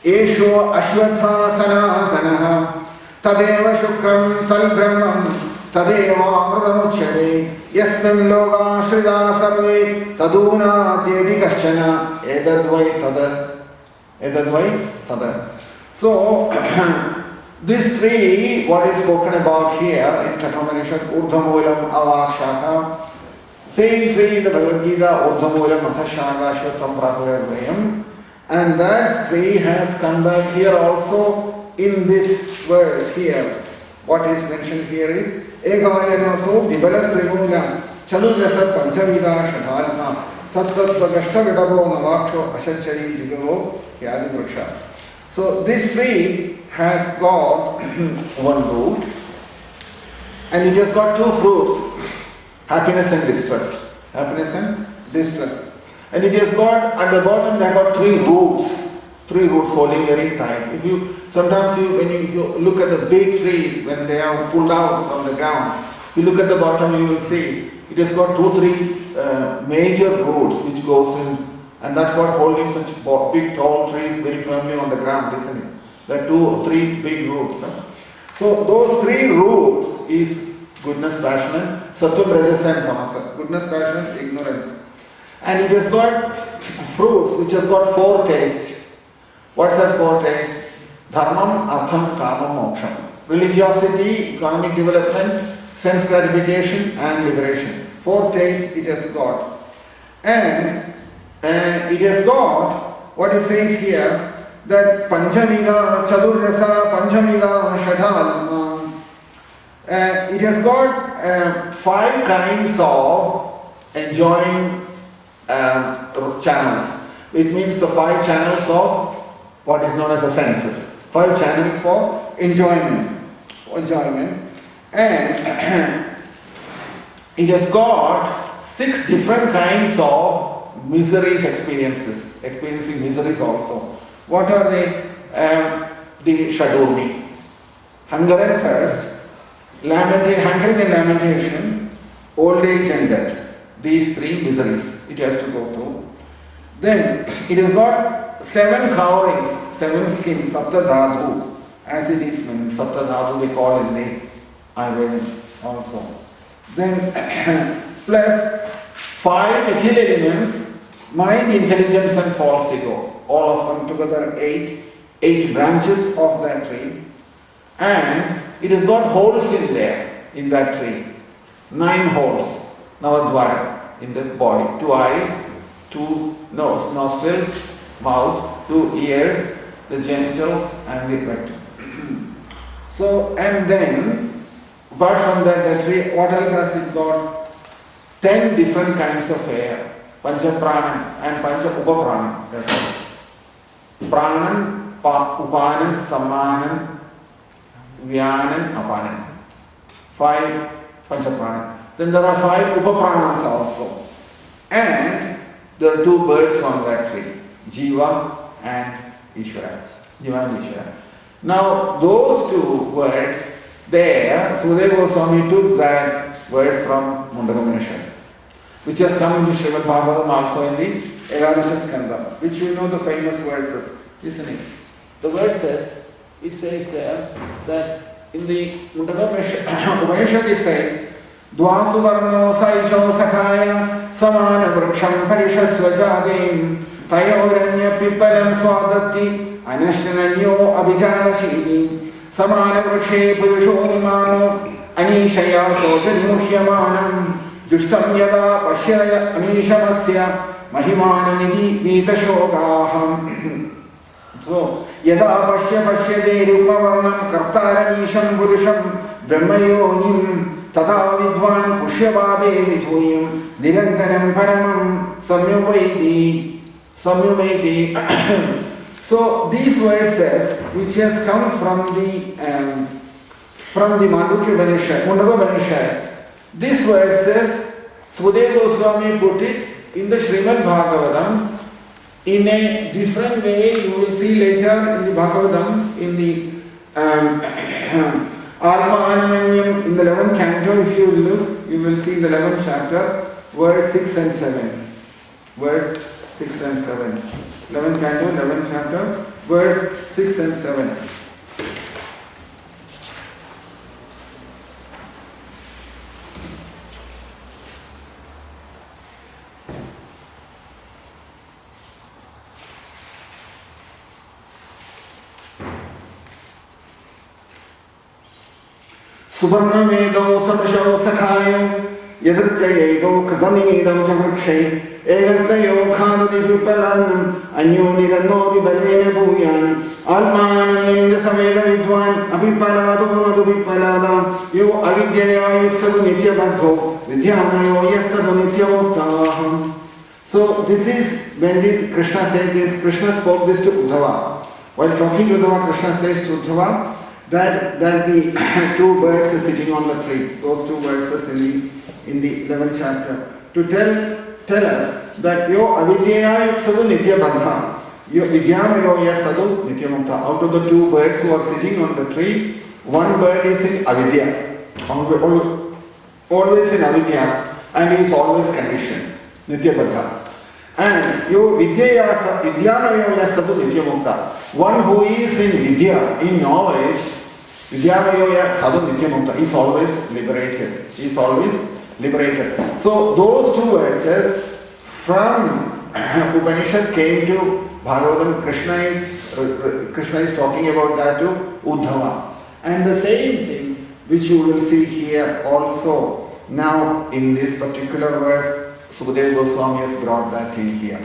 esho ashwatha sanatanaha tadeva shukram tal brahmam tadeva amritamuchyate yasmin loga shrida sarve taduna tedi kaschana edadvai tada. So, this tree, what is spoken about here in Kathopanishad, Urdhvamulam avakshakam, same tree in the Bhagavad Gita, Urdhvamulam athashakha ashwatham prahuravudhyam, and that tree has come back here also in this verse here. What is mentioned here is Ekayanaso Dibala Trimula Chadurasa Panchavidha Shadhalma Sattvatvagashta Vidavo Navaksho Ashachari Jigago Hyadi Vriksha. So this tree has got one root and it has got two fruits, happiness and distress. Happiness and distress. And it has got, at the bottom, they have got three roots holding very tight. If you look at the big trees, when they are pulled out from the ground, if you look at the bottom, you will see it has got 2-3 major roots which goes in, and that's what holding such big tall trees very firmly on the ground, isn't it? There are 2 or 3 big roots. So those 3 roots is goodness, passion, and sattva, rajas and tamasa. Goodness, passion, and ignorance. And it has got fruits which has got 4 tastes. What's that 4 tastes? Dharmam, artham, kamam, moksham. Religiosity, economic development, sense gratification and liberation. 4 tastes it has got. And it has got, what it says here, that Panchamida, Chadurrasa, Panchamida, Shadhalma. It has got 5 kinds of enjoying channels. It means the 5 channels of what is known as the senses. 5 channels for enjoyment. And it has got 6 different kinds of miseries experiencing miseries also. What are they? The Shadurmi. Hunger and thirst, hunger and lamentation, old age and death. These 3 miseries it has to go through. Then it has got 7 coverings, 7 skins, Sapta Dhatu, as it is named. Sapta Dhatu they call in the Ayurveda also. Then plus 5 material elements, mind, intelligence and false ego. All of them together 8 branches of that tree. And it has got holes in there, in that tree. 9 holes, Navadvara, in the body. 2 eyes, 2 nostrils, mouth, 2 ears, the genitals and the rectum. So, and then, apart from that tree, what else has it got? 10 different kinds of air. Pancha Pranan and Pancha Upapranan. Pranan, Upanan, Samanan, Vyanan, Apanan. 5 Panchaprana. Then there are 5 Upapranas also. And there are 2 birds on that tree, Jiva and Ishvara. Jiva and Ishvara. Now, those 2 words, there, Sukadeva Goswami took that words from Mundaka Upanishad, which has come into Srimad Bhagavatam also in the Ekadasha Skandha, which you know the famous verses, isn't it? The word says, it says there that in the Mundaka Upanishad it says, Dvasu varno saisho sakhaya samana vriksham parishasva jadim tayoranya pipalam swadati anashnanyo abhijashidi samana vrikshe purusho nimano anishaya shojani muhyamanam jushtam yada pashyaya anishamasya mahimanamidi vitashogaham. So, yada pashyade rupavarnam kartaranisham purusham brahmayonim tada vidvan pushyabhabe vidhuyam nirantaram paramam samyumaiti. So these verses which has come from the Mandukya Upanishad, these verses Sukadeva Goswami put it in the Srimad Bhagavatam in a different way. You will see later in the Bhagavatam, in the Alma Anamanyam, in the 11th canto, if you look, you will see in the 11th chapter, verse 6 and 7. Verse 6 and 7. 11th canto, 11th chapter, verse 6 and 7. Suvarnamedo samasho sakhayo yadrityayedo kritanedo javrikshe egastayo khadati vipalanam anyo niranno vibalene bhuyan almanam yasameda vidvan abhipalado nadu vipalada yo avidyaya yuksadu nityabadho vidyamayo yasadu nityamukta. So this is when did Krishna say this? Krishna spoke this to Uddhava. While talking to Uddhava, Krishna says to Uddhava that the 2 birds are sitting on the tree, those 2 verses in the 11th chapter, to tell us that yo avidyaya yuksadu nityabadha, yo vidyamayo yasadu nityamukta. Out of the 2 birds who are sitting on the tree, 1 bird is in avidya, always in avidya, and he is always conditioned, nityabadha. And yo vidyamayo yasadu nityamukta, one who is in vidya, in knowledge, vidyamayo yasadu nityamukta, is always liberated. He is always liberated. So those 2 verses from Upanishad came to Bhagavatam. Krishna is talking about that to Uddhava. And the same thing which you will see here also now in this particular verse, Sukadeva Goswami has brought that in here.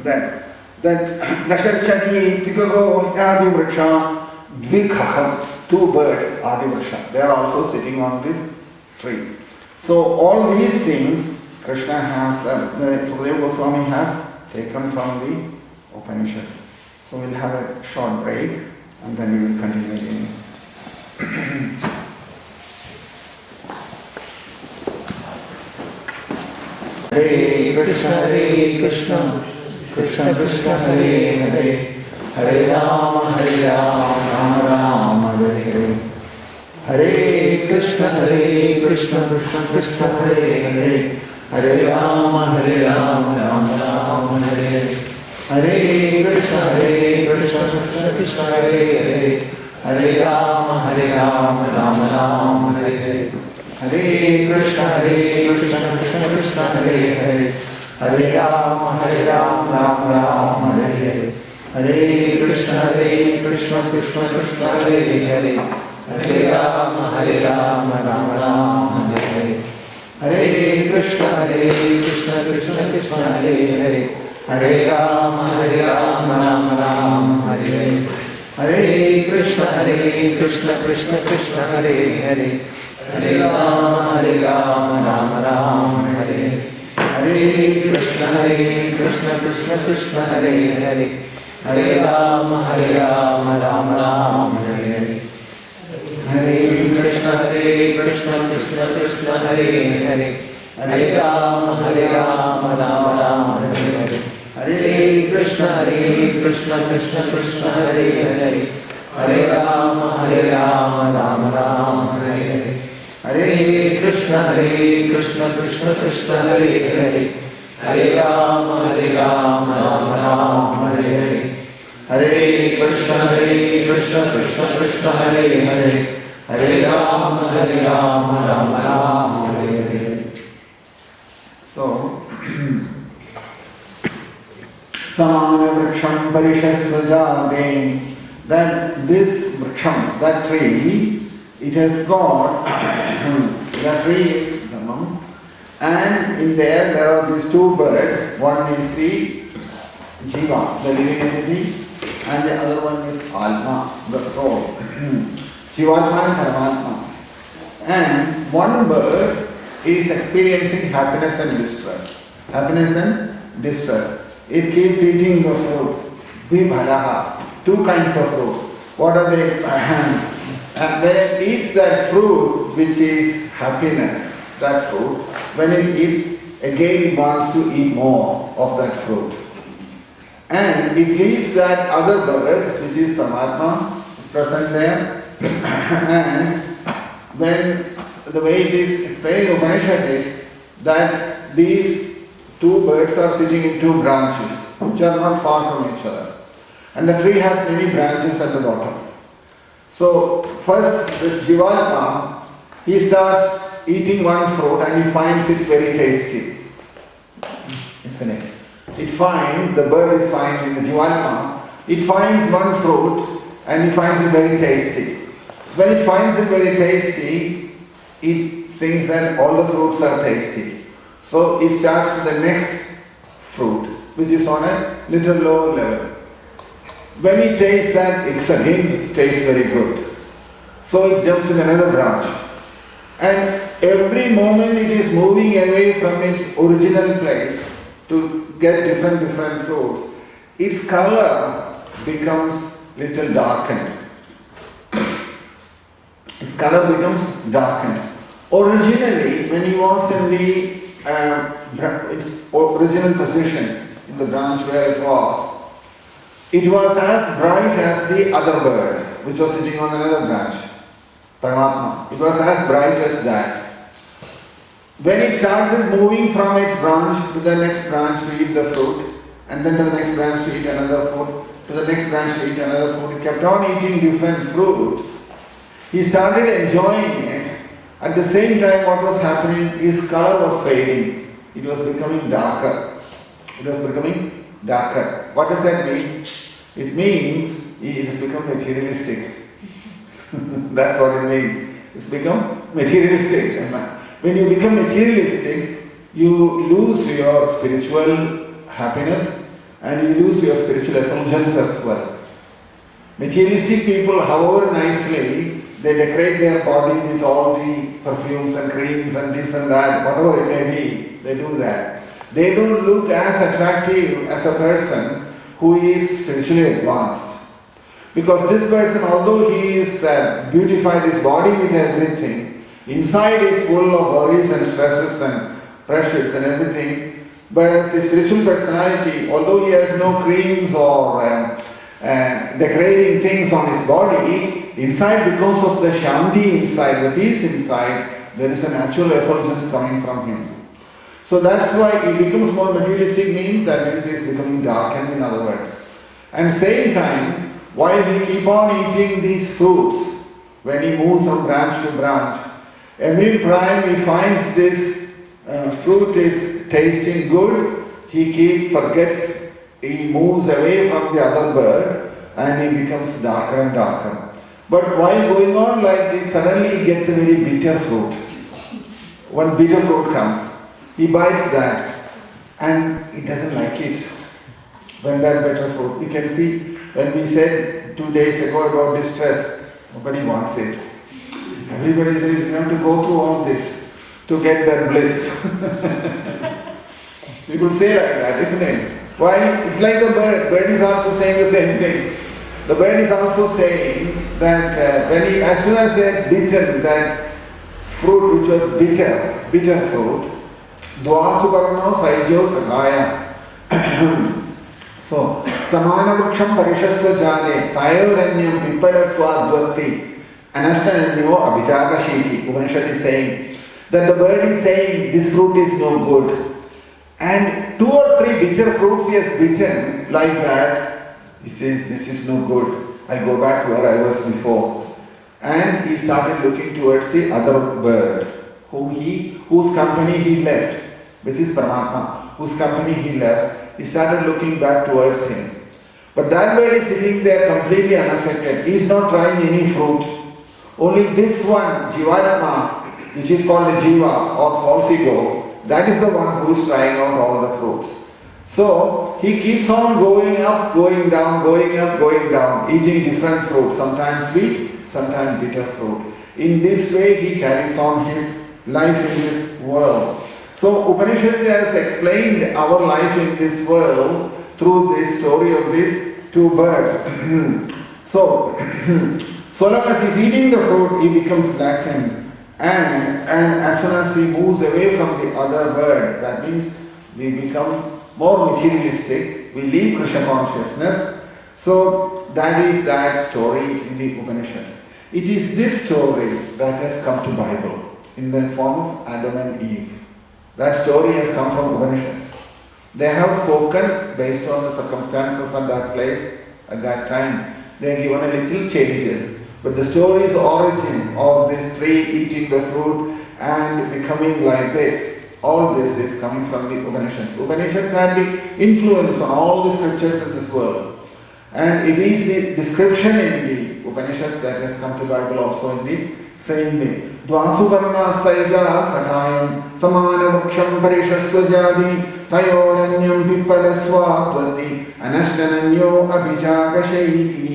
That Dasharchani Tikago Adi Vriksha Dvikhakam, 2 birds Adi Vriksha, they are also sitting on this tree. So all these things Krishna has, Sukadeva Goswami has taken from the Upanishads. So we'll have a short break and then we will continue again. Hare Krishna, Krishna Krishna, Hare Hare, Hare Rama, Rama Rama, Hare Hare. Hare Krishna, Krishna Krishna, Hare Hare, Hare Rama, Rama Rama, Hare Hare. Hare Krishna, Krishna Krishna, Hare Hare, Hare Rama, Rama Rama, Hare Hare. Hare Krishna, Krishna Krishna, Hare Hare, Hare Rama, Rama Rama, Hare Hare. Hare Krishna, Krishna Krishna, Hare Hare, Hare Rama, Rama Rama, Hare Hare. Hare Krishna, Krishna Krishna, Hare Hare, Hare Rama, Rama Rama, Hare Hare. Hare Krishna, Krishna Krishna, Hare Hare, Hare Rama, Rama Rama, Hare Hare. Hare Krishna, Krishna Hare Hare, Hare Rama, Rama Rama, Hare Hare. Hare Krishna Krishna Krishna Hare Hare, Hare Rama Rama Rama Hare Hare. Hare Krishna Krishna Krishna Hare Hare, Hare Rama Rama Rama Hare Hare. Hare Krishna Krishna Krishna Hare Hare, Hare Rama Rama Rama Hare Hare. Hare Krishna Krishna Krishna Hare Hare, Hare Rama Rama Rama Hare Hare. So, Samana Vriksham Parishasvajade, that this Vriksham, that tree, it has got, that tree is Brahman, and in there are these two birds. One is the Jiva, the living entity, and the other one is Alma, the soul. Jivatma and Paramatma. And one bird is experiencing happiness and distress. Happiness and distress. It keeps eating the fruit. Vibhalaha. Two kinds of fruits. What are they? And when it eats that fruit, which is happiness, that fruit, when it eats, again it wants to eat more of that fruit. And it leaves that other bird, which is Paramatma, present there. And when the way it is explained in Upanishad is that these two birds are sitting in two branches, which are not far from each other. And the tree has many branches at the bottom. So first, this Jivatma, he starts eating one fruit and he finds it very tasty. Isn't it? It finds, the bird is finding, the Jivatma, it finds one fruit and he finds it very tasty. When it finds it very tasty, it thinks that all the fruits are tasty. So it starts to the next fruit, which is on a little lower level. When it tastes that, it tastes very good. So it jumps in another branch. And every moment it is moving away from its original place to get different fruits, its color becomes little darkened. Its color becomes darkened. Originally, when he was in the its original position, in the branch where it was as bright as the other bird, which was sitting on another branch, Paramatma. It was as bright as that. When it started moving from its branch to the next branch to eat the fruit, and then to the next branch to eat another fruit, to the next branch to eat another fruit, it kept on eating different fruits. He started enjoying it. At the same time, what was happening, his color was fading. It was becoming darker. It was becoming darker. What does that mean? It means it has become materialistic. That's what it means. It's become materialistic. When you become materialistic, you lose your spiritual happiness and you lose your spiritual effulgence as well. Materialistic people, however nicely they decorate their body with all the perfumes and creams and this and that, whatever it may be, they do that. They don't look as attractive as a person who is spiritually advanced. Because this person, although he is beautified his body with everything, inside is full of worries and stresses and pressures and everything. But as the spiritual personality, although he has no creams or decorating things on his body, inside, because of the shanti inside, the peace inside, there is a natural effulgence coming from him. So that's why he becomes more materialistic, means that means he is becoming darkened, in other words. And same time, while he keep on eating these fruits, when he moves from branch to branch, every time he finds this fruit is tasting good, he forgets, he moves away from the other bird and he becomes darker and darker. But while going on like this, suddenly he gets a very bitter fruit. One bitter fruit comes. He bites that and he doesn't like it. When that bitter fruit, we can see when we said 2 days ago about distress, nobody wants it. Everybody says you have to go through all this to get that bliss. People say like that, isn't it? Why? It's like the bird. Bird is also saying the same thing. The bird is also saying that as soon as they had bitten that fruit which was bitter fruit, Dvasuparno Saijo Sagaya. So, Samana Vriksham Parishasva Jale, Tayoranyam Pipadaswa Dvati, Anastananyo Abhijagashiki. Upanishad is saying that the bird is saying this fruit is no good. And 2 or 3 bitter fruits he has bitten like that. He says, this is no good. I'll go back to where I was before. And he started looking towards the other bird, whose company he left, which is Paramatma, whose company he left. He started looking back towards him. But that bird is sitting there completely unaffected. He is not trying any fruit. Only this one, Jivatma, which is called the Jiva or false ego, that is the one who is trying out all the fruits. So he keeps on going up, going down, going up, going down, eating different fruits, sometimes sweet, sometimes bitter fruit. In this way he carries on his life in this world. So Upanishad has explained our life in this world through this story of these 2 birds. So long as he is eating the fruit, he becomes blackened. And as soon as he moves away from the other bird, that means we become more materialistic, we leave Krishna consciousness. So that is that story in the Upanishads. It is this story that has come to Bible in the form of Adam and Eve. That story has come from Upanishads. They have spoken based on the circumstances at that place, at that time. They have given a little changes. But the story's origin of this tree eating the fruit and becoming like this, all this is coming from the Upanishads. Upanishads had the influence on all the scriptures in this world. And it is the description in the Upanishads that has come to Bible also in the same way. Dvasuparna Saija Sakayam Samana Vriksham Parishasvajadi Tayoranyam Pipalaswa Dvati Anashtananyo Abhijagashaiti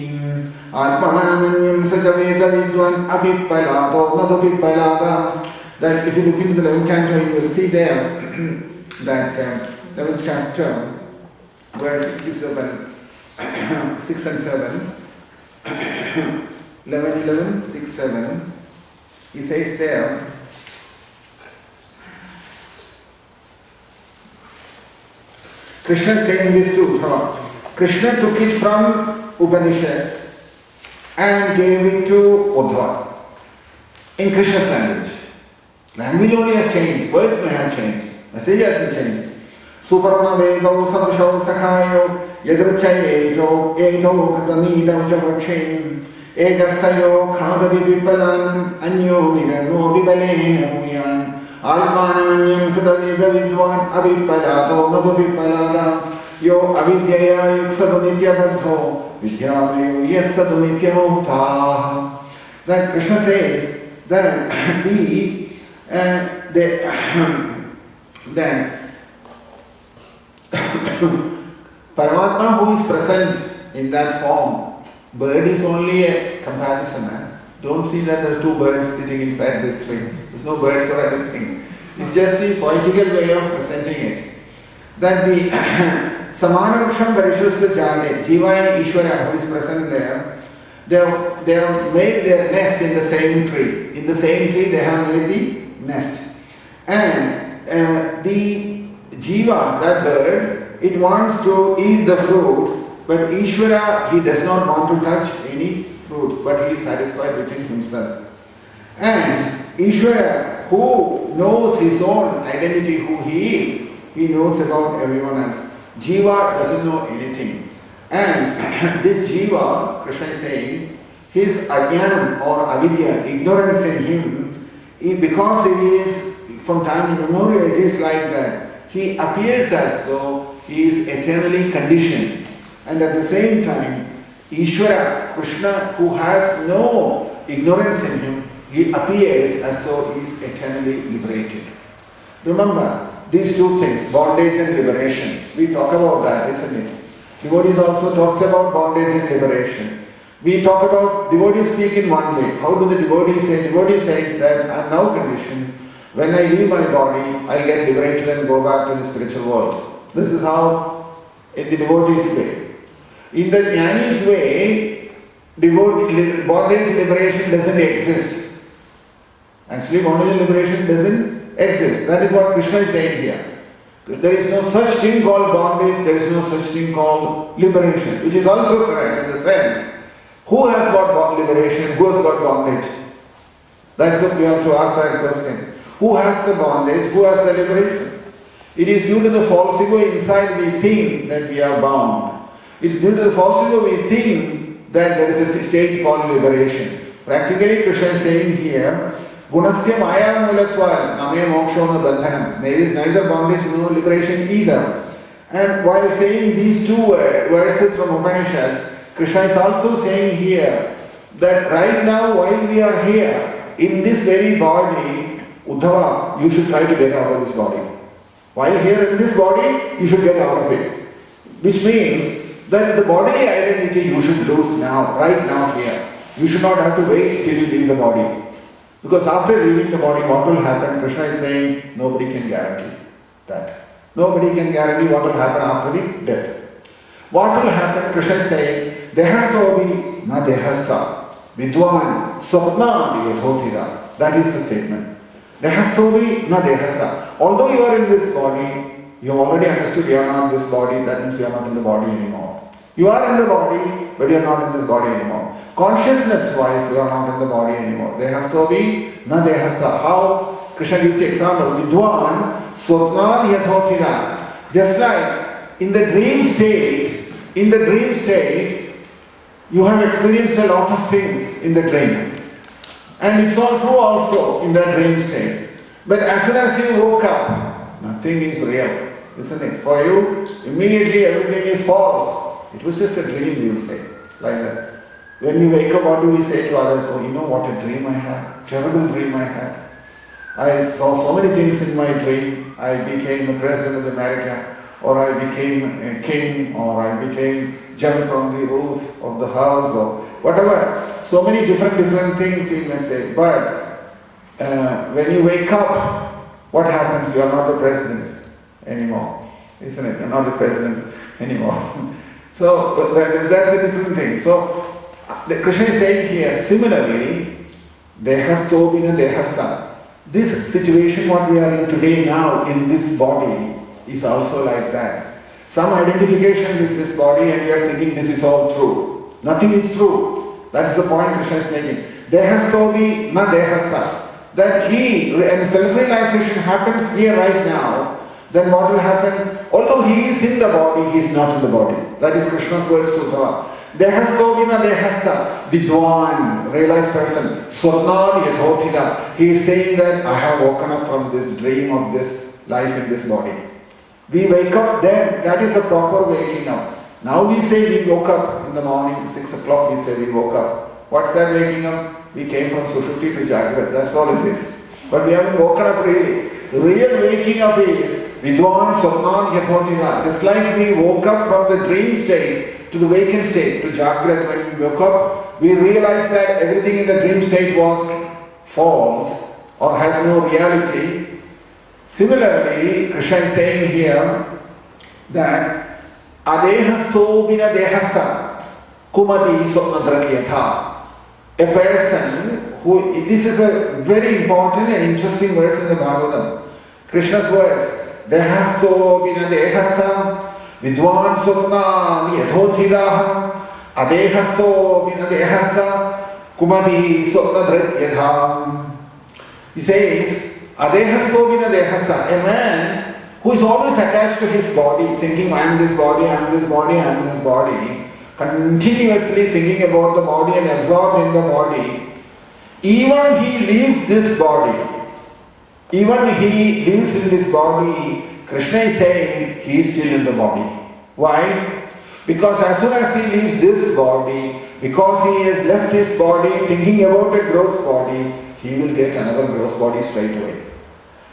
Atmanamanyam Sajaveda Vidwan Abhipalado Nadabhipalada. That if you look into the 11th canto, you will see there that 11th chapter, verse 67, 6 and 7, 11, 6, 7, he says there, Krishna saying this to Uddhava. Krishna took it from Upanishads and gave it to Uddhava in Krishna's language. Language only has changed, words may have changed, message hasn't changed. Suparna Vedo Sadasho Sakhayo Yadrichayejo Edo Katanido Javakshin Egastayo Khadavi Vipalan Anyo Nirano Vibalena Muyan Almanamanyam Sadaveda Vidwan Avipalado Navipalada Yo Avidyaya Yuksadunitya Badho Vidyamayo Yesadunitya Mukta. That Krishna says that then Paramatma who is present in that form, bird is only a comparison. Don't see that there are 2 birds sitting inside this tree. There's no birds or anything. It's just the poetical way of presenting it. That the Samana Vriksham Parishasya Jale, Jiva and Ishvara who is present there, they have made their nest in the same tree. In the same tree they have made the nest. And the Jiva, that bird, it wants to eat the fruits, but Ishvara, he does not want to touch any fruits, but he is satisfied within himself. And Ishvara, who knows his own identity, who he is, he knows about everyone else. Jiva doesn't know anything. And this Jiva, Krishna is saying, his ajnanam or avidya, ignorance in him, because he is, from time immemorial, it is like that. He appears as though he is eternally conditioned. And at the same time, Ishvara, Krishna, who has no ignorance in him, he appears as though he is eternally liberated. Remember, these 2 things, bondage and liberation. We talk about that, isn't it? Devotees also talks about bondage and liberation. We talk about, devotees speak in one way. How do the devotees say? Devotee says that I am now conditioned. When I leave my body, I'll get liberated and go back to the spiritual world. This is how, in the devotee's way. In the jnani's way, bondage liberation doesn't exist. Actually, bondage liberation doesn't exist. That is what Krishna is saying here. There is no such thing called bondage, there is no such thing called liberation, which is also correct in the sense, who has got liberation, who has got bondage? That's what we have to ask that question. Who has the bondage, who has the liberation? It is due to the false ego inside we think that we are bound. It is due to the false ego we think that there is a state called liberation. Practically Krishna is saying here, Gunasya maya mulatva name mokshona bandhanam. There is neither bondage nor liberation either. And while saying these two verses from Upanishads, Krishna is also saying here that right now while we are here in this very body, Uddhava, you should try to get out of this body. While here in this body, you should get out of it. Which means that the bodily identity you should lose now, right now here. You should not have to wait till you leave the body. Because after leaving the body, what will happen? Krishna is saying, nobody can guarantee that. Nobody can guarantee what will happen after the death. What will happen? Krishna is saying, Dehastobi na dehasta, vidwan swapna yadhotira. That is the statement. Dehastobi na dehasta. Although you are in this body, you have already understood you are not this body, that means you are not in the body anymore. You are in the body, but you are not in this body anymore. Consciousness-wise, you are not in the body anymore. Dehastobi na dehasta. How? Krishna gives the example. Vidwan swapna yadhotira. Just like in the dream state, you have experienced a lot of things in the dream. And it's all true also in that dream state. But as soon as you woke up, nothing is real, isn't it? For you, immediately everything is false. It was just a dream, you will say, like that. When we wake up, what do we say to others? Oh, you know what a dream I had, terrible dream I had. I saw so many things in my dream. I became the president of America, or I became a king, or I jumped from the roof of the house, or whatever. So many different things we may say. But when you wake up, what happens? You are not the president anymore, isn't it? You are not the president anymore. So that's a different thing. So the Krishna is saying here, similarly, dehastobina dehasta. This situation what we are in today now in this body is also like that. Some identification with this body and we are thinking this is all true. Nothing is true. That's the point Krishna is making. Dehastobi na dehasta. That and self-realization happens here right now, then what will happen? Although he is in the body, he is not in the body. That is Krishna's words to Uddhava. Dehastobina dehasta, vidwan, realized person, swarna yadhotira. He is saying that I have woken up from this dream of this life in this body. We wake up then, that is the proper waking up. Now we say we woke up in the morning, 6 o'clock we say we woke up. What's that waking up? We came from Sushupti to Jagrat, that's all it is. But we haven't woken up really. The real waking up is vidwan swarna yadhotira. Just like we woke up from the dream state to the waking state, to Jagrat, when we woke up, we realized that everything in the dream state was false or has no reality. Similarly, Krishna is saying here that adehastobina dehasta kumati swapnadrakyatha. A person who, this is a very important and interesting verse in the Bhagavatam. Krishna's words, dehastobina dehasta vidwan swapna yadhotiraha adehastobina dehasta kumati swapnadrakyatha. He says, Adehastobina dehasta, a man who is always attached to his body, thinking I am this body, I am this body, I am this body, continuously thinking about the body and absorbed in the body, even he leaves this body, even he lives in this body, Krishna is saying he is still in the body. Why? Because as soon as he leaves this body, because he has left his body thinking about a gross body, he will get another gross body straight away.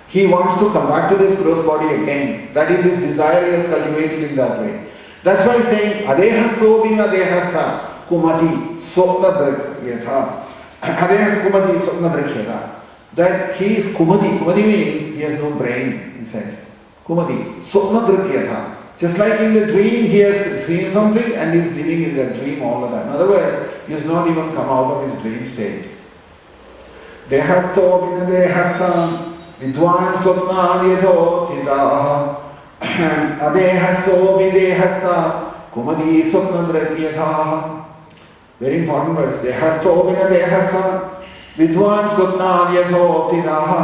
He wants to come back to this gross body again. That is his desire, he has cultivated in that way. That's why he's saying, adehastobina dehasta kumati swapnadrakyatha. Adehas kumati swapnadrakyatha. That he is kumati. Kumati means he has no brain, he says. Kumati swapnadrakyatha. Just like in the dream, he has seen something and he is living in the dream all the time. In other words, he has not even come out of his dream state. Dehasto vinadehasta vidwan swapnadhyatotitaha adehasto videhasta kumadi swapnadragyataha. Very important verse. Dehasto vinadehasta vidwan swapnadhyatotitaha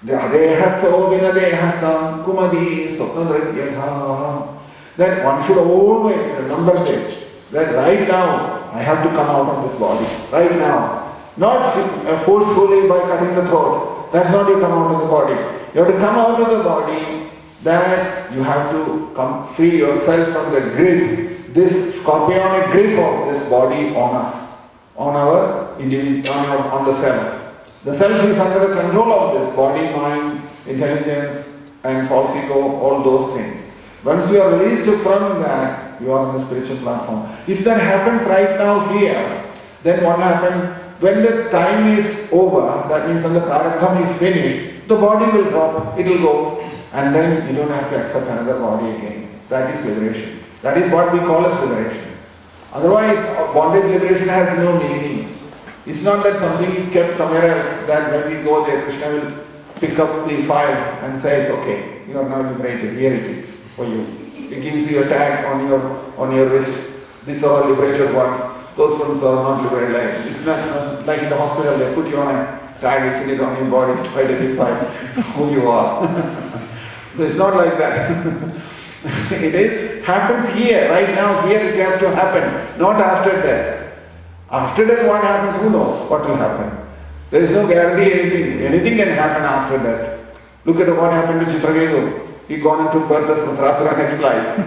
adehasto vinadehasta kumadi swapnadragyataha. That one should always remember this, that right now I have to come out of this body, right now. Not forcefully by cutting the throat. That's not you come out of the body. You have to come out of the body, that you have to come free yourself from the grip, this scorpionic grip of this body on us, on our individual, on the self. The self is under the control of this body, mind, intelligence and false ego, all those things. Once you are released from that, you are on the spiritual platform. If that happens right now here, then what happens? When the time is over, that means when the prarabdha is finished, the body will drop, it will go, and then you don't have to accept another body again. That is liberation. That is what we call as liberation. Otherwise, bondage liberation has no meaning. It's not that something is kept somewhere else, that when we go there, Krishna will pick up the file and says, okay, you are now liberated, here it is for you. It gives you a tag on your wrist. These are all liberated ones. Those ones are not liberated. It's not like in the hospital, they put you on a tag, it's in it on your body to identify who you are. So it's not like that. It happens here, right now, here it has to happen, not after death. After death, what happens? Who knows what will happen? There is no guarantee anything. Anything can happen after death. Look at what happened to Chitraketu. He gone and took birth as Matrasura next life.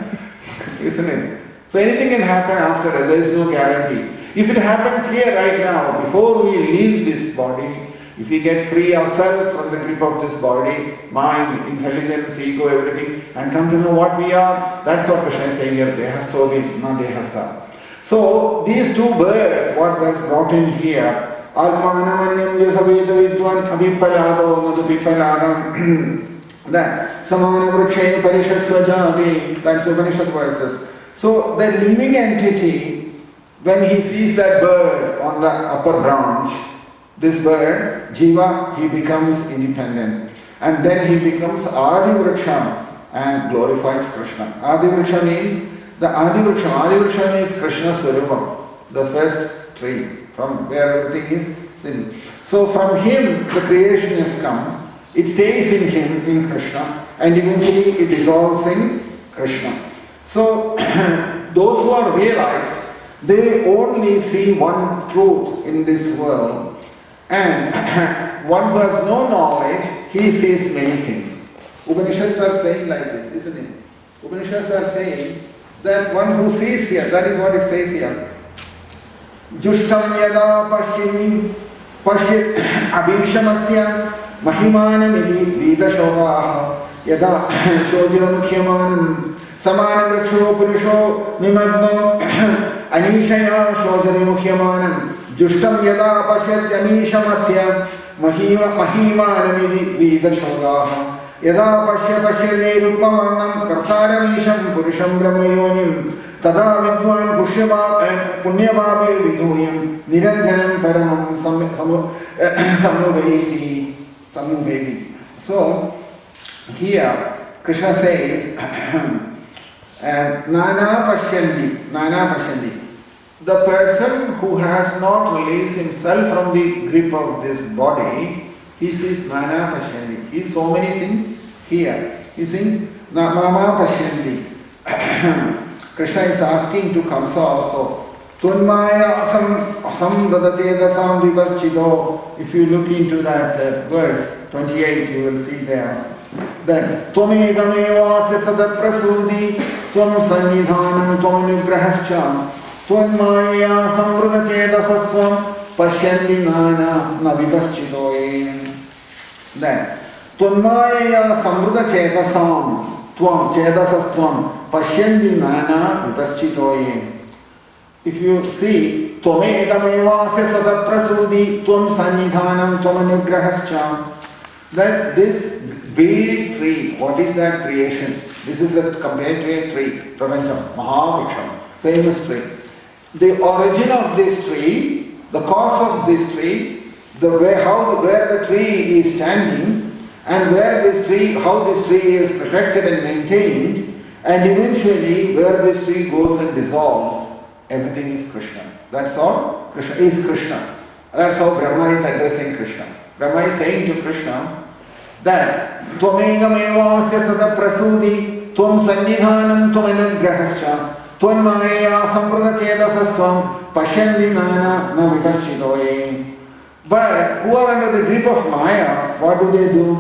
Isn't it? So anything can happen after that, there is no guarantee. If it happens here right now, before we leave this body, if we get free ourselves from the grip of this body, mind, intelligence, ego, everything, and come to know what we are, that's what Krishna is saying here, dehasto not dehasta. So these two words, what was brought in here, Almanamanyam Jasaveda Vidwan Abhipalado Nadupipaladam, that Samana Vrukshena Parishasvajadi, that's Upanishad verses. So the living entity, when he sees that bird on the upper branch, this bird, Jiva, he becomes independent. And then he becomes Adi Vriksha and glorifies Krishna. Adi Vriksha means, the Adi Vriksha is Krishna's Swarupam, the first tree, from where everything is seen. So from him, the creation has come. It stays in him, in Krishna, and eventually it dissolves in Krishna. So, those who are realized, they only see one truth in this world, and one who has no knowledge, he sees many things. Upanishads are saying like this, isn't it? Upanishads are saying that one who sees here, that is what it says here. Jushtam yada pashyat abhishamasya mahimana vidashogaha yada shojira mukhyamanam Samana Vriksho Purisho Nimagno Anishaya Shojari Mukhyamanam Jushtam Yada Pashyat Anishamasya Mahimanamidi Vidashogaha Yada Pashyate Rupamanam Kartaranisham Purisham Brahmayonim Tada Vidwan Punyavabe Viduyam Niranjanam Paramam Samuvedi. So here Krishna says Nana Pashyanti. The person who has not released himself from the grip of this body, he sees Nana Pashyanti. He sees so many things here. He says Mama Pashyanti. Krishna is asking to Kamsa also. Tunmaya asam dadachedasam vipaschido. If you look into that verse 28, you will see there. Then Twamegamevasya sadaprasudi Tvam sannidhanam tvam anugrahascha Tvam maya samvridachedasastvam Pashyanti nana navipaschidoye. Then Tvam maya samvridachedasam Tvam chedasastvam Pashyanti nana vipaschidoye. If you see Twamegamevasya sadaprasudi Tvam sannidhanam tvam anugrahascha, that this big tree, what is that creation? This is compared to a tree, Prapancham, Mahavriksha, famous tree. the origin of this tree, the cause of this tree, where the tree is standing, and where this tree, how this tree is protected and maintained, and eventually where this tree goes and dissolves, everything is Krishna. That's all. Krishna is Krishna. That's how Brahma is addressing Krishna. Brahma is saying to Krishna that Tvamegamevasya sada prasudi Tvam sannidhanam tvamanograhascha Tvam maya sampradachedasastvam Pashyandi nana na vikaschidoye. But who are under the grip of Maya, what do they do?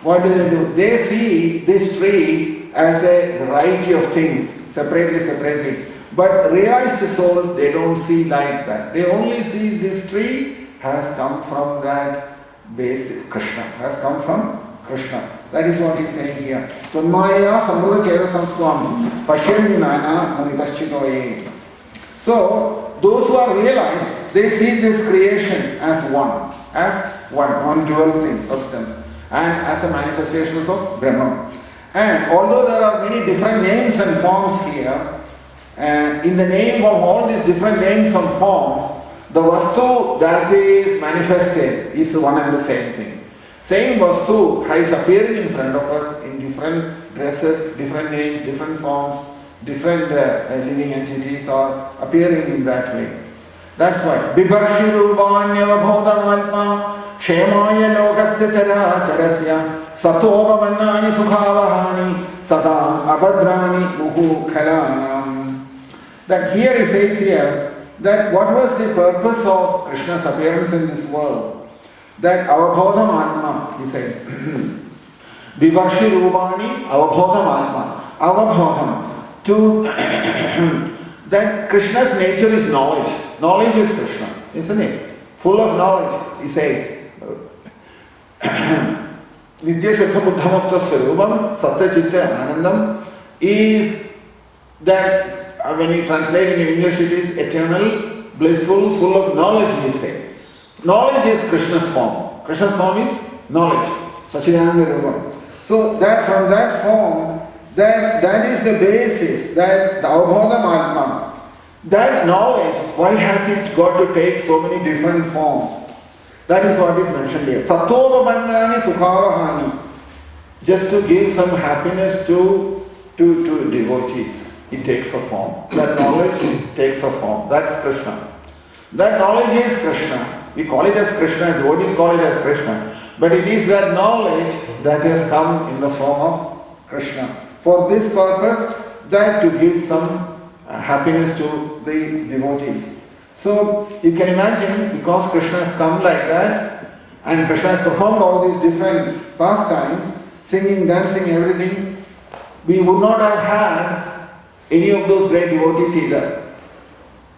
What do they do? They see this tree as a variety of things, separately. But realized souls, they don't see like that. They only see this tree has come from that basic Krishna, has come from Krishna. That is what he is saying here. Tunmaya samruddha chedasamstvam pashyami nana avipaschitoye. So, those who are realized, they see this creation as one dual thing, substance, and as a manifestation of Brahman. And although there are many different names and forms here, in the name of all these different names and forms, the Vastu that is manifested is one and the same thing. Same Vastu is appearing in front of us in different dresses, different names, different forms, different living entities are appearing in that way. That's why Bibarshi Rubanyavabhodhamatma Kshemaya Lokasya Charasya Satobhavannani Sukhavahani Sadam Abhadrani Muhu Khalanam. That here he says here that what was the purpose of Krishna's appearance in this world? That Avabhodham Atma, he says. Vivarshi Rubani Avabhodham Atma. Avabhodham. To that Krishna's nature is knowledge. Knowledge is Krishna, isn't it? Full of knowledge, he says. Nitya Shuddha Buddhamukta Swarupam Satya Chitta Anandam is that when you translate in English it is eternal, blissful, full of knowledge, he says. Knowledge is Krishna's form. Krishna's form is knowledge. Sachidananda Rupam. So that from that form, that is the basis, that the Avabhodham Atma, that knowledge, why has it got to take so many different forms? That is what is mentioned here. Satobabandhani Sukhavahani. Just to give some happiness to devotees. It takes a form. That knowledge takes a form. That's Krishna. That knowledge is Krishna. We call it as Krishna, devotees call it as Krishna. But it is that knowledge that has come in the form of Krishna. For this purpose, that to give some happiness to the devotees. So you can imagine, because Krishna has come like that, and Krishna has performed all these different pastimes, singing, dancing, everything, we would not have had any of those great devotees either.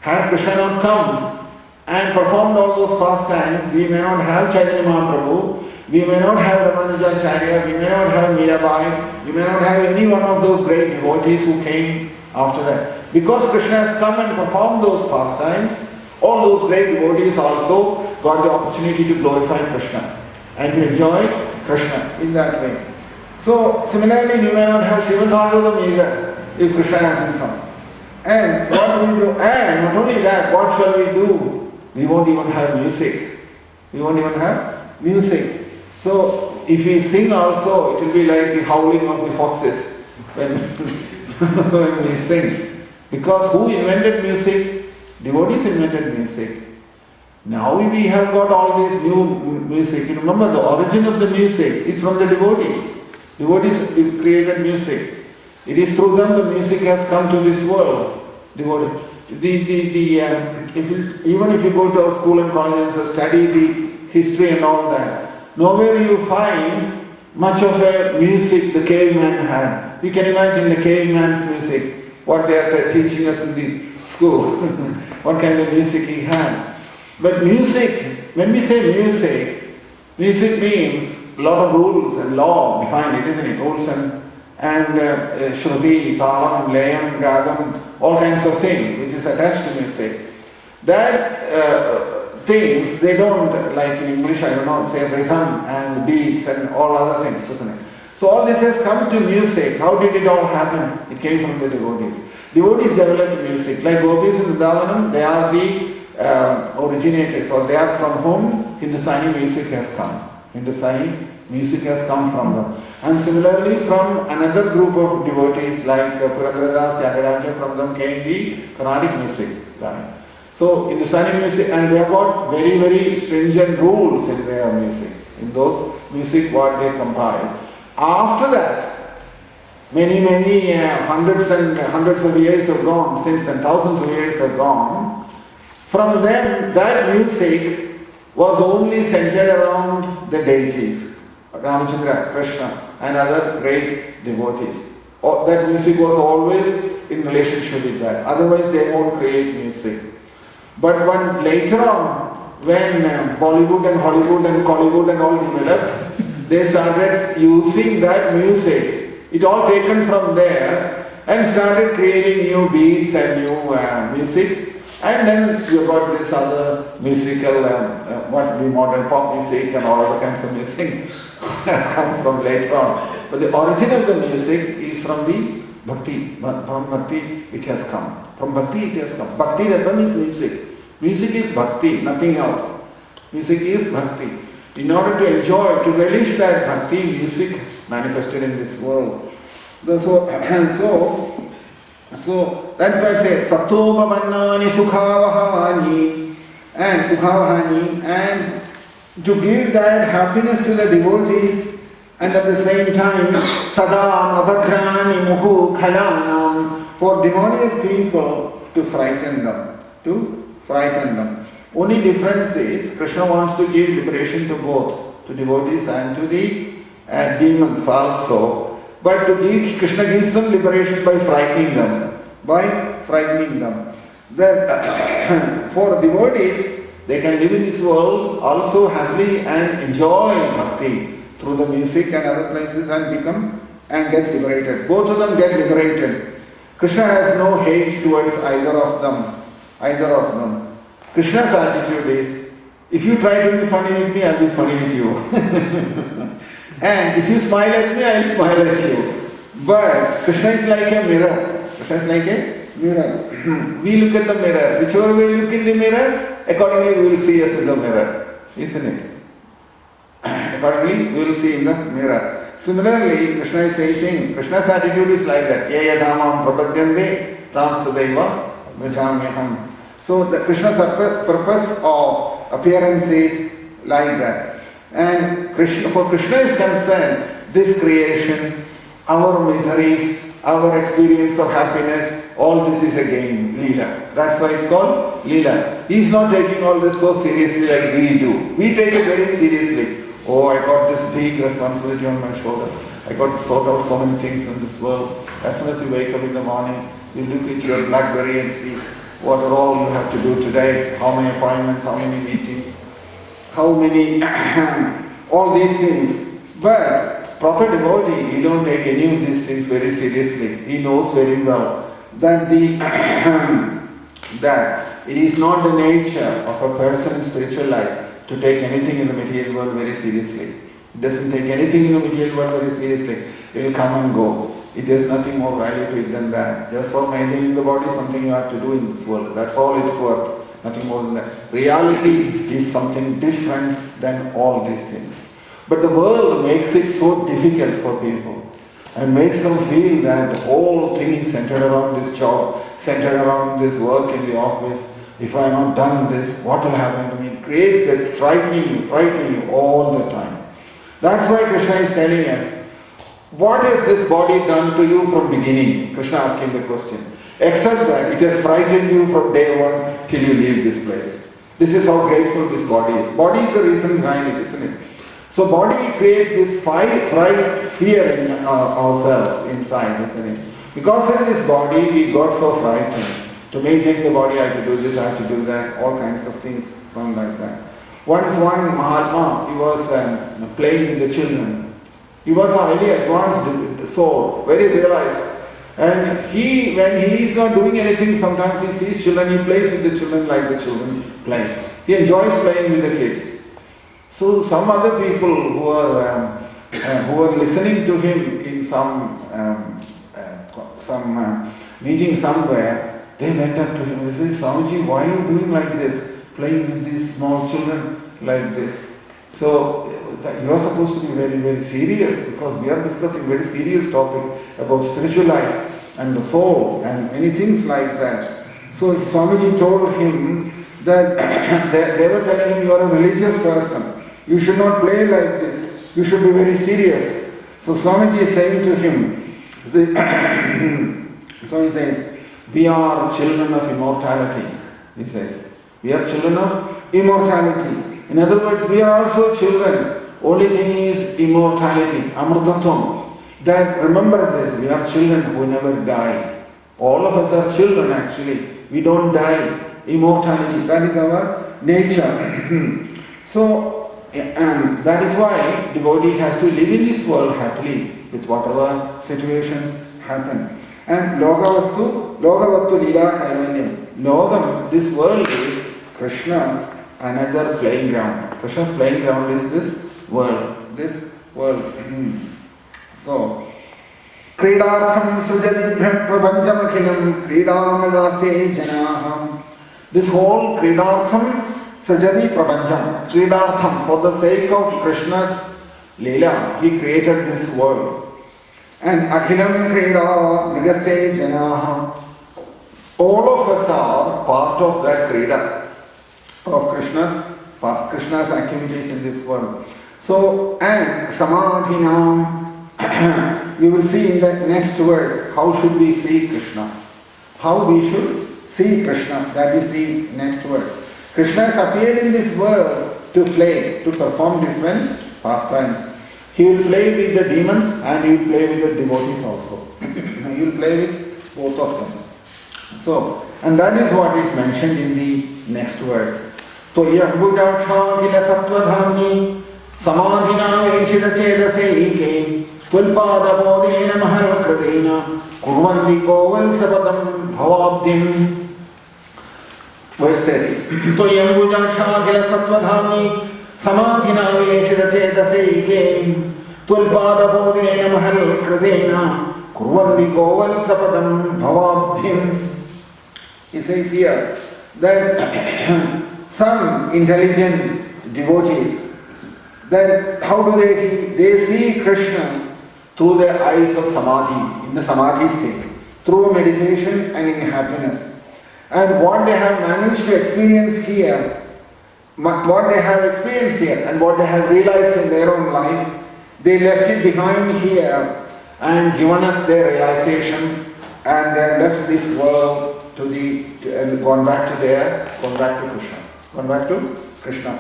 Had Krishna not come and performed all those pastimes, we may not have Chaitanya Mahaprabhu, we may not have Ramanujacharya, we may not have Mirabai, we may not have any one of those great devotees who came after that. Because Krishna has come and performed those pastimes, all those great devotees also got the opportunity to glorify Krishna and to enjoy Krishna in that way. So similarly, we may not have Shiva Bhagavatam either if Krishna hasn't come. And what do we do? And not only that, what shall we do? We won't even have music. We won't even have music. So if we sing also, it will be like the howling of the foxes when we sing. Because who invented music? Devotees invented music. Now we have got all this new music. You remember the origin of the music is from the devotees. Devotees created music. It is through them the music has come to this world. Devotees. Even if you go to a school and college and study the history and all that, nowhere you find much of a music the caveman had. You can imagine the caveman's music, what they are teaching us in the school, what kind of music he had. But music, when we say music, music means a lot of rules and law behind it, isn't it? Rules and shruti, talam, layam, ragam, all kinds of things which is attached to music. That things, they don't, like in English, I don't know, say rhythm and beats and all other things, isn't it? So all this has come to music. How did it all happen? It came from the devotees. Devotees develop music. Like gopis in Vrindavanam, they are the originators, or they are from whom Hindustani music has come. Hindustani music has come from them. And similarly from another group of devotees like Purandaradas, Tyagaraja, from them came the Carnatic music. Right? So Hindustani music, and they have got very, very stringent rules in their music, in those music what they compile. After that, many hundreds of years have gone, since then thousands of years have gone. From them, that music was only centered around the deities, Ramachandra, Krishna, and other great devotees. That music was always in relationship with that. Otherwise, they won't create music. But when later on, when Bollywood and Hollywood and Collywood and all developed, they started using that music. It all taken from there and started creating new beats and new music. And then you got this other musical, what we modern pop music and all other kinds of music has come from later on. But the origin of the music is from the bhakti. From bhakti it has come. From bhakti it has come. Bhakti rasa is music. Music is bhakti, nothing else. Music is bhakti. In order to enjoy, to relish that bhakti, music manifested in this world. So that's why I say Satopavannani Sukhavahani and Sukhavahani, and to give that happiness to the devotees, and at the same time Sadam Abhadrani Muhu Khalanam, for demoniac people to frighten them. Only difference is Krishna wants to give liberation to both, to devotees and to the demons also. But Krishna gives them liberation by frightening them. Then, for devotees, they can live in this world also happily and enjoy bhakti through the music and other places and get liberated. Both of them get liberated. Krishna has no hate towards either of them. Krishna's attitude is, if you try to be funny with me, I'll be funny with you. And if you smile at me, I'll smile at you. But Krishna is like a mirror. We look at the mirror. Whichever way we look in the mirror, accordingly we will see us in the mirror. Isn't it? Accordingly we will see in the mirror. Similarly, Krishna is saying, Krishna's attitude is like that. Yayadhamam prabhadyante tamstadaiva vajamyaham. So the Krishna's purpose of appearance is like that. And for Krishna is concerned, this creation, our miseries, our experience of happiness, all this is a game, Leela. That's why it's called Leela. He's not taking all this so seriously like we do. We take it very seriously. Oh, I got this big responsibility on my shoulder. I got to sort out so many things in this world. As soon as you wake up in the morning, you look at your BlackBerry and see what are all you have to do today, how many appointments, how many meetings, how many, all these things. But proper devotee, he don't take any of these things very seriously. He knows very well that that it is not the nature of a person in spiritual life to take anything in the material world very seriously. It doesn't take anything in the material world very seriously. It will come and go. It has nothing more value to it than that. Just for maintaining the body, something you have to do in this world. That's all it's worth. Nothing more than that. Reality is something different than all these things. But the world makes it so difficult for people and makes them feel that the whole thing is centered around this job, centered around this work in the office. If I am not done this, what will happen to me? It creates that frightening you all the time. That's why Krishna is telling us, what has this body done to you from beginning? Krishna asking the question. Except that it has frightened you from day one till you leave this place. This is how grateful this body is. Body is the reason behind it, isn't it? So body creates this fright, fear in ourselves inside, isn't it? Because in this body we got so frightened. To maintain the body I have to do this, I have to do that, all kinds of things come like that. Once one Mahatma, he was playing with the children. He was a highly advanced soul, very realized. And when he is not doing anything, sometimes he sees children, he plays with the children like the children play. He enjoys playing with the kids. So some other people who are listening to him in some meeting somewhere, they went up to him. They said, Swamiji, why are you doing like this? Playing with these small children like this. So you are supposed to be very, very serious, because we are discussing very serious topic about spiritual life and the soul and many things like that. So Swamiji told him that they were telling him, you are a religious person. You should not play like this. You should be very serious. So Swamiji is saying to him, Swamiji says, we are children of immortality. He says, we are children of immortality. In other words, we are also children. Only thing is immortality, amrutatham. That remember this, we are children who never die. All of us are children actually. We don't die. Immortality, that is our nature. So, and that is why devotee has to live in this world happily with whatever situations happen. And Logavattu Lila Kaivanyam. Logam, this world is Krishna's another playing ground. Krishna's playing ground is this world. This world. So, Kridartham Sujadibhya Prabhanjamakilam Kridamagaste Janaham. This whole Kridartham Sajadi Prabhanjam. Kridartham, for the sake of Krishna's Leela, he created this world. And Akhilam Krida Nagaste Janaham. All of us are part of that Krida, of Krishna's activities in this world. So, and Samadhinam, you will see in the next verse, how should we see Krishna? How we should see Krishna, that is the next verse. Krishna has appeared in this world to play, to perform different pastimes. He will play with the demons and he will play with the devotees also. He will play with both of them. So, and that is what is mentioned in the next verse. Toyambujaksha kila sattvadhamni samadhina veshida chedase Tulpadabodena mahalakradena kurvandi koval sapatam bhavabdim. Verse 30. Toyambujaksha kila sattvadhamni samadhina veshida chedase Tulpadabodena mahalakradena kurvandi koval sapatam bhavabdim. He says here that some intelligent devotees, then how do they see Krishna through the eyes of samadhi, in the samadhi state, through meditation and in happiness. And what they have managed to experience here, what they have experienced here and what they have realized in their own life, they left it behind here and given us their realizations, and they have left this world and gone back to Krishna.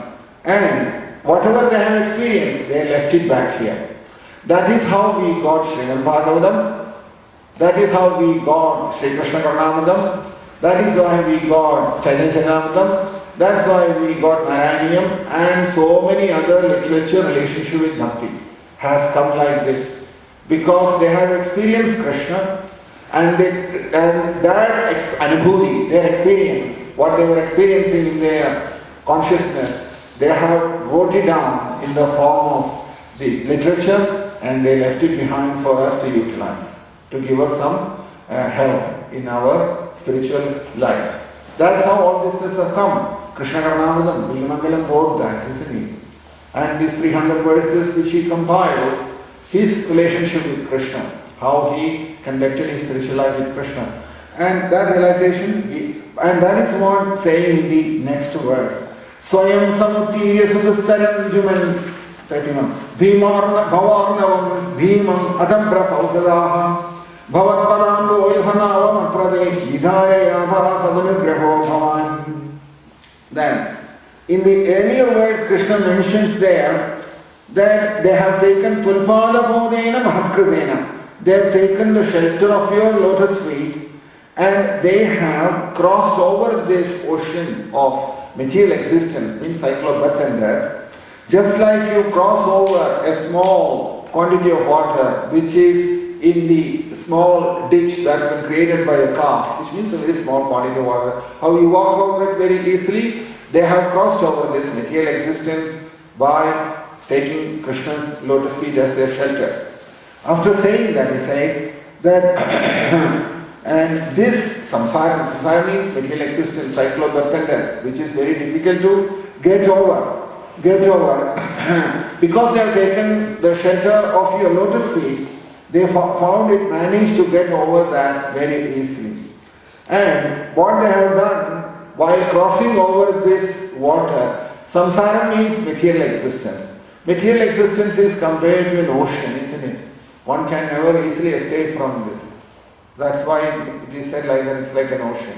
And whatever they have experienced, they left it back here. That is how we got Srimad Bhagavatam. That is how we got Sri Krishna Karnamadam. That is why we got Chaitanya Charitamrita. That's why we got Narayaniyam, and so many other literature relationship with Bhakti has come like this. Because they have experienced Krishna, and that anubhuti, their experience, what they were experiencing in their consciousness, they have wrote it down in the form of the literature, and they left it behind for us to utilize, to give us some help in our spiritual life. That's how all this has come. Krishna Karnamadam, Villamangalam wrote that, isn't he? And these 300 verses which he compiled, his relationship with Krishna, how he conducted his spiritual life with Krishna. And that realization, and that is what saying in the next verse. Swayam samuttirya sudastaram juman tatimam bhimarna bhavarnavam bhimam adambra saukadaha bhavat padambo yohanavam aprade vidhaya yadha sadanugraho bhavan. Then, in the earlier verse, Krishna mentions there that they have taken tulpada bodena mahatkritena. They have taken the shelter of your lotus feet, and they have crossed over this ocean of material existence, means cycle of birth and death, just like you cross over a small quantity of water which is in the small ditch that's been created by a calf, which means a very small quantity of water. How you walk over it very easily, they have crossed over this material existence by taking Krishna's lotus feet as their shelter. After saying that, he says that And this samsara means material existence, cycle of birth and death, which is very difficult to get over. Because they have taken the shelter of your lotus feet, they found it managed to get over that very easily. And what they have done, while crossing over this water, samsara means material existence. Material existence is compared to an ocean, isn't it? One can never easily escape from this. That's why it is said like that, it's like an ocean.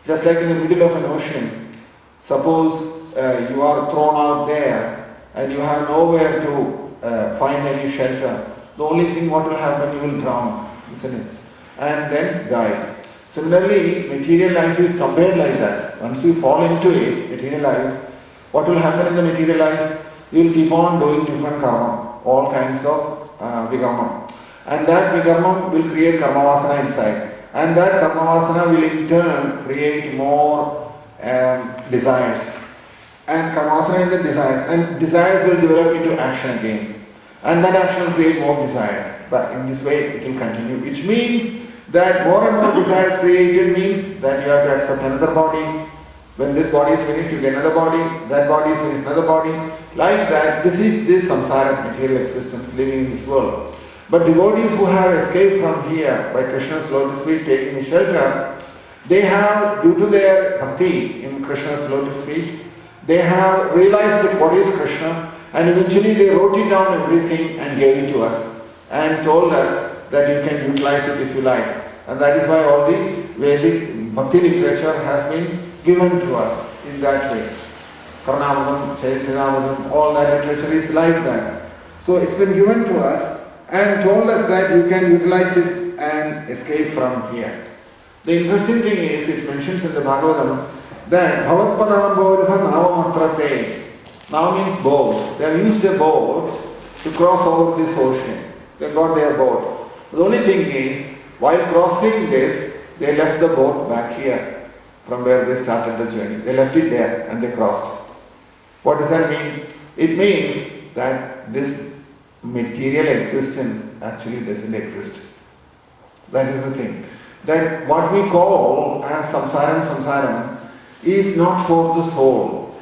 Just like in the middle of an ocean, suppose you are thrown out there and you have nowhere to find any shelter. The only thing what will happen, you will drown, isn't it? And then die. Similarly, material life is compared like that. Once you fall into it, material life, what will happen in the material life? You will keep on doing different karma, all kinds of vikarma. And that vikarma will create karma vasana inside. And that karma vasana will in turn create more desires. And karma vasana is the desires. And desires will develop into action again. And that action will create more desires. But in this way it will continue. Which means that more and more desires created means that you have to accept another body. When this body is finished, you get another body. That body is finished, another body. Like that, this is this samsara, material existence, living in this world. But devotees who have escaped from here by Krishna's lotus feet, taking shelter, they have, due to their bhakti in Krishna's lotus feet, they have realized that what is Krishna, and eventually they wrote it down everything and gave it to us and told us that you can utilize it if you like. And that is why all the Vedic bhakti literature has been given to us in that way. Karnavadam, Chaitanyavadam, all that literature is like that. So it's been given to us and told us that you can utilize it and escape from here. The interesting thing is, it mentions in the Bhagavatam that Bhavatpadambodha Navamatrate. Now means boat. They have used a boat to cross over this ocean. They got their boat. The only thing is, while crossing this, they left the boat back here from where they started the journey. They left it there and they crossed. What does that mean? It means that this material existence actually doesn't exist. That is the thing. That what we call as samsaram is not for the soul.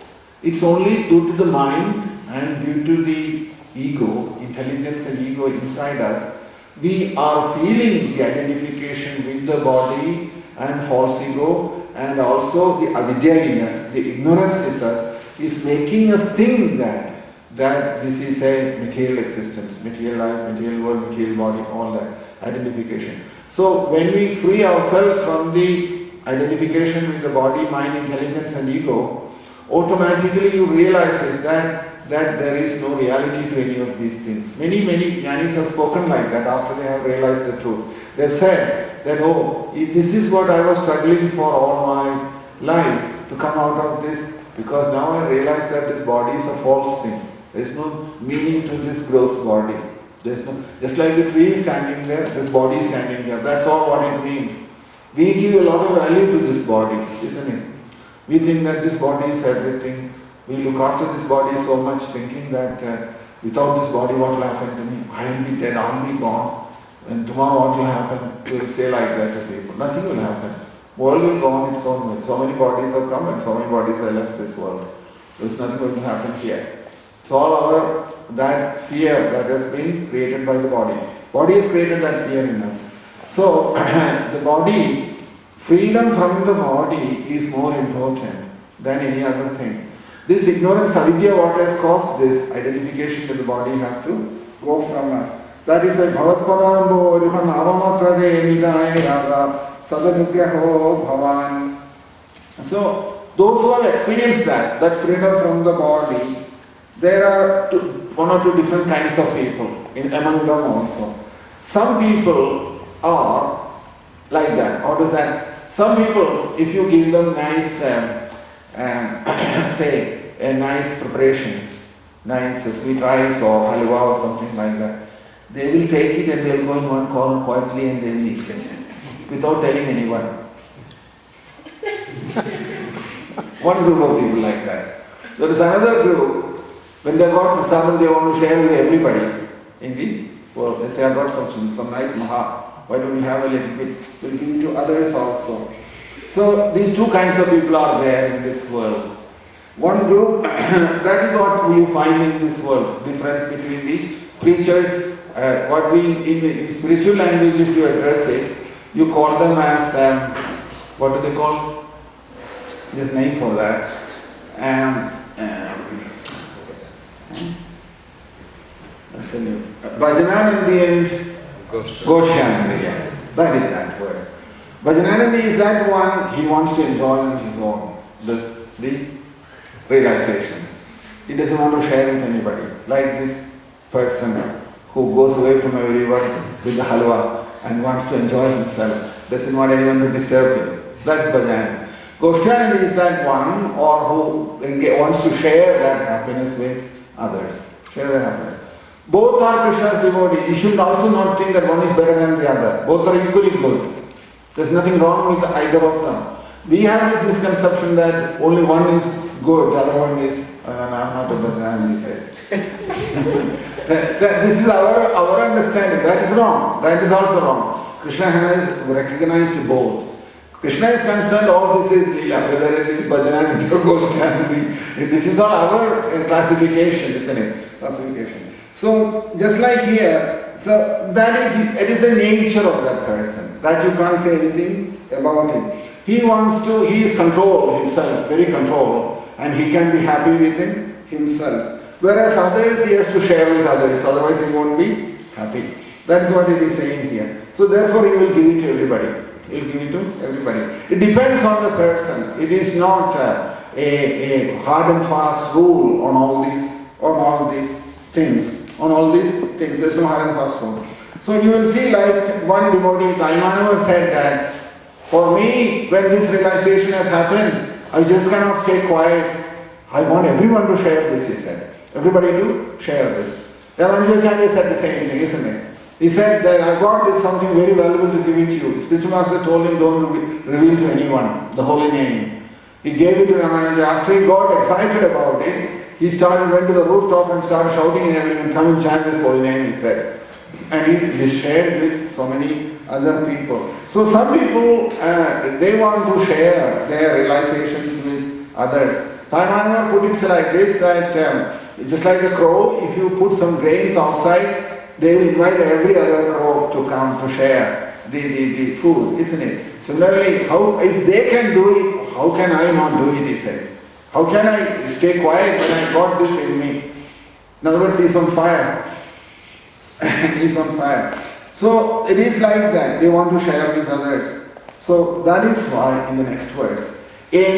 It's only due to the mind and due to the ego, intelligence and ego inside us. We are feeling the identification with the body and false ego, and also the avidya in us, the ignorance in us, is making us think that this is a material existence, material life, material world, material body, all that identification. So when we free ourselves from the identification with the body, mind, intelligence and ego, automatically you realize is that there is no reality to any of these things. Many jnanis have spoken like that after they have realized the truth. They have said that, oh, this is what I was struggling for all my life, to come out of this, because now I realize that this body is a false thing. There is no meaning to this gross body. There's no, just like the tree is standing there, this body is standing there. That's all what it means. We give a lot of value to this body, isn't it? We think that this body is everything. We look after this body so much, thinking that without this body, what will happen to me? I will be dead, I will be gone. And tomorrow what will happen? We will say like that to people. Nothing will happen. World will go on its own way. So many bodies have come and so many bodies have left this world. There's nothing going to happen here. So all that fear that has been created by the body. Body has created that fear in us. So the body, freedom from the body is more important than any other thing. This ignorance, avidya, what has caused this identification with the body has to go from us. That is why Bhavatpadambo Ruhan Avamatrade Nidaya Yaga Sadanugraho Bhavan. So those who have experienced that freedom from the body, there are one or two different kinds of people among them also. Some people are like that. How does that? Some people, if you give them nice, say, a nice preparation, nice sweet rice or halwa or something like that, they will take it and they will go in one corner quietly and they will eat it without telling anyone. One group of people like that. There is another group. When they got prasadam, they want to share with everybody in the world. They say, I got some nice maha Why don't you have a little bit? We'll give it to others also. So these two kinds of people are there in this world. One group, that is what we find in this world, difference between these preachers, what we, in spiritual language, if you address it, you call them as, what do they call? There's a name for that. I'll tell you. Bhajananandi and Goshanandi. That is that word. Bhajananandi is that one, he wants to enjoy on his own the realizations. He doesn't want to share with anybody. Like this person who goes away from everyone with the halwa and wants to enjoy himself, doesn't want anyone to disturb him. That's Bhajananandi. Goshanandi is that one or who wants to share that happiness with others. Share that happiness. Both are Krishna's devotees. You should also not think that one is better than the other. Both are equally good. There's nothing wrong with either of them. We have this misconception that only one is good, the other one is, I'm not a Bhajananandi, he said. This is our understanding. That is wrong. That is also wrong. Krishna has recognized both. Krishna is concerned, all this is Leela, whether it is Bhajananandi or Goshanandi. This is all our classification, isn't it? Classification. So, just like here, so it is the nature of that person. That you can't say anything about him. He is controlled himself, very controlled, and he can be happy within himself. Whereas others, he has to share with others, otherwise he won't be happy. That is what he is saying here. So therefore he will give it to everybody. He will give it to everybody. It depends on the person. It is not a hard and fast rule on all these things. On all these things, there is no hard and fast rule. So you will see, like one devotee, Taimanava, said that, for me, when this realization has happened, I just cannot stay quiet. I want everyone to share this, he said. Everybody to share this. Ramanujacharya said the same thing, isn't it? He said that I got this something very valuable to give it to you. Spiritual Master told him, don't reveal to anyone the holy name. He gave it to Ramanuja. After he got excited about it, he went to the rooftop and started shouting at everyone, come and chant this holy name, he said. And he shared with so many other people. So some people, they want to share their realizations with others. Taimanava put it like this, that just like the crow, if you put some grains outside, they will invite every other crow to come to share the food, isn't it? Similarly, if they can do it, how can I not do it, he says. How can I stay quiet when I got this in me? In other words, he's on fire. He's on fire. So it is like that. They want to share with others. So that is why in the next verse, it's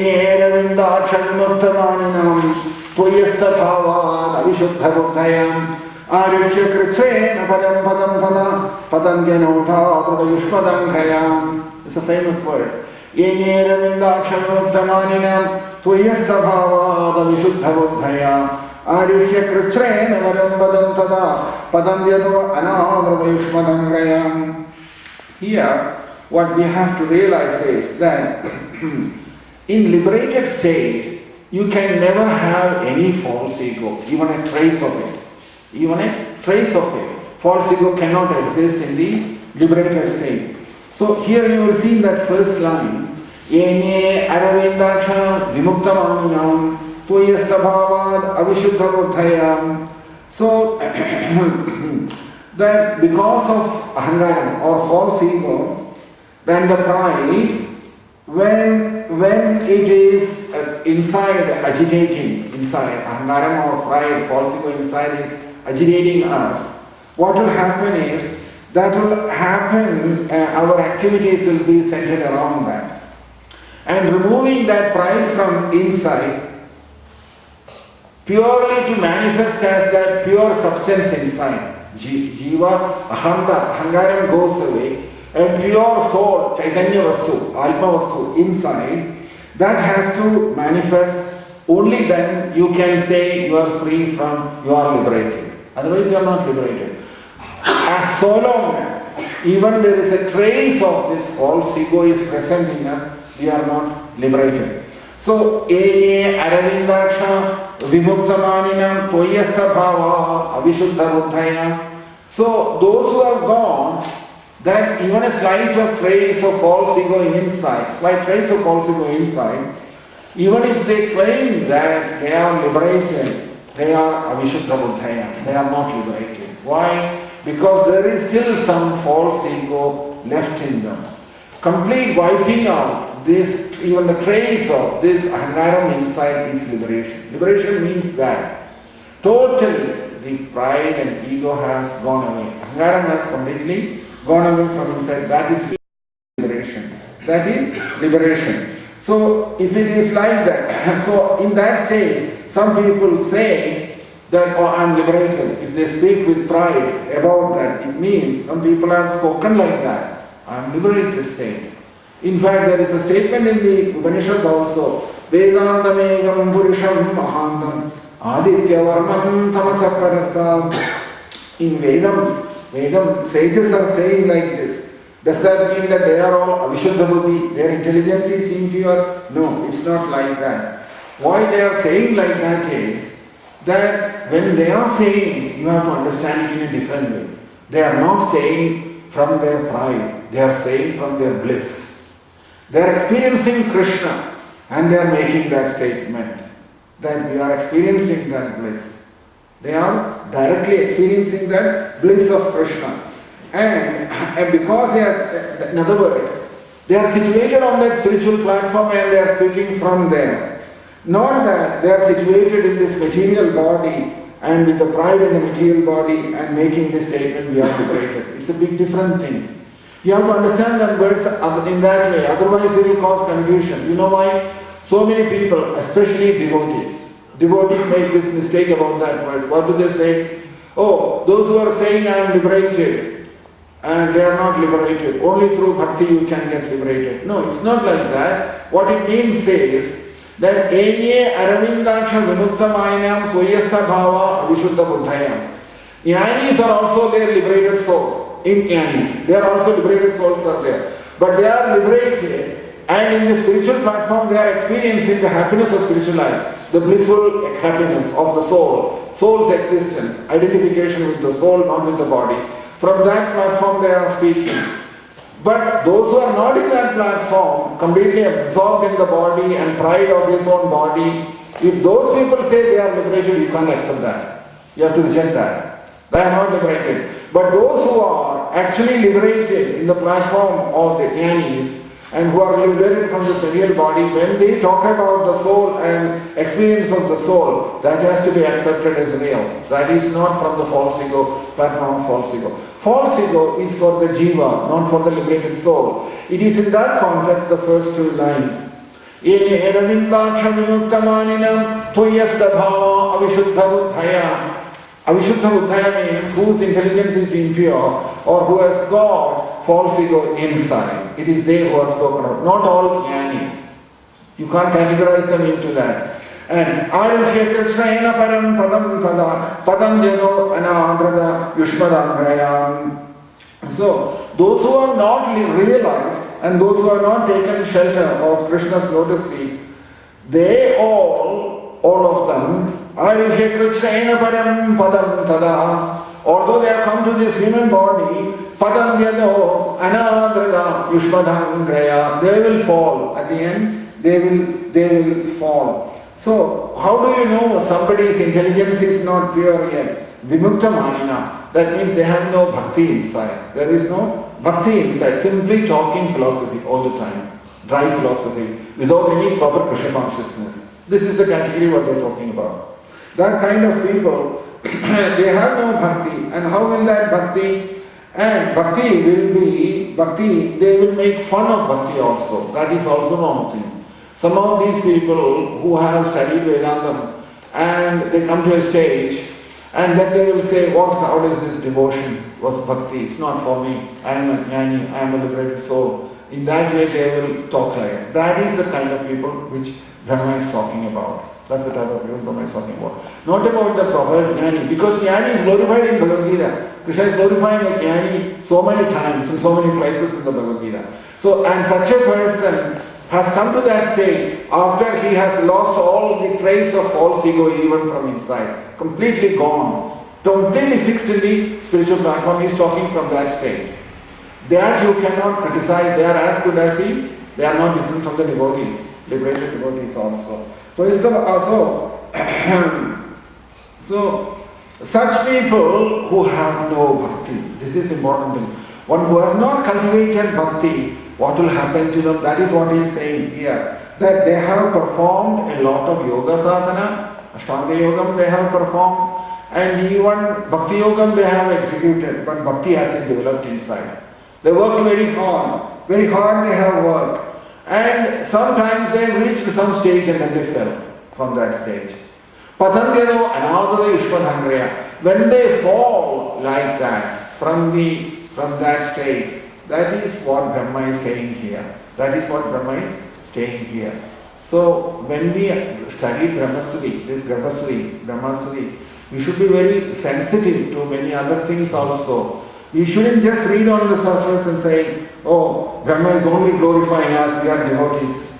a famous verse. Here, what we have to realize is that in liberated state, you can never have any false ego, even a trace of it. Even a trace of it. False ego cannot exist in the liberated state. So here you will see in that first line, Ene Aravindaksha Vimuktamanam Tuyastabhavad Avishuddha Buddhayam. So that because of ahangaram or false ego, then the pride, when it is inside agitating, inside ahangaram or pride, false ego inside is agitating us, what will happen is, our activities will be centered around that. And removing that pride from inside, purely to manifest as that pure substance inside, Jiva, Ahangaram goes away, and pure soul, Chaitanya Vastu, Alpa Vastu, inside, that has to manifest. Only then you can say you are free from, you are liberated. Otherwise you are not liberated. As so long as even there is a trace of this false ego is present in us, we are not liberated. So, Ene Aravindaksha Vimuktamanina Toyastha Bhava Avishuddha Buddhaya. So, those who have gone, that even a slight of trace of false ego inside, even if they claim that they are liberated, they are avishuddha buddhaya, they are not liberated. Why? Because there is still some false ego left in them. Complete wiping out this, even the trace of this ahangaram inside is liberation. Liberation means that totally the pride and ego has gone away. Ahangaram has completely gone away from inside. That is liberation. That is liberation. So if it is like that, so in that state, some people say that, oh, I am liberated. If they speak with pride about that, it means some people have spoken like that. I am liberated state. In fact, there is a statement in the Upanishads also, Vedandamegam Purisham Mahandam Aditya Varnam Tamasakarastam. In Vedam, sages are saying like this. Does that mean that they are all avishuddha buddhi, their intelligence is impure? No, it's not like that. Why they are saying like that is that when they are saying, you have to understand it in a different way. They are not saying from their pride, they are saying from their bliss. They are experiencing Krishna and they are making that statement that we are experiencing that bliss. They are directly experiencing that bliss of Krishna. And because they are, in other words, they are situated on that spiritual platform and they are speaking from there. Not that they are situated in this material body and with the pride in the material body and making this statement, we are liberated. It's a big different thing. You have to understand that words in that way, otherwise it will cause confusion. You know why? So many people, especially devotees make this mistake about that verse. What do they say? Oh, those who are saying I am liberated, and they are not liberated. Only through bhakti you can get liberated. No, it's not like that. What it means is that enye aravindaksha vinuktamayam swayastha bhava avishuddha buddhayam. Jnanis are also their liberated souls. In jnanis, they are also liberated souls are there. But they are liberated and in the spiritual platform they are experiencing the happiness of spiritual life, the blissful happiness of the soul, soul's existence, identification with the soul, not with the body. From that platform they are speaking. But those who are not in that platform, completely absorbed in the body and pride of his own body, if those people say they are liberated, you can't accept that. You have to reject that. They are not liberated. But those who are actually liberated in the platform of the jnanis and who are liberated from the material body, when they talk about the soul and experience of the soul, that has to be accepted as real. That is not from the false ego, platform of false ego. False ego is for the jiva, not for the liberated soul. It is in that context the first two lines. Avishuddha buddhaya means whose intelligence is impure or who has got false ego inside. It is they who are spoken of, not all jnanis. You can't categorize them into that. And Arihya Krishnayana param padam tada padam jano anagrada yushmadangrayam. So, those who have not realized and those who have not taken shelter of Krishna's lotus feet, they all of them, Arihya Krishnayana param padam tada. Although they have come to this human body, padam yado anagrada yushmadangraya, they will fall. At the end, they will fall. So, how do you know somebody's intelligence is not pure yet? Vimukta manina. That means they have no bhakti inside. There is no bhakti inside. Simply talking philosophy all the time. Dry philosophy. Without any proper Krishna consciousness. This is the category what we are talking about. That kind of people, they have no bhakti. And how will that bhakti? And bhakti will be, they will make fun of bhakti also. That is also one thing. Some of these people who have studied Vedantam and they come to a stage and then they will say, how is this devotion? Was bhakti? It's not for me. I am a jnani, I am a liberated soul. In that way they will talk like that. That is the kind of people which Brahma is talking about. That's the type of people Brahma is talking about. Not about the proper jnani. Because jnani is glorified in Bhagavad Gita. Krishna is glorifying a jnani so many times in so many places in the Bhagavad Gita. So, and such a person has come to that state after he has lost all the trace of false ego even from inside. Completely gone. Completely fixed in the spiritual platform. He is talking from that state. That you cannot criticize. They are as good as they are not different from the devotees, liberated devotees also. So such people who have no bhakti, this is the important thing. One who has not cultivated bhakti, what will happen to them? That is what he is saying here. That they have performed a lot of yoga sadhana, Ashtanga yogam they have performed, and even bhakti yogam they have executed, but bhakti hasn't developed inside. They worked very hard they have worked, and sometimes they reached some stage and then they fell from that stage. Patangyado anadara ishpadhangraya. When they fall like that from that state, that is what Brahma is saying here. That is what Brahma is saying here. So when we study Brahmastuti, this Brahmastuti, we should be very sensitive to many other things also. We shouldn't just read on the surface and say, oh, Brahma is only glorifying us, we are devotees.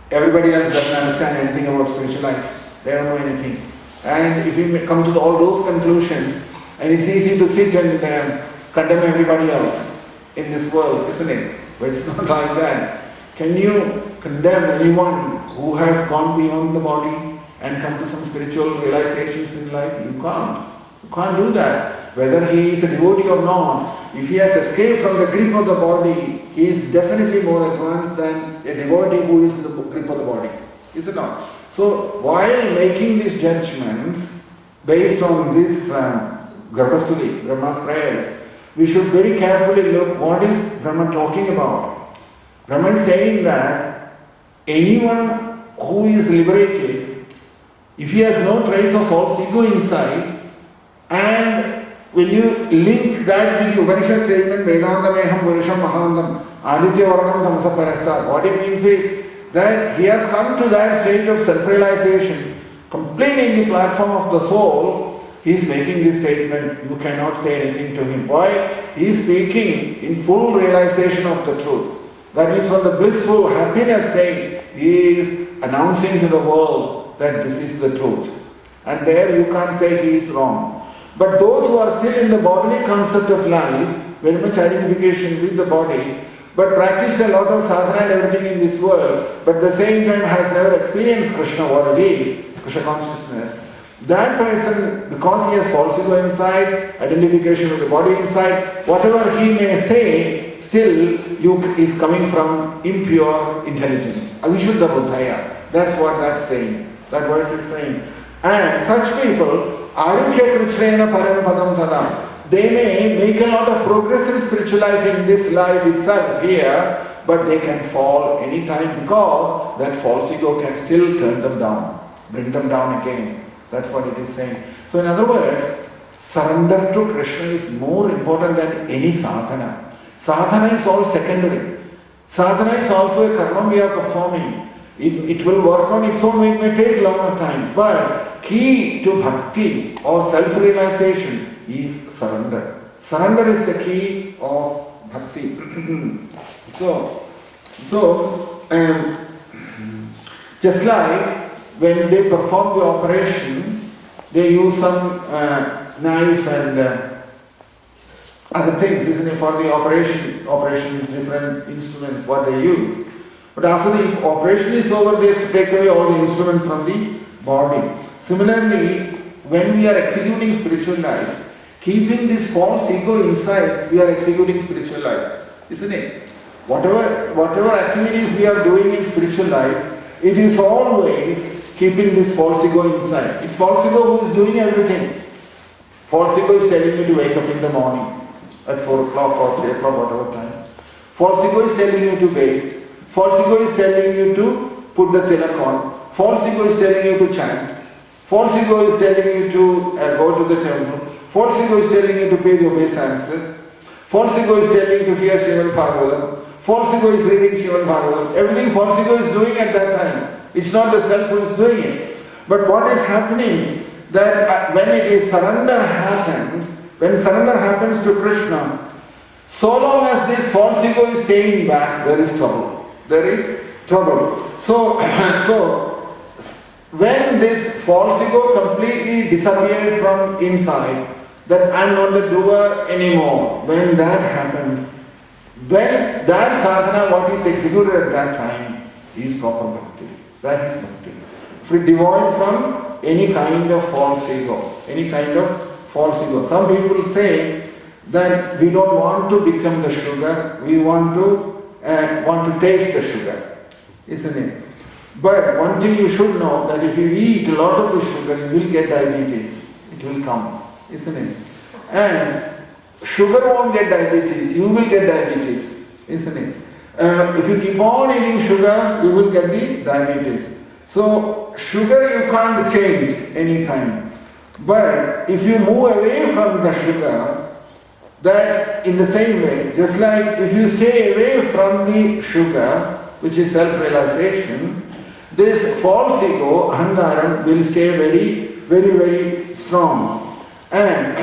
Everybody else doesn't understand anything about spiritual life. They don't know anything. And if we come to all those conclusions, and it's easy to sit and condemn everybody else in this world, isn't it? But it's not like that. Can you condemn anyone who has gone beyond the body and come to some spiritual realizations in life? You can't. You can't do that. Whether he is a devotee or not, if he has escaped from the grip of the body, he is definitely more advanced than a devotee who is in the grip of the body. Is it not? So, while making these judgments based on this Garbhastuti, Brahma's prayers, we should very carefully look what is Brahma talking about. Brahma is saying that anyone who is liberated, if he has no trace of false ego inside, and when you link that with the Upanishad statement, Vedandameham Purisham Mahandam, Aditya Varnam Tamasa Parastar, what it means is that he has come to that state of self-realization, completely in the platform of the soul. He is making this statement, you cannot say anything to him. Why? He is speaking in full realization of the truth. That is, from the blissful happiness state, he is announcing to the world that this is the truth. And there you can't say he is wrong. But those who are still in the bodily concept of life, very much identification with the body, but practiced a lot of sadhana and everything in this world, but at the same time has never experienced Krishna, what it is, Krishna consciousness, that person, because he has false ego inside, identification with the body inside, whatever he may say, still is coming from impure intelligence. Avishuddha buddhaya. That's what that's saying. That verse is saying. And such people, Arukya Krichrena Param Padam Tadam, they may make a lot of progress in spiritual life in this life itself here, but they can fall anytime because that false ego can still turn them down, bring them down again. That's what it is saying. So in other words, surrender to Krishna is more important than any sadhana. Sadhana is all secondary. Sadhana is also a karma we are performing. It will work on its own, it may take longer time. But key to bhakti or self-realization is surrender. Surrender is the key of bhakti. Just like when they perform the operations, they use some knife and other things, isn't it? For the operations, different instruments, what they use. But after the operation is over, they have to take away all the instruments from the body. Similarly, when we are executing spiritual life, keeping this false ego inside, we are executing spiritual life, isn't it? Whatever activities we are doing in spiritual life, it is always keeping this false ego inside. It's false ego who is doing everything. False ego is telling you to wake up in the morning at 4 o'clock or 3 o'clock, whatever time. False ego is telling you to bathe. False ego is telling you to put the tilak on. False ego is telling you to chant. False ego is telling you to go to the temple. False ego is telling you to pay the obeisances. False ego is telling you to hear Srimad Bhagavatam. False ego is reading Srimad Bhagavatam. Everything false ego is doing at that time. It's not the self who is doing it. But what is happening, that when it is surrender happens, when surrender happens to Krishna, so long as this false ego is staying back, there is trouble. There is trouble. So when this false ego completely disappears from inside, that I am not the doer anymore, when that happens, When that sadhana, what is executed at that time, is proper bhakti. That is bhakti. Devoid from any kind of false ego. Any kind of false ego. Some people say that we don't want to become the sugar, we want to taste the sugar, isn't it? But one thing you should know, that if you eat a lot of the sugar, you will get diabetes. It will come, isn't it? And sugar won't get diabetes, you will get diabetes, isn't it? If you keep on eating sugar, you will get the diabetes. So sugar you can't change any time. But if you move away from the sugar, that in the same way, just like if you stay away from the sugar, which is self-realization, this false ego, ahankaram, will stay very, very, very strong. And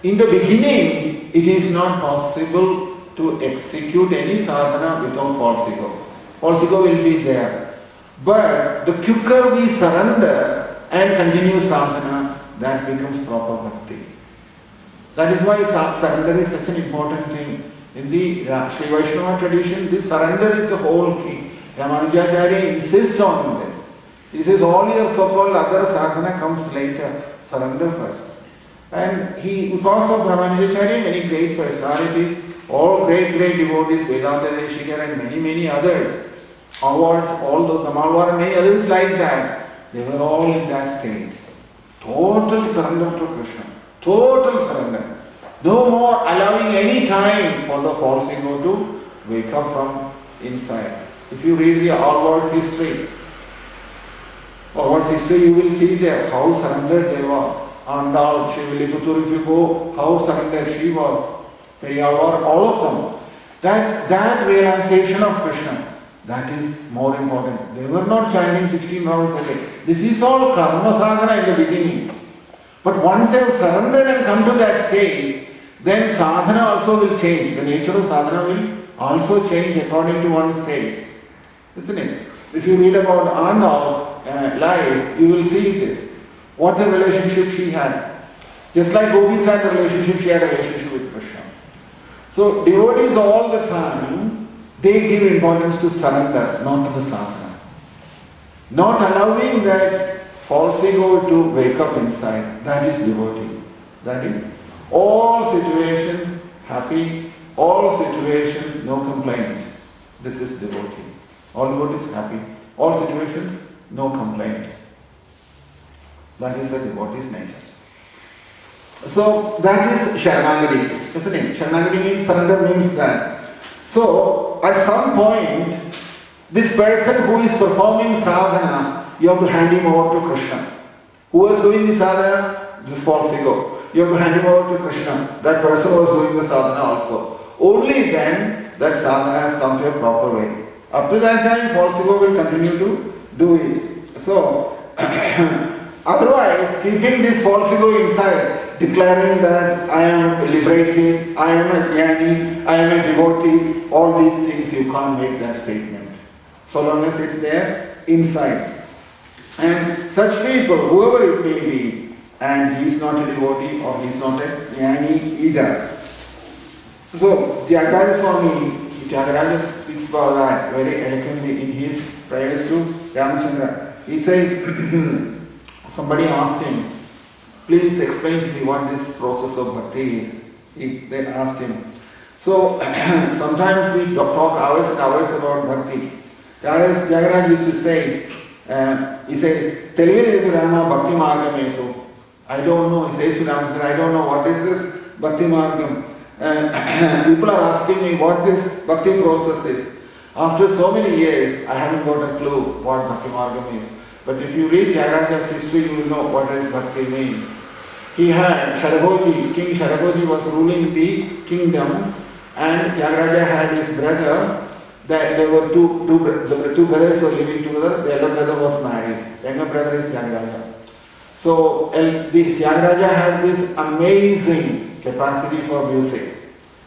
in the beginning, it is not possible to execute any sadhana without false ego. False ego will be there. But the quicker we surrender and continue sadhana, that becomes proper bhakti. That is why surrender is such an important thing. In the Sri Vaishnava tradition, this surrender is the whole key. Ramanujacharya insists on this. He says all your so-called other sadhana comes later. Surrender first. And because of Ramanujacharya, many great personalities, all great devotees, Vedanta Deshikar and many others, awards, all those, Amalwar and many others like that, they were all in that state. Total surrender to Krishna. Total surrender. No more allowing any time for the false ego to wake up from inside. If you read the Alwar's history, you will see there how surrendered they were. Andal, Shivaliputur, if you go, how surrendered she was. Periyalvar, all of them. That realization of Krishna, that is more important. They were not chanting 16 rounds a day. This is all karma sadhana in the beginning. But once they have surrendered and come to that state, then sadhana also will change. The nature of sadhana will also change according to one's taste. Isn't it? If you read about Andal's life, you will see this. What a relationship she had. Just like gopis had a relationship, she had a relationship with Krishna. So devotees all the time, they give importance to surrender, not to the sadhana. Not allowing that false ego to wake up inside, that is devotee. That is all situations happy, all situations no complaint. This is devotee. All devotees happy, all situations no complaint. That is the devotee's nature. So that is Sharanagati, isn't it? Sharanagati means surrender, means that. So at some point, this person who is performing sadhana, you have to hand him over to Krishna. Who is doing the sadhana? This false ego. You have to hand him over to Krishna. That person was doing the sadhana also. Only then that sadhana has come to a proper way. Up to that time, false ego will continue to do it. So, otherwise, keeping this false ego inside, declaring that I am liberated, I am a jnani, I am a devotee, all these things you can't make that statement. So long as it's there inside. And such people, whoever it may be, and he is not a devotee or he is not a jnani either. So, Tyagaraja Swami, Tyagaraja speaks about that very eloquently in his prayers to Ramachandra. He says, somebody asked him, please explain to me what this process of bhakti is. They asked him. So, sometimes we talk hours and hours about bhakti. Tyagaraja used to say, he says, Teliveledu Rama Bhakti Margametu. I don't know, he says to Ramachandra, I don't know what is this Bhakti Margam. People are asking me what this bhakti process is. After so many years, I haven't got a clue what Bhakti Margam is. But if you read Tyagaraja's history, you will know what does bhakti means. He had Sharabhoji, King Sharabhoji was ruling the kingdom, and Tyagaraja had his brother. That there were two brothers were living together. The elder brother was married. The younger brother is Tyagaraja. So this Tyagaraja had this amazing capacity for music.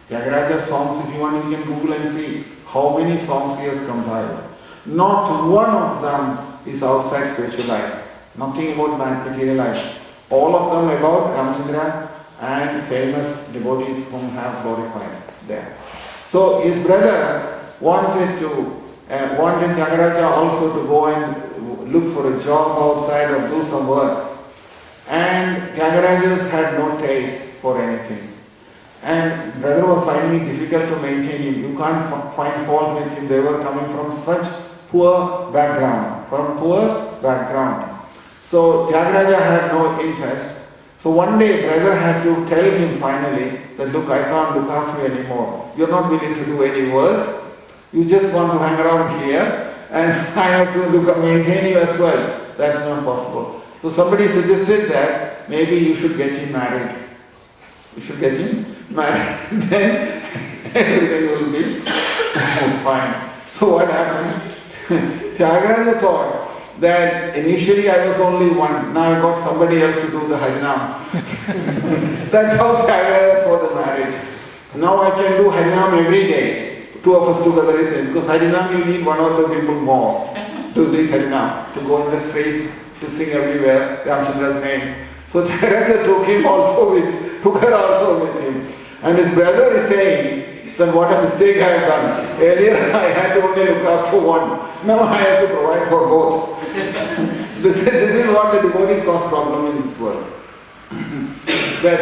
Tyagaraja's songs, if you want, you can Google and see how many songs he has compiled. Not one of them is outside spiritual life. Nothing about material life. All of them about Ramachandra and famous devotees whom have glorified there. So his brother wanted Tyagaraja also to go and look for a job outside or do some work. And Tyagarajas had no taste for anything. And brother was finding it difficult to maintain him. You can't find fault with him. They were coming from such poor background. So Tyagaraja had no interest. So one day brother had to tell him finally that look, I can't look after you anymore. You're not willing to do any work. You just want to hang around here and I have to maintain you as well. That's not possible. So somebody suggested that maybe you should get him married. Then everything will be fine. So what happened? Tyagaraja thought that initially I was only one, now I got somebody else to do the Harinam. That's how Tyagaraja saw the marriage. Now I can do Harinam every day. Two of us together is it. Because Harinam you need one or two people more to do Harinam, to go in the streets, to sing everywhere, Ramchandra's name. So Tyagaraja took her also with him. And his brother is saying, then what a mistake I have done. Earlier I had to only look after one. Now I have to provide for both. This is what the devotees cause problem in this world. That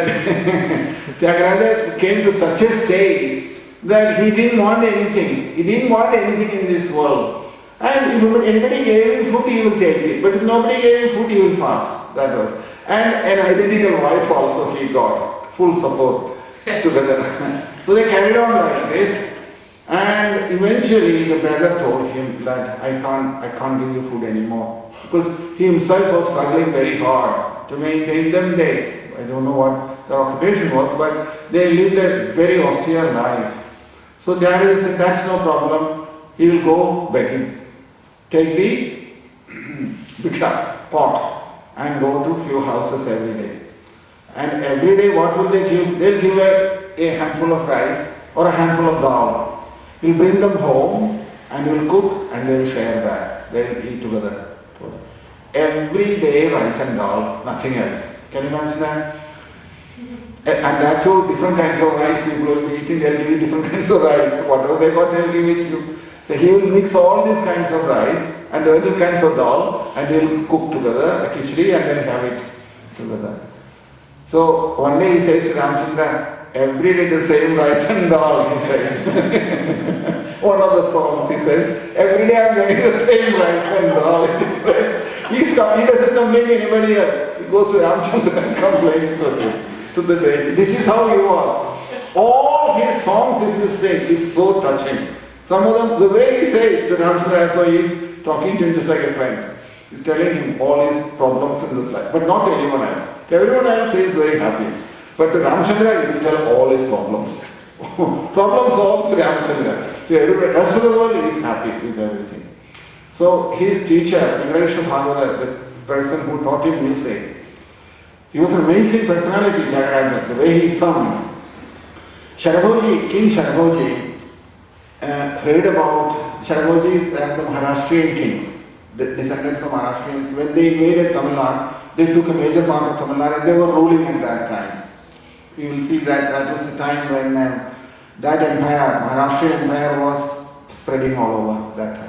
Tyagaraja came to such a state that he didn't want anything. He didn't want anything in this world. And if anybody gave him food, he will take it. But if nobody gave him food, he will fast. That was. And an identical wife also he got. Full support together. So they carried on like this. And eventually the brother told him that I can't give you food anymore. Because he himself was struggling very hard to maintain them days. I don't know what their occupation was, but they lived a very austere life. So Tyagaraja said, that's no problem. He will go begging. Take the bhiksha pot and go to few houses every day. And every day what will they give? They'll give a handful of rice or a handful of dal. He'll bring them home and he'll cook and they'll share that. They'll eat together. Every day rice and dal, nothing else. Can you imagine that? And that too, different kinds of rice people will be eating, they'll give you different kinds of rice. Whatever they got, they'll give it to you. So he will mix all these kinds of rice and other kinds of dal and they'll cook together, a khichdi, and then have it together. So one day he says to Ramchandra, every day the same rice and dal, he says. One of the songs he says, every day I'm getting the same rice and dal, he says. He doesn't complain to anybody else. He goes to Ramchandra and complains to him. To the day. This is how he was. All his songs, if you say, is so touching. Some of them, the way he says to Ramchandra, as though he is talking to him just like a friend. He's telling him all his problems in this life, but not to anyone else. To everyone else, he is very happy. But to Ramchandra, he will tell all his problems. Problem solved to Ramchandra. To everyone, the rest of the world, he is happy with everything. So his teacher, Venkateshwara Bhagavata, the person who taught him music, he was an amazing personality, Tyagaraja, the way he sung. King Sharabhoji heard about Sharabhoji and the Maharashtrian kings, the descendants of Maharashtrians. When they invaded Tamil Nadu, they took a major part of Tamil Nadu and they were ruling at that time. You will see that that was the time when that empire, Maharashtrian empire, was spreading all over that time.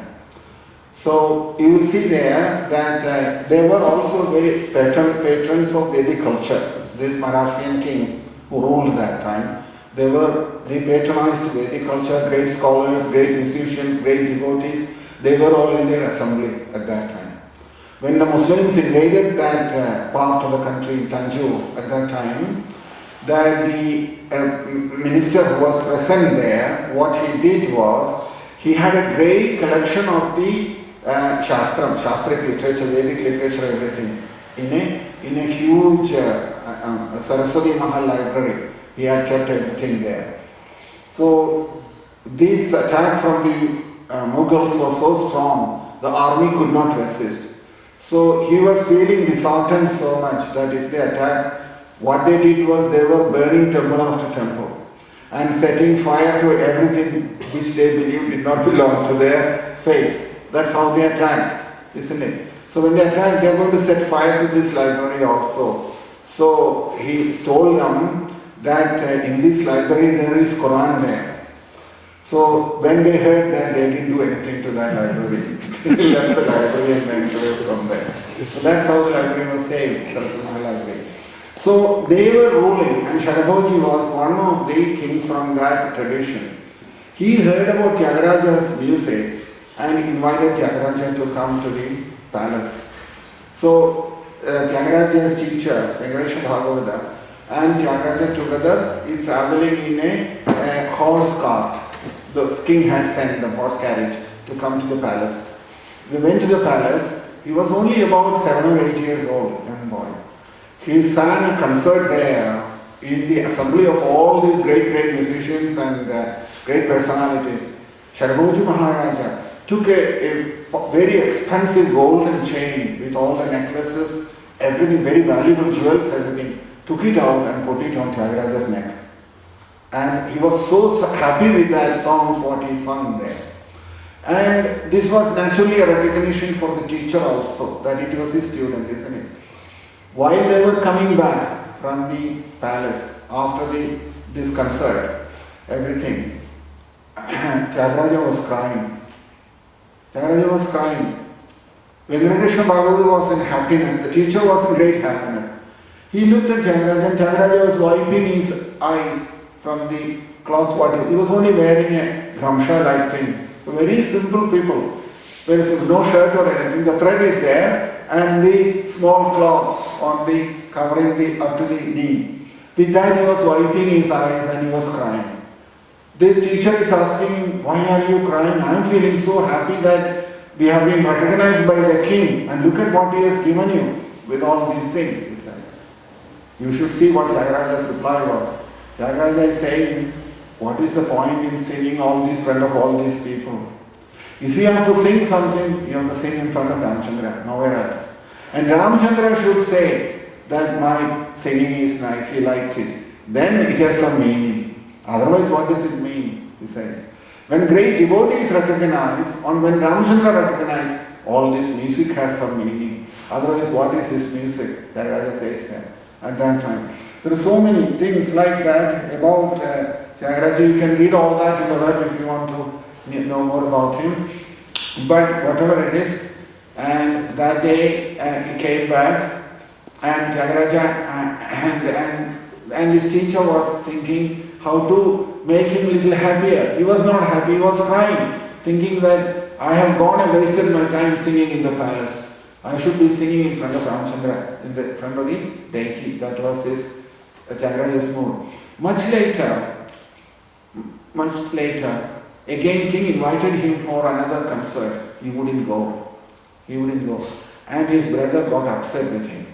So you will see there that they were also very patrons of Vedic culture. These Maharashtrian kings who ruled that time, they patronized Vedic culture, great scholars, great musicians, great devotees. They were all in their assembly at that time. When the Muslims invaded that part of the country, Tanjore, at that time, that the minister who was present there, what he did was, he had a great collection of the Shastric literature, Vedic literature, everything, in a huge Saraswati Mahal library. He had kept everything there. So this attack from the Mughals was so strong, the army could not resist. So he was feeling disheartened so much that if they attacked, what they did was they were burning temple after temple and setting fire to everything which they believed did not belong to their faith. That's how they attacked, isn't it? So when they attack, they are going to set fire to this library also. So he told them that in this library there is Quran there. So when they heard that, they didn't do anything to that library. They left the library and went away from there. So that's how the library was saved, Saraswati Library. So they were ruling, and Sharaboji was one of the kings from that tradition. He heard about Tyagaraja's music and invited Tyagaraja to come to the palace. So Tyagaraja's teacher, Venkatesha Bhagavata, and Tyagaraja together is traveling in a horse cart. The king had sent the horse carriage to come to the palace. We went to the palace. He was only about 7 or 8 years old, young boy. He sang a concert there in the assembly of all these great musicians and great personalities. Sharaboji Maharaja took a very expensive golden chain with all the necklaces, everything, very valuable jewels, everything, took it out and put it on Tyagaraja's neck. And he was so happy with that songs what he sung there. And this was naturally a recognition for the teacher also, that it was his student, isn't it? While they were coming back from the palace after this concert, everything, Tyagaraja was crying. Tyagaraja was crying. Venkatesha Bhagavata was in happiness. The teacher was in great happiness. He looked at Tyagaraja and Tyagaraja was wiping his eyes from the cloth water. He was only wearing a gamsha-like thing. Very simple people. There is no shirt or anything. The thread is there and the small cloth on the covering the up to the knee. With that he was wiping his eyes and he was crying. This teacher is asking, why are you crying? I am feeling so happy that we have been recognized by the king and look at what he has given you with all these things. He said. You should see what Tyagaraja's reply was. Tyagaraja is saying, what is the point in singing all this in front of all these people? If you have to sing something, you have to sing in front of Ramchandra, nowhere else. And Ramchandra should say that my singing is nice, he liked it. Then it has some meaning. Otherwise, what does it mean? He says. When great devotees recognize, or when Ramchandra recognizes, all this music has some meaning. Otherwise, what is this music? Tyagaraja says that at that time. There are so many things like that about Tyagaraja. You can read all that in the web if you want to know more about him. But whatever it is, and that day he came back, and Tyagaraja and his teacher was thinking how to make him a little happier. He was not happy, he was crying, thinking that I have gone and wasted my time singing in the palace. I should be singing in front of Ramchandra, in front of the deity. That was his Tyagaraja's mood. Much later, again king invited him for another concert. He wouldn't go. And his brother got upset with him.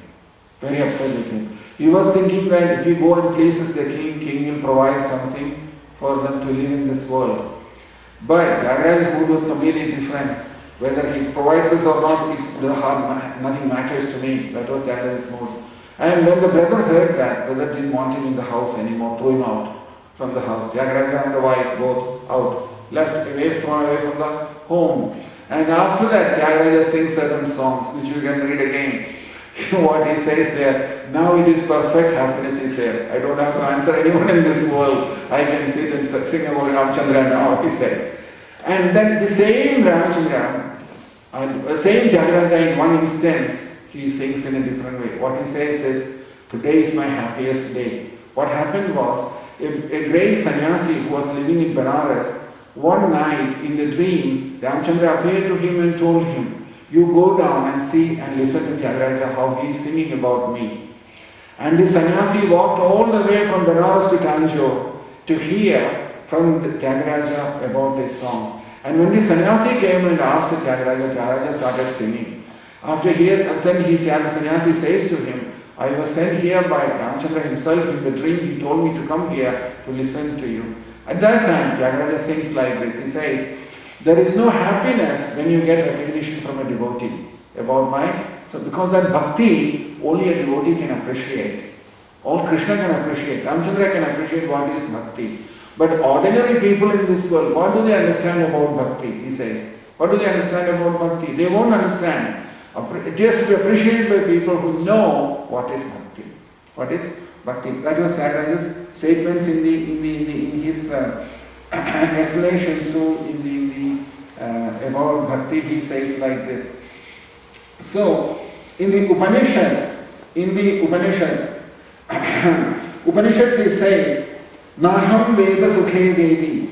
Very upset with him. He was thinking that if he go and pleases the king will provide something for them to live in this world. But Tyagaraja's mood was completely different. Whether he provides us or not, nothing matters to me. That was Tyagaraja's mood. And when the brother heard that, brother didn't want him in the house anymore, threw him out from the house. Tyagaraja and the wife both out, thrown away from the home. And after that, Tyagaraja sings certain songs, which you can read again. What he says there, now it is perfect happiness, he said. I don't have to answer anyone in this world. I can sit and sing about Ramchandra now, he says. And then the same Ramchandra, same Tyagaraja in one instance, he sings in a different way. What he says is, today is my happiest day. What happened was, a great sannyasi who was living in Benares, one night in the dream, Ramchandra appeared to him and told him, you go down and see and listen to Tyagaraja how he is singing about me. And the sannyasi walked all the way from Benares to Tanjore to hear from Tyagaraja about this song. And when the sannyasi came and asked Tyagaraja, Tyagaraja started singing. After hearing, then the sannyasi says to him, I was sent here by Ramchandra himself in the dream. He told me to come here to listen to you. At that time, Tyagaraja sings like this. He says, there is no happiness when you get recognition from a devotee about so because that bhakti, only a devotee can appreciate. All Krishna can appreciate. Ramchandra can appreciate what is bhakti. But ordinary people in this world, what do they understand about bhakti? He says. What do they understand about bhakti? They won't understand. It has to be appreciated by people who know what is bhakti. What is bhakti? That was Tyagaraja's statements in his explanations to about bhakti. He says like this. So in the Upanishad, Upanishad he says, Naham Veda Sukhe Dedi.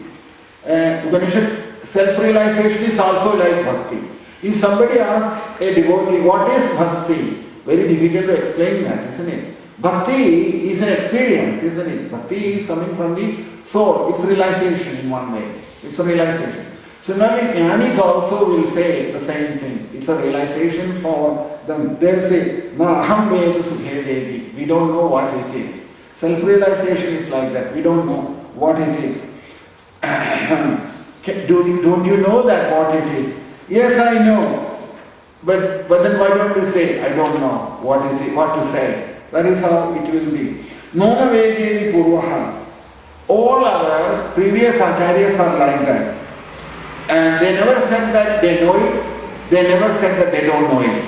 Upanishad's self-realization is also like bhakti. If somebody asks a devotee, what is bhakti? Very difficult to explain that, isn't it? Bhakti is an experience, isn't it? Bhakti is coming from the soul. It's realization in one way. It's a realization. Similarly, Jnanis also will say the same thing. It's a realization for them. They'll say, Aham Veda Sukhe Dedi. We don't know what it is. Self-realization is like that. We don't know what it is. Don't you know that what it is? Yes, I know. But then why don't you say, I don't know what it is, what to say? That is how it will be. Nona Vedeni Purvaha. All our previous acharyas are like that. And they never said that they know it. They never said that they don't know it.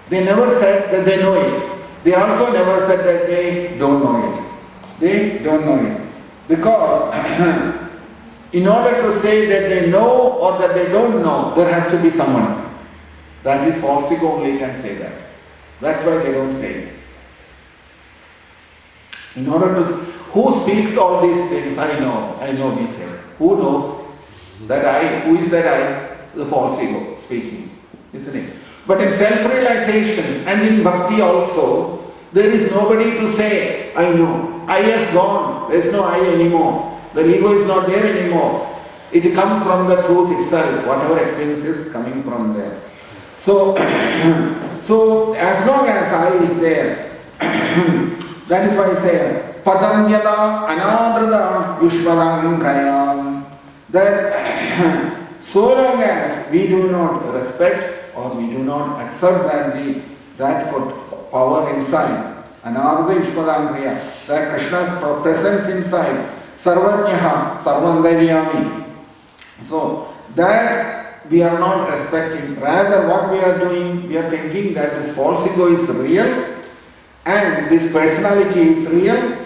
They never said that they know it. They also never said that they don't know it. They don't know it. Because in order to say that they know or that they don't know, there has to be someone. That is false ego only can say that. That's why they don't say it. In order to, who speaks all these things? I know, we say. Who knows? That I, who is that I? The false ego speaking, isn't it? But in self-realization and in bhakti also, there is nobody to say, I know. I has gone. There is no I anymore. The ego is not there anymore. It comes from the truth itself, whatever experience is coming from there. So, so as long as I is there, that is why I say, Padam yada anadrida yushvadam kayam. That so long as we do not respect or we do not accept that power inside, anadrida yushvadam kayam, that Krishna's presence inside, Sarvajnaha, Sarvandaryami. So that we are not respecting. Rather what we are doing, we are thinking that this false ego is real and this personality is real.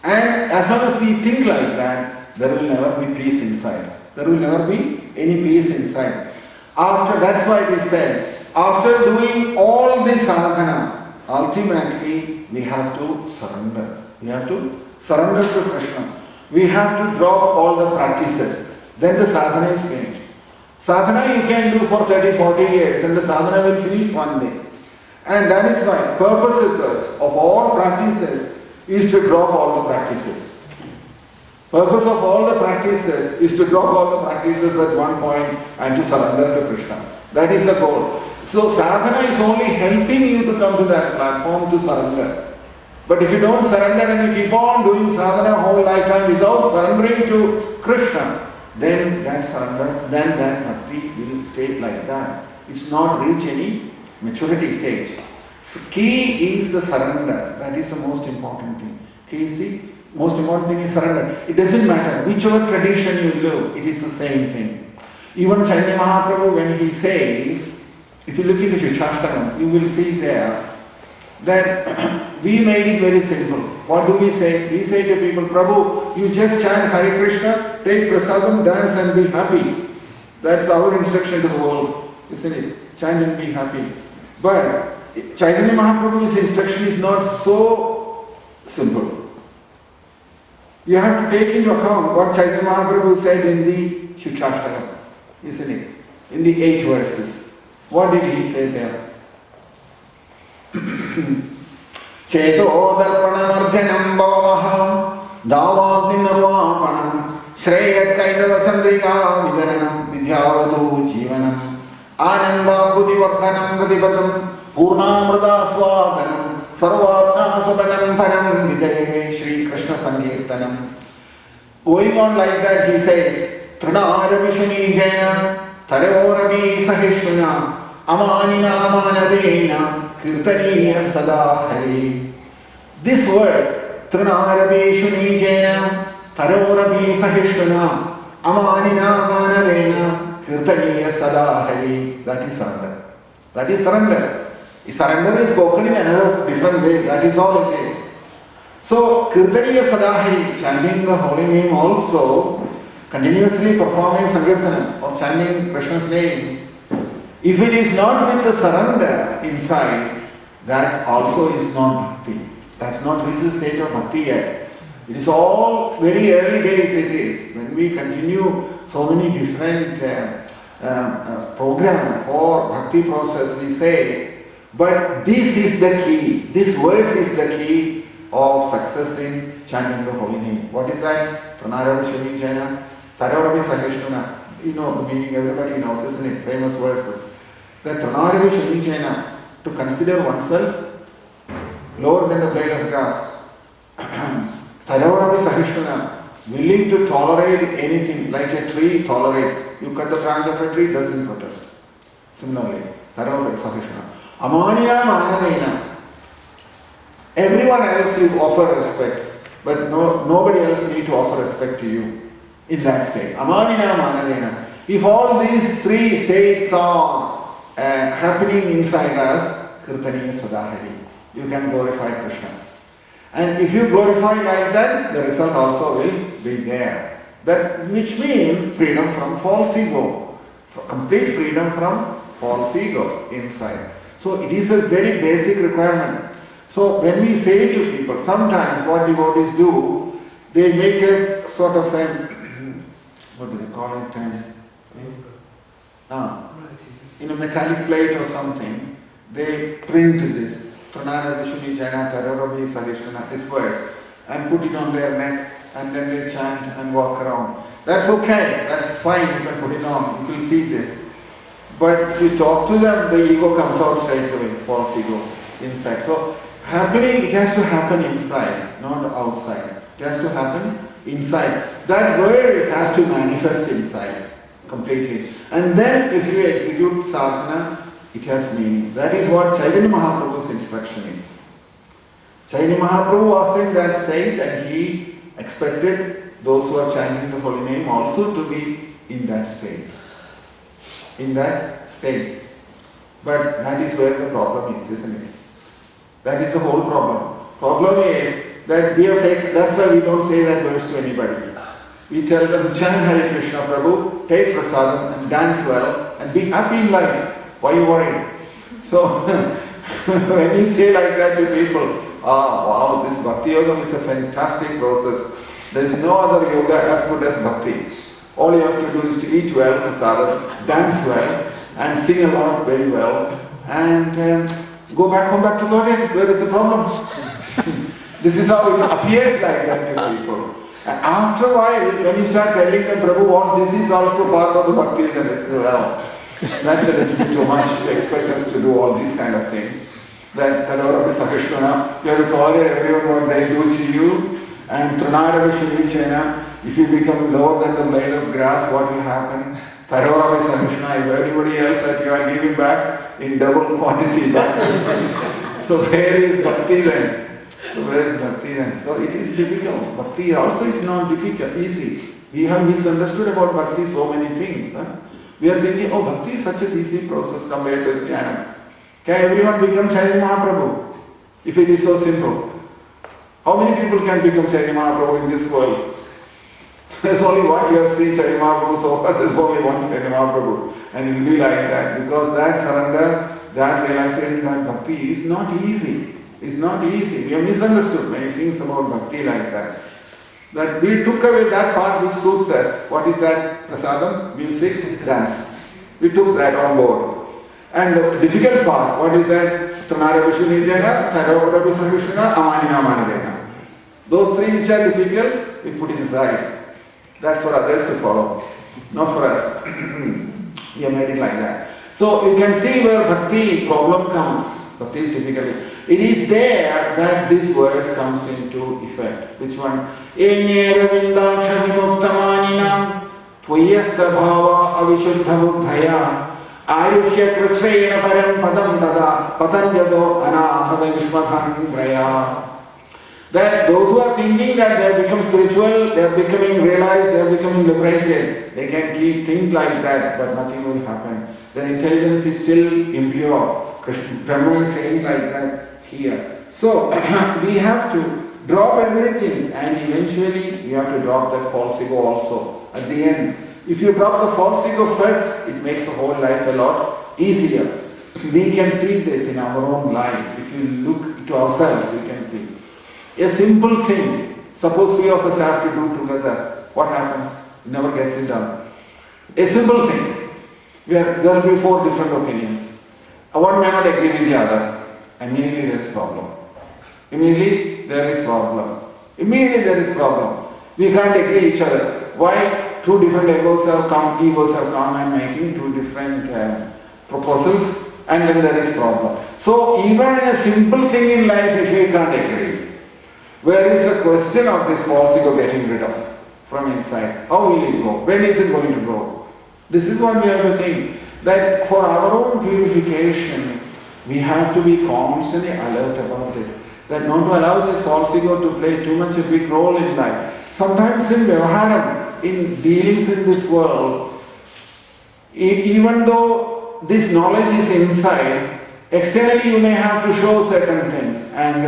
And as long as we think like that, there will never be peace inside. There will never be any peace inside. That's why it is said, after doing all this sadhana, ultimately we have to surrender. We have to surrender to Krishna. We have to drop all the practices. Then the sadhana is finished. Sadhana you can do for 30, 40 years and the sadhana will finish one day. And that is why purposes of all practices is to drop all the practices. Purpose of all the practices is to drop all the practices at one point and to surrender to Krishna. That is the goal. So sadhana is only helping you to come to that platform to surrender. But if you don't surrender and you keep on doing sadhana whole lifetime without surrendering to Krishna, then that surrender, then that bhakti will stay like that. It's not reach any maturity stage. Key is the surrender. That is the most important thing. Key is the most important thing is surrender. It doesn't matter whichever tradition you live, it is the same thing. Even Chaitanya Mahaprabhu, when he says, if you look into Shikshashtakam, you will see there that we made it very simple. What do we say? We say to people, Prabhu, you just chant Hare Krishna, take prasadam, dance and be happy. That's our instruction to the world, isn't it? Chant and be happy. But Chaitanya Mahaprabhu's instruction is not so simple. You have to take into account what Chaitanya Mahaprabhu said in the Shikshashtakam, isn't it? In the 8 verses. What did he say there? Cheto darpanamarjanam bhavaham davadni narvapanam shreya kaidava chandrika vidaranam vidhyavadu jivanam ananda buddhivardhanam buddhipadam purnamrita swadanam sarvatna subanam param vijaye Shri Krishna Sankirtanam. Going on like that, he says, Trinarabhishani jena tarorabi sahishvana amanina amanadena kirtaniya sada hari. This verse, Trinarabhishani jena tarorabi sahishvana amanina amanadena kirtaniya sada hari. That is surrender. That is surrender. Surrender is spoken in another different way. That is all it is. So, Kirtaniya Sadahari, chanting the holy name also, continuously performing Sankirtanam or chanting Krishna's name, if it is not with the surrender inside, that also is not bhakti. That's not reached the state of bhakti yet. It is all very early days it is. When we continue so many different programs for bhakti process, we say, but this is the key, this verse is the key of success in chanting the holy name. What is that? Pranarava Shami Jana, Taravarami Sahishnuna. You know the meaning, everybody knows, isn't it? Famous verses. That Pranarava Shami Jana, to consider oneself lower than the blade of grass. Taravarami Sahishnuna, willing to tolerate anything, like a tree tolerates. You cut the branch of a tree, doesn't protest. Similarly, Taravarami Sahishnuna. Amanina Manadena. Everyone else you offer respect, but nobody else need to offer respect to you in that state. Amanina Manadena. If all these three states are happening inside us, Kirtaniya Sadahari, you can glorify Krishna. And if you glorify like that, the result also will be there. That which means freedom from false ego, complete freedom from false ego inside. So it is a very basic requirement. So when we say to people, sometimes what devotees do, they make a sort of a, what do they call it? In a metallic plate or something, they print this, Pranara Vishuni Jana Tararabi Sahishana, this verse, and put it on their neck, and then they chant and walk around. That's okay, that's fine, you can put it on, you will see this. But if you talk to them, the ego comes out straight away, false ego, inside. So, it has to happen inside, not outside. It has to happen inside. That verse has to manifest inside, completely. And then if you execute sadhana, it has meaning. That is what Chaitanya Mahaprabhu's instruction is. Chaitanya Mahaprabhu was in that state and he expected those who are chanting the holy name also to be in that state. In that state. But that is where the problem is, isn't it? That is the whole problem. Problem is that we have taken, that's why we don't say that verse to anybody. We tell them, chant Hare Krishna Prabhu, take prasadam and dance well and be happy in life. Why are you worried? So, when you say like that to people, wow, this Bhakti Yoga is a fantastic process. There is no other yoga as good as Bhakti. All you have to do is to eat well, prasadam, dance well, and sing a lot very well, and go back home, back to Godhead. Where is the problem? This is how it appears like that to people. And after a while, when you start telling them, Prabhu, what this is also part of the Bhakti Yoga, they say, well, that's a little bit too much to expect us to do all these kind of things. That Tadavarapi Sakrishnana, you have to tolerate everyone what they do to you. And Tranaravi Shrivichena, if you become lower than the blade of grass, what will happen? Tadavarapi Sakrishnana, if everybody else that you are giving back in double quantity. So where is Bhakti then? So it is difficult. Bhakti also is not difficult, easy. We have misunderstood about Bhakti so many things. We are thinking, oh, Bhakti is such an easy process compared to Jnana. Can everyone become Chaitanya Mahaprabhu? If it is so simple. How many people can become Chaitanya Mahaprabhu in this world? There's only one, you have seen Chaitanya Mahaprabhu so far, there's only one Chaitanya Mahaprabhu. And it will be like that. Because that surrender, that realization, that Bhakti is not easy. It's not easy. We have misunderstood many things about Bhakti like that. That we took away that part which suits us. What is that? Prasadam, music, dance. We took that on board. And the difficult part, what is that? Tranara Vishunijana, Tharavarapi Sahishana, Amanina Manadena. Those three which are difficult, we put it aside. That's for others to follow, not for us. We have made it like that. So you can see where Bhakti problem comes. Bhakti is difficult. It is there that this verse comes into effect. Which one? Enye ravindaksha vimuktamanina tvayasta bhava avishuddha buddhaya ayushya krachayena param padam tada patanjado anahada yushmadhan braya. That those who are thinking that they have become spiritual, they are becoming realized, they are becoming liberated, they can keep things like that, but nothing will happen. Their intelligence is still impure. Brahma is saying like that here. So we have to drop everything, and eventually you have to drop that false ego also. At the end, if you drop the false ego first, it makes the whole life a lot easier. We can see this in our own life. If you look to ourselves, we can see. A simple thing, suppose three of us have to do together, what happens? It never gets it done. A simple thing, where there will be four different opinions. One may not agree with the other. Immediately there is problem. Immediately there is problem. Immediately there is problem. We can't agree each other. Why? Two different egos have come and making two different proposals, and then there is problem. So even a simple thing in life, if we can't agree, where is the question of this false ego getting rid of from inside? How will it go? When is it going to go? This is what we have to think. That for our own purification, we have to be constantly alert about this. That not to allow this false ego to play too much a big role in life. Sometimes in Vyavaharam, in dealings in this world, even though this knowledge is inside, externally you may have to show certain things and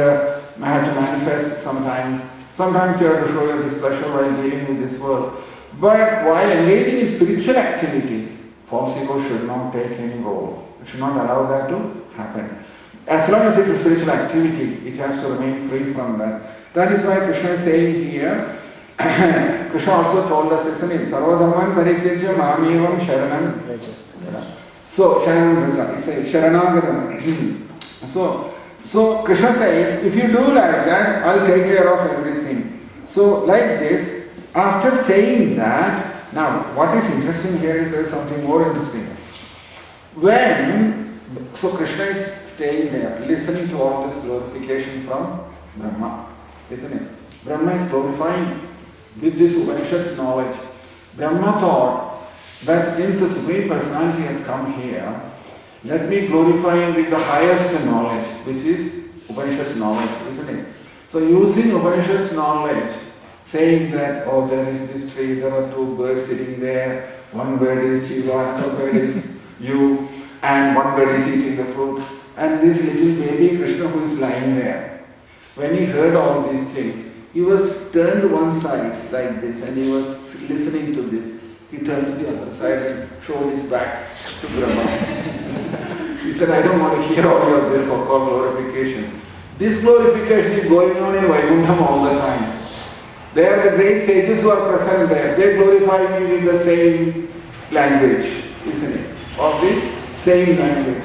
have to manifest sometimes. Sometimes you have to show your displeasure while dealing with this world. But while engaging in spiritual activities, false ego should not take any role. It should not allow that to happen. As long as it's a spiritual activity, it has to remain free from that. That is why Krishna is saying here, Krishna also told us, isn't it? Sarvadharman parityajya mamivam sharanam. So, sharanam vraja, he says, sharanagatam. So Krishna says, if you do like that, I'll take care of everything. So like this, after saying that, now what is interesting here is there is something more interesting. So Krishna is staying there, listening to all this glorification from Brahma, isn't it? Brahma is glorifying with this Upanishad's knowledge. Brahma thought that since the Supreme Personality had come here, let me glorify him with the highest knowledge, which is Upanishad's knowledge, isn't it? So using Upanishad's knowledge, saying that, oh, there is this tree, there are two birds sitting there, one bird is Jiva, another bird is you, and one bird is eating the fruit, and this little baby Krishna who is lying there. When he heard all these things, he was turned one side like this, and he was listening to this. He turned to the other side and showed his back to Brahma. He said, I don't want to hear all of this so-called glorification. This glorification is going on in Vaikuntham all the time. They are the great sages who are present there. They glorify me with the same language, isn't it? Of the same language.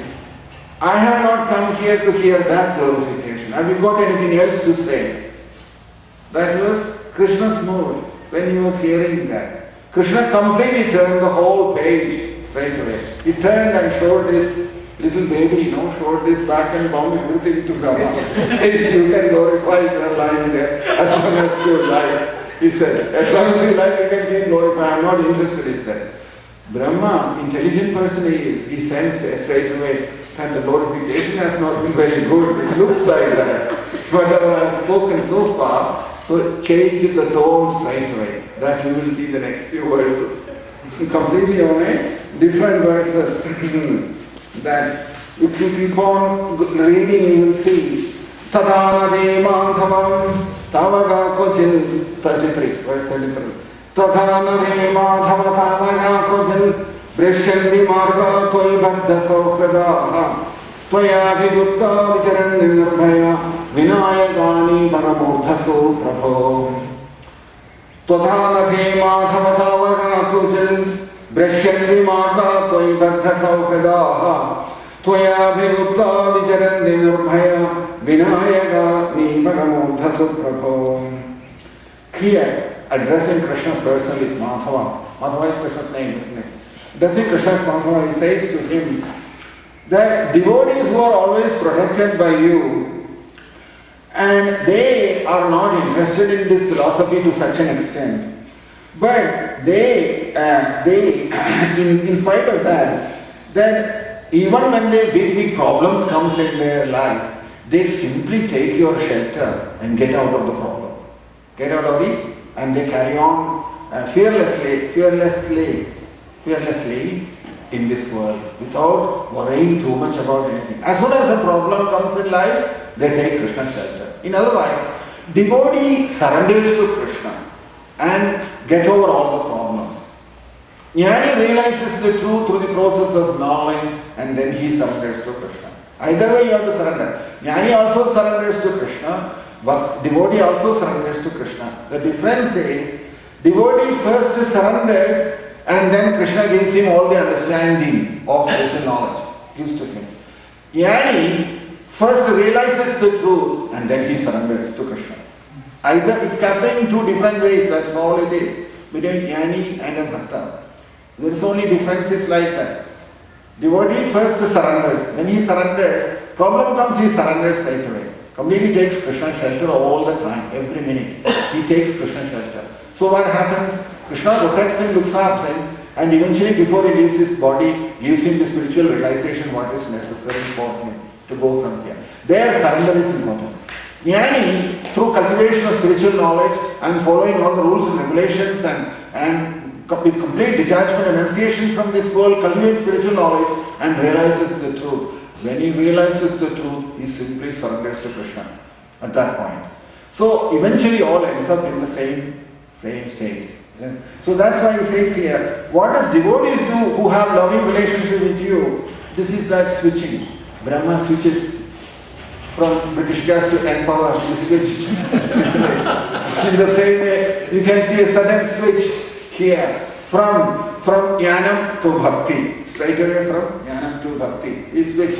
I have not come here to hear that glorification. Have you got anything else to say? That was Krishna's mood when he was hearing that. Krishna completely turned the whole page straight away. He turned and showed this little baby, showed this back and bomb, everything to Brahma. Says you can glorify your lying there as long as you like. He said, as long as you like, you can keep glorifying. I'm not interested, he said. Brahma, intelligent person he is, he sensed straight away that the glorification has not been very good. It looks like that. Whatever I have spoken so far, so change the tone straight away. That you will see the next few verses. Completely on a different verses. That if you keep on reading, you will see Tadhanade Madhavam Tavaga Kochil 33, verse 33. Tadhanade Madhava Tavaga Kochil Brishandi Marga Toi Bhatta Saukradaha Toya Vigutta Vicharandi Nirbhaya Vinayagani Paramurthasu Prabho Tadhanade Madhava Tavaga Kochil Brishandi Marga Toi Bhatta Saukradaha Toya Vigutta Vicharandi Nirbhaya Vinayagani Paramurthasu Prabho. Here, addressing Krishna personally, Madhava. Madhava is Krishna's name, isn't it? Addressing Krishna's Madhava, he says to him that devotees who are always protected by you and they are not interested in this philosophy to such an extent, but they in spite of that even when the big problems comes in their life, they simply take your shelter and get out of the problem. Get out of it, and they carry on fearlessly, in this world without worrying too much about anything. As soon as a problem comes in life, they take Krishna shelter. In other words, devotee surrenders to Krishna and get over all the problems. Jnani realizes the truth through the process of knowledge and then he surrenders to Krishna. Either way you have to surrender. Jnani also surrenders to Krishna, but devotee also surrenders to Krishna. The difference is, devotee first surrenders and then Krishna gives him all the understanding of spiritual knowledge, gives to him. Jnani first realizes the truth and then he surrenders to Krishna. Either it's happening in two different ways, that's all it is, between Jnani and a Bhakta. There is only differences like that. Devotee first surrenders. When he surrenders, problem comes, he surrenders straight away. Completely takes Krishna shelter all the time, every minute. He takes Krishna shelter. So what happens? Krishna protects him, looks after him, and eventually before he leaves his body, gives him the spiritual realization what is necessary for him to go from here. There surrender is important. Jnani, through cultivation of spiritual knowledge and following all the rules and regulations and with complete detachment and renunciation from this world, cultivates spiritual knowledge and realizes the truth. When he realizes the truth, he simply surrenders to Krishna at that point. So eventually all ends up in the same state. Yeah. So that's why he says here, what does devotees do who have loving relationship with you? This is that switching. Brahma switches from British gas to N-Power, you switch. In the same way, you can see a sudden switch here from Jnanam to Bhakti. Straight away from Jnanam to Bhakti. You switch.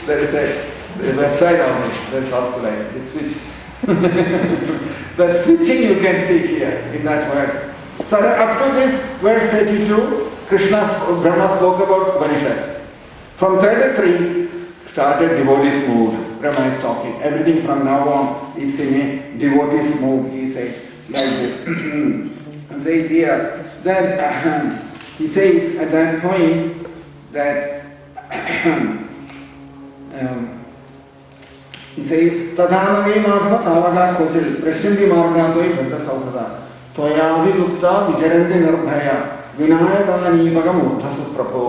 There is a website on it. That's also like it. You switch. That switching you can see here in that verse. So up to this verse 32, Brahma spoke about Upanishads. From 33, started devotees mood. Brahma is talking. Everything from now on, it's in a devotees mood. He says like this. He says here that he says at that point that he says Tadhanade Madhava Tavaga Kochil Prashandi Margatoi Bhadda Saudhada Toya Vigupta Vijarante Narbhaya Vinayagani Bhagam Uddhasu Prabho.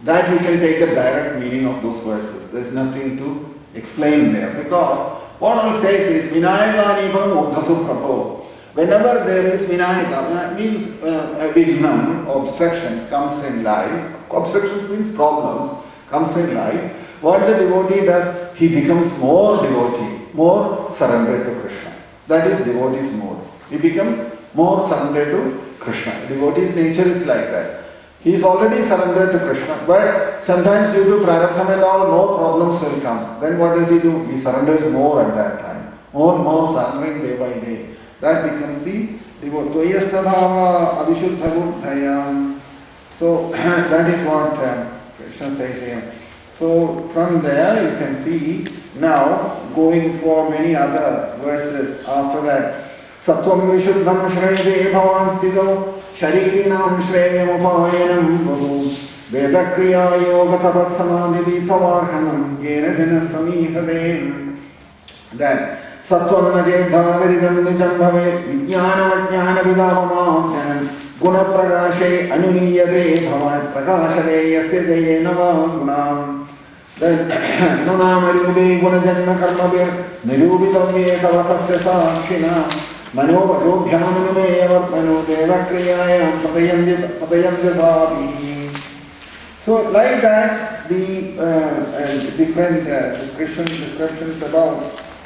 That we can take the direct meaning of those verses. There is nothing to explain there because what all says is Vinayagani Bhagam Uddhasu Prabho. Whenever there is Vinayaka, means vignam, obstructions comes in life, obstructions means problems, comes in life, what the devotee does, he becomes more devotee, more surrendered to Krishna. That is devotee's mode. He becomes more surrendered to Krishna. Devotee's nature is like that. He is already surrendered to Krishna, but sometimes due to prarabdha and all, more problems will come. Then what does he do? He surrenders more at that time. More and more surrendering day by day. That becomes the Toyastadhava Avishuddha. So that is what Krishna says here. So from there you can see now going for many other verses after that. Sattvam Vishuddham Shreyade Bhavan Sthido Sharirinam Shreyam Upayanam Vavu Vedakriya Yoga Tapasamadhi Vitavarhanam Yena Jana Samihadem. Then Sattvam Najedha Viridam Nijam Bhave Vijnana Vajnana Vidavamam Guna Prakashe Anumiyade Bhavan Prakashade Yasya Jayena Gunam. Then Nanamarubi Gunajanna Karmabir Nirubitavye Kavasasya Sakshina Manobhajobhyamaname Vartmano Devakriyayam Patayandidhavi. So like that the different descriptions about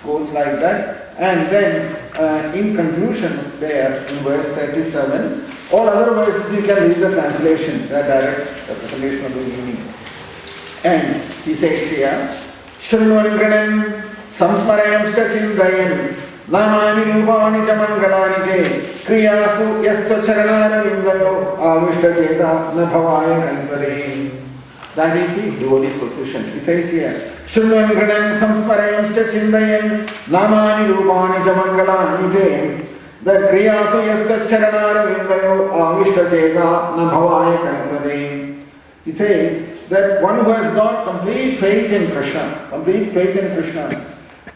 goes like that, and then in conclusions there in verse 37, all other verses you can read the translation, the direct representation of the meaning. And he says here, Shrinvanganan Samsmarayamshta Chindayan Namani Rupani Jamangalani Te Kriyasu Yasta Charanara Vindayo Avishta Cheta Nabhavaya Kanvare. That is the devotee's position. He says here, Shrinvanganan Samsmarayamshta Chindayan Namani Rupani Jamangalani Te that Kriyasu Yasta Charanara Vindayo Avishta Cheta Nabhavaya Kanvare. He says that one who has got complete faith in Krishna,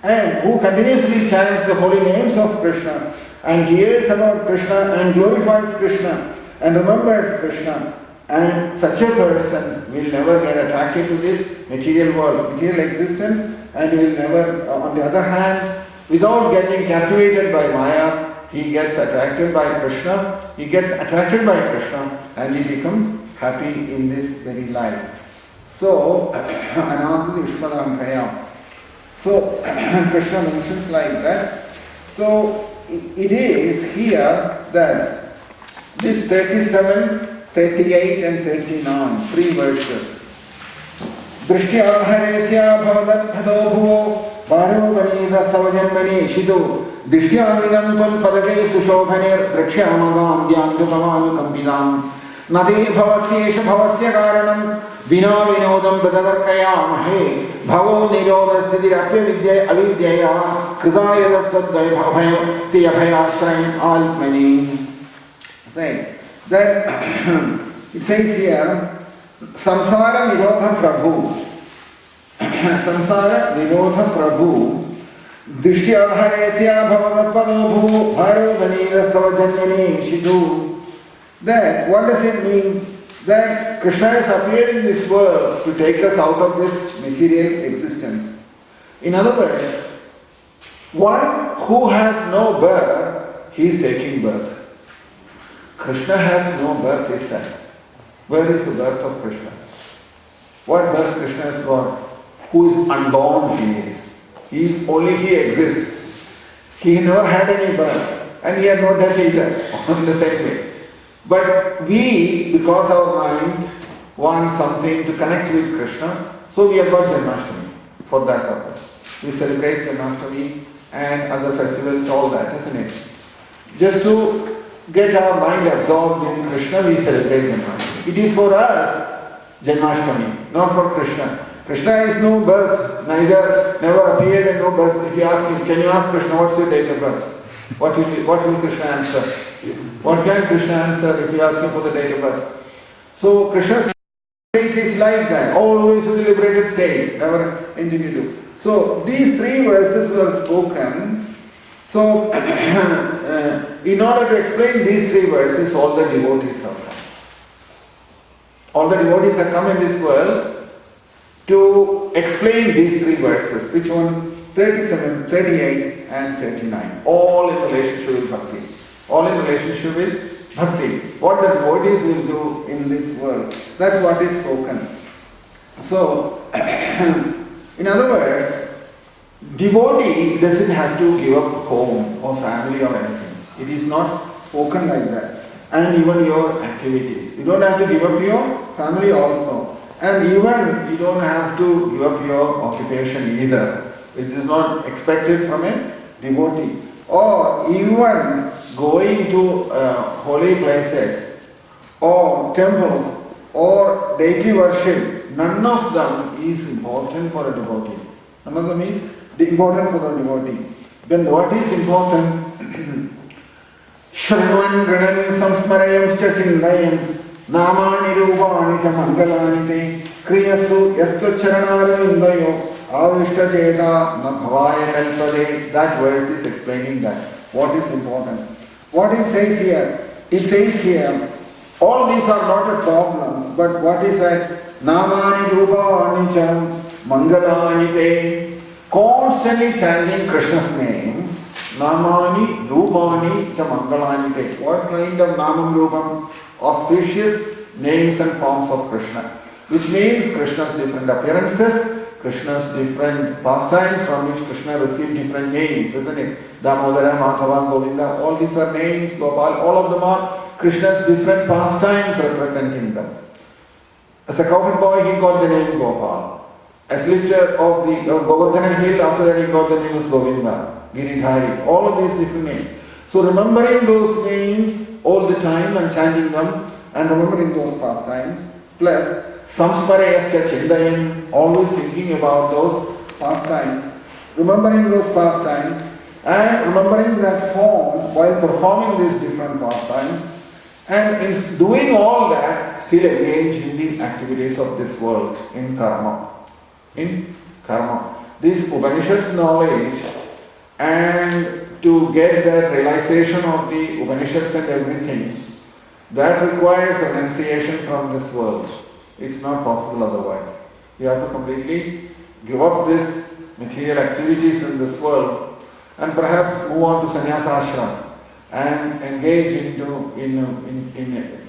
and who continuously chants the holy names of Krishna, and hears about Krishna and glorifies Krishna, and remembers Krishna, And such a person will never get attracted to this material world, material existence, and he will never, on the other hand, without getting captivated by Maya, he gets attracted by Krishna, and he becomes happy in this very life. So, Ananda Ishmalantraya. So, Krishna mentions like that. So, it is here that this 37, 38 and 39, 3 verses. Drishtya haresya bhavadat bhado bhuvo bharo vanidastava janmani shido Drishtya vidam tvam padake sushobhanir drakshyamagam dhyanjutavanu kampidam Nade bhavasyesha bhavasya karanam Vina vinodam badadarkayamahe Bhavo nirodasthitirapya vidya avidyaya Kridayadastadvay bhavayam tiyabhayashrayam alpmani. Right. That it says here Samsara Nirodha Prabhu Samsara Nirodha Prabhu Drishtya Haresya Bhavamadpado Bhu Bharo Vanidastava Janmani Shidu. That what does it mean? That Krishna has appeared in this world to take us out of this material existence. In other words, one who has no birth, he is taking birth. Krishna has no birth this time. Where is the birth of Krishna? What birth Krishna has got? Who is unborn he is. Only he exists. He never had any birth and he had no death either in the same way. But we, because our mind wants something to connect with Krishna, so we have got Janmashtami for that purpose. We celebrate Janmashtami and other festivals, all that, isn't it? Just to get our mind absorbed in Krishna, we celebrate Janmashtami. It is for us Janmashtami, not for Krishna. Krishna is no birth, never appeared and no birth. If you ask him, can you ask Krishna what's your date of birth? What will Krishna answer? What can Krishna answer if you ask him for the date of birth? So Krishna's state is like that, always a liberated state, never anything to do. So these 3 verses were spoken. So in order to explain these 3 verses, all the devotees have come. All the devotees have come in this world to explain these 3 verses. Which one? 37, 38 and 39. All in relationship with bhakti. All in relationship with bhakti. What the devotees will do in this world. That's what is spoken. So, in other words, devotee doesn't have to give up home or family or anything. It is not spoken like that. And even your activities. You don't have to give up your family also. And even you don't have to give up your occupation either. It is not expected from a devotee. Or even going to holy places or temples or deity worship, none of them is important for a devotee. None of them is important for the devotee. Then what is important? Shravan Gadan Samsmarayamscha Chindayan Namani Rupani Samangalani Te Kriyasu Yastu Charanara Indayo Avishta Cheta Nabhavaya Kalpade. That verse is explaining that. What is important? What it says here? It says here, all these are not problems, but what is that? Namani Rupani Cha Mangalani Te. Constantly chanting Krishna's names. Namani Rupani Cha Mangalani Te. What kind of Namam Rupam? Auspicious names and forms of Krishna. Which means Krishna's different appearances, Krishna's different pastimes from which Krishna received different names, isn't it? Damodara, Madhava, Govinda, all these are names, Gopal, all of them are Krishna's different pastimes representing them. As a cowherd boy, he got the name Gopal. As lifter of the Govardhana hill, after that he got the name of Govinda, Giridhari, all of these different names. So remembering those names all the time and chanting them and remembering those pastimes, plus Samsmarayascha Chindayan, always thinking about those pastimes, remembering those pastimes and remembering that form while performing these different pastimes, and in doing all that, still engage in the activities of this world, in karma. In karma. This Upanishad's knowledge and to get the realization of the Upanishads and everything, That requires renunciation from this world. It's not possible otherwise. You have to completely give up these material activities in this world and perhaps move on to sannyasa ashram and engage in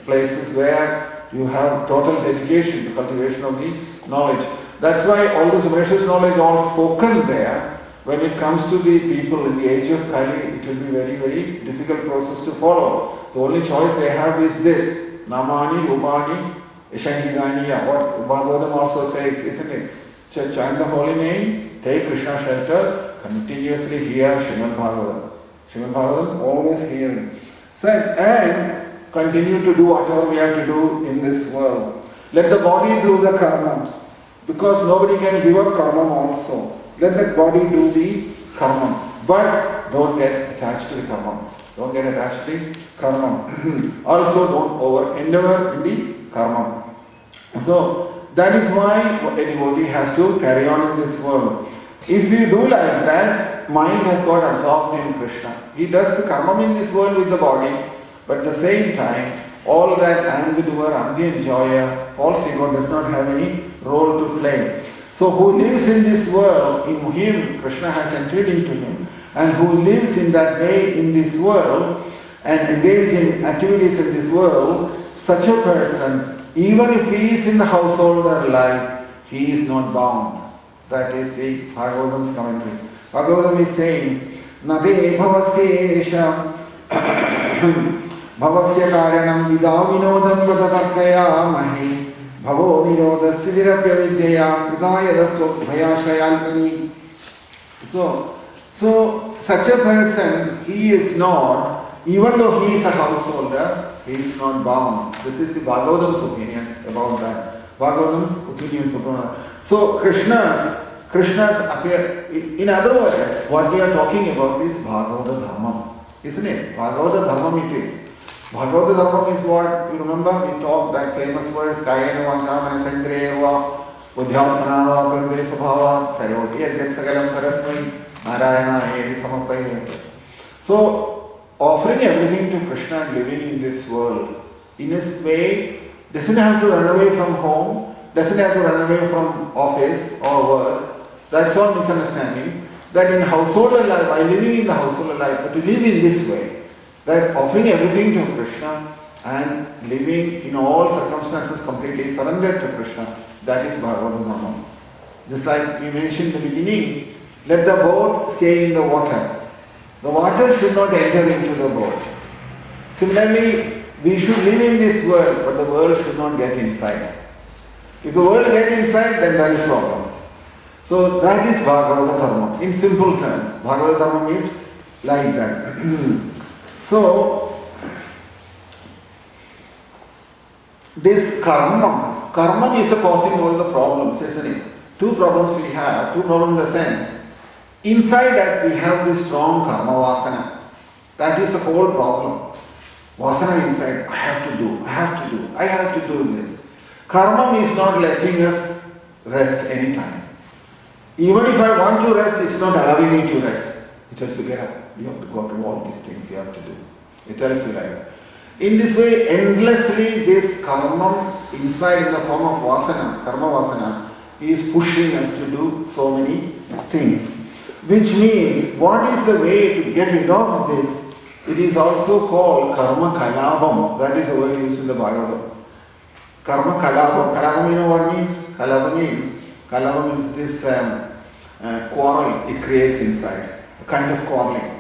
places where you have total dedication to cultivation of the knowledge. That's why all this precious knowledge all spoken there. When it comes to the people in the age of Kali, it will be very, very difficult process to follow. The only choice they have is this: Namani, Rupani, Ishangigani. What Bhagavatam also says, isn't it? Chant the holy name, take Krishna shelter, continuously hear Srimad Bhagavatam. Srimad Bhagavatam, always hearing. So, and continue to do whatever we have to do in this world. Let the body do the karma, because nobody can give up karma also. Let the body do the karma, but don't get attached to the karma. Don't get attached to the karma. Also, don't over endeavor in the karma. So that is why a devotee has to carry on in this world. If you do like that, mind has got absorbed in Krishna. He does the karma in this world with the body, but at the same time, all that I am the doer, I am the enjoyer, false ego does not have any role to play. So who lives in this world, in him, Krishna has entered into him, and who lives in that way in this world and engage in activities in this world, such a person, even if he is in the householder life, he is not bound. That is the Bhagavatam's commentary. Bhagavatam is saying, Nade bhavasyesha bhavasya karanam vida vinodam vadatarkaya mahi Bhavo nirodha sthidirapya vidyaya kridayadastu bhayashayalpani. So such a person, he is not, even though he is a householder, he is not bound. This is the Bhagavatam's opinion about that. Bhagavatam's opinion about that. So Krishna's appear, in other words, what we are talking about is Bhagavata Dharma. Isn't it? Bhagavata Dharma it is. Bhagavata Dharma is what, you remember, we talked that famous words, Kayena Vacha Manasendreva, Buddhyatmanava, Brahmve Subhava, Karoti, Yajat Sagalam Parasmai, Narayana, Edi Samapayya. So, offering everything to Krishna and living in this world, in his way, doesn't have to run away from home, doesn't have to run away from office or work. That's all misunderstanding. That in householder life, by living in the householder life, but to live in this way, that offering everything to Krishna and living in all circumstances completely surrendered to Krishna, that is Bhagavata Dharma. Just like we mentioned in the beginning, let the boat stay in the water. The water should not enter into the boat. Similarly, we should live in this world, but the world should not get inside. If the world gets inside, then there is problem. So that is Bhagavata Dharma. In simple terms, Bhagavata Dharma is like that. So, this karma is the causing all the problems, isn't it? Two problems we have, two problems in the sense. Inside us we have this strong karma vasana. That is the whole problem. Vasana inside, I have to do this. Karma is not letting us rest anytime. Even if I want to rest, it's not allowing me to rest. It tells you, get up, you have to go to all these things you have to do. It tells you like that. In this way, endlessly this karma inside in the form of vasana, karma vasana, is pushing us to do so many things. Which means, what is the way to get rid of this? It is also called karma kalabam. That is the word used in the Bhagavatam. Karma kalabam. Kalabam, you know what means? Kalabam means this quarrel it creates inside. A kind of quarreling.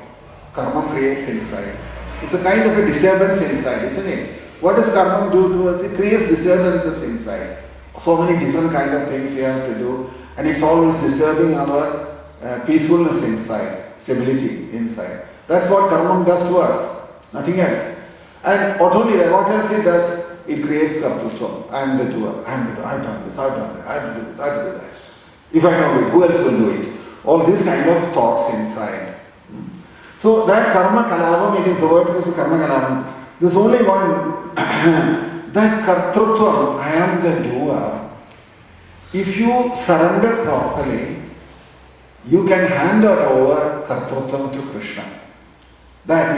Karma creates inside. It's a kind of a disturbance inside, isn't it? What does karma do to us? It creates disturbances inside. So many different kind of things we have to do, and it's always disturbing our peacefulness inside, stability inside. That's what karma does to us, nothing else. And not only that, what else it does? It creates kartrutva. I am the doer, I've done this, I've done that, I have to do this, I have to do that. If I don't do it, who else will do it? All these kind of thoughts inside. So that karma kalabam, it is the word says karma kalabam. There's only one, that kartrutva, I am the doer. If you surrender properly, you can hand over kartrutvam to Krishna. That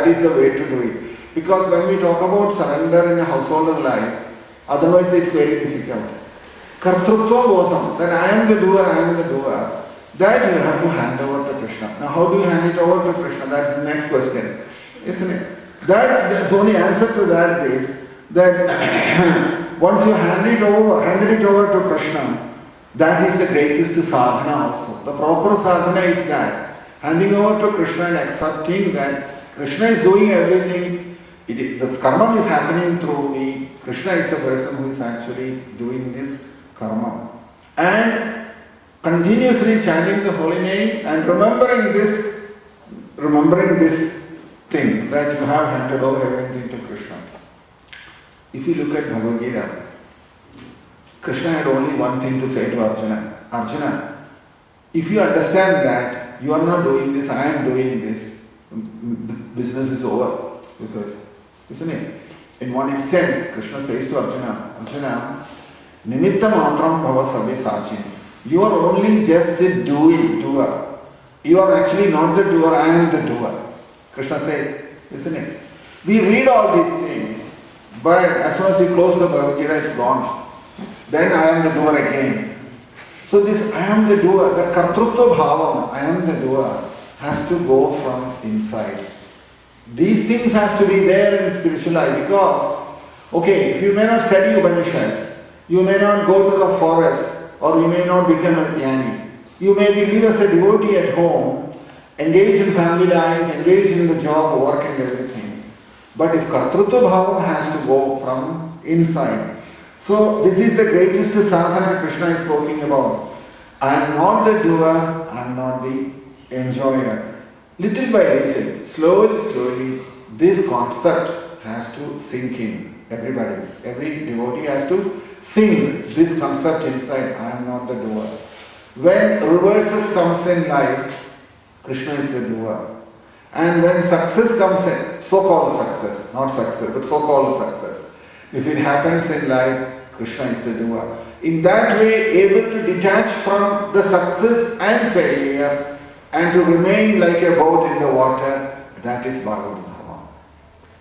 is the way to do it. Because when we talk about surrender in a householder life, otherwise it's very difficult. Kartrutva bodham, that I am the doer, that you have to hand over to Krishna. Now how do you hand it over to Krishna? That's the next question, isn't it? The only answer to that is that once you handed it over to Krishna, that is the greatest sadhana also. The proper sadhana is that, handing over to Krishna and accepting that Krishna is doing everything. The karma is happening through me. Krishna is the person who is actually doing this karma. And continuously chanting the holy name and remembering this thing that you have handed over everything to Krishna. If you look at Bhagavad Gita, Krishna had only one thing to say to Arjuna. Arjuna, if you understand that you are not doing this, I am doing this, the business is over. Isn't it? In one instance, Krishna says to Arjuna, Arjuna, Nimitta matram bhava sabhe sachin. You are only just the doer. You are actually not the doer, I am the doer. Krishna says, isn't it? We read all these things, but as soon as we close the Bhagavad Gita, it's gone. Then I am the doer again. So this I am the doer, the kartrutva bhavam, I am the doer, has to go from inside. These things has to be there in spiritual life because, okay, if you may not study Upanishads, you may not go to the forest, or you may not become a jnani. You may live as a devotee at home, engage in family life, engage in the job, work and everything. But if kartrutva bhavam has to go from inside. So this is the greatest sadhana Krishna is talking about. I am not the doer, I am not the enjoyer. Little by little, slowly, this concept has to sink in. Everybody, every devotee has to sink this concept inside, I am not the doer. When reverses comes in life, Krishna is the doer. And when success comes in, so-called success, not success, but so-called success, if it happens in life, Krishna is the doer. In that way, able to detach from the success and failure and to remain like a boat in the water, that is Bhagavad Dhamma.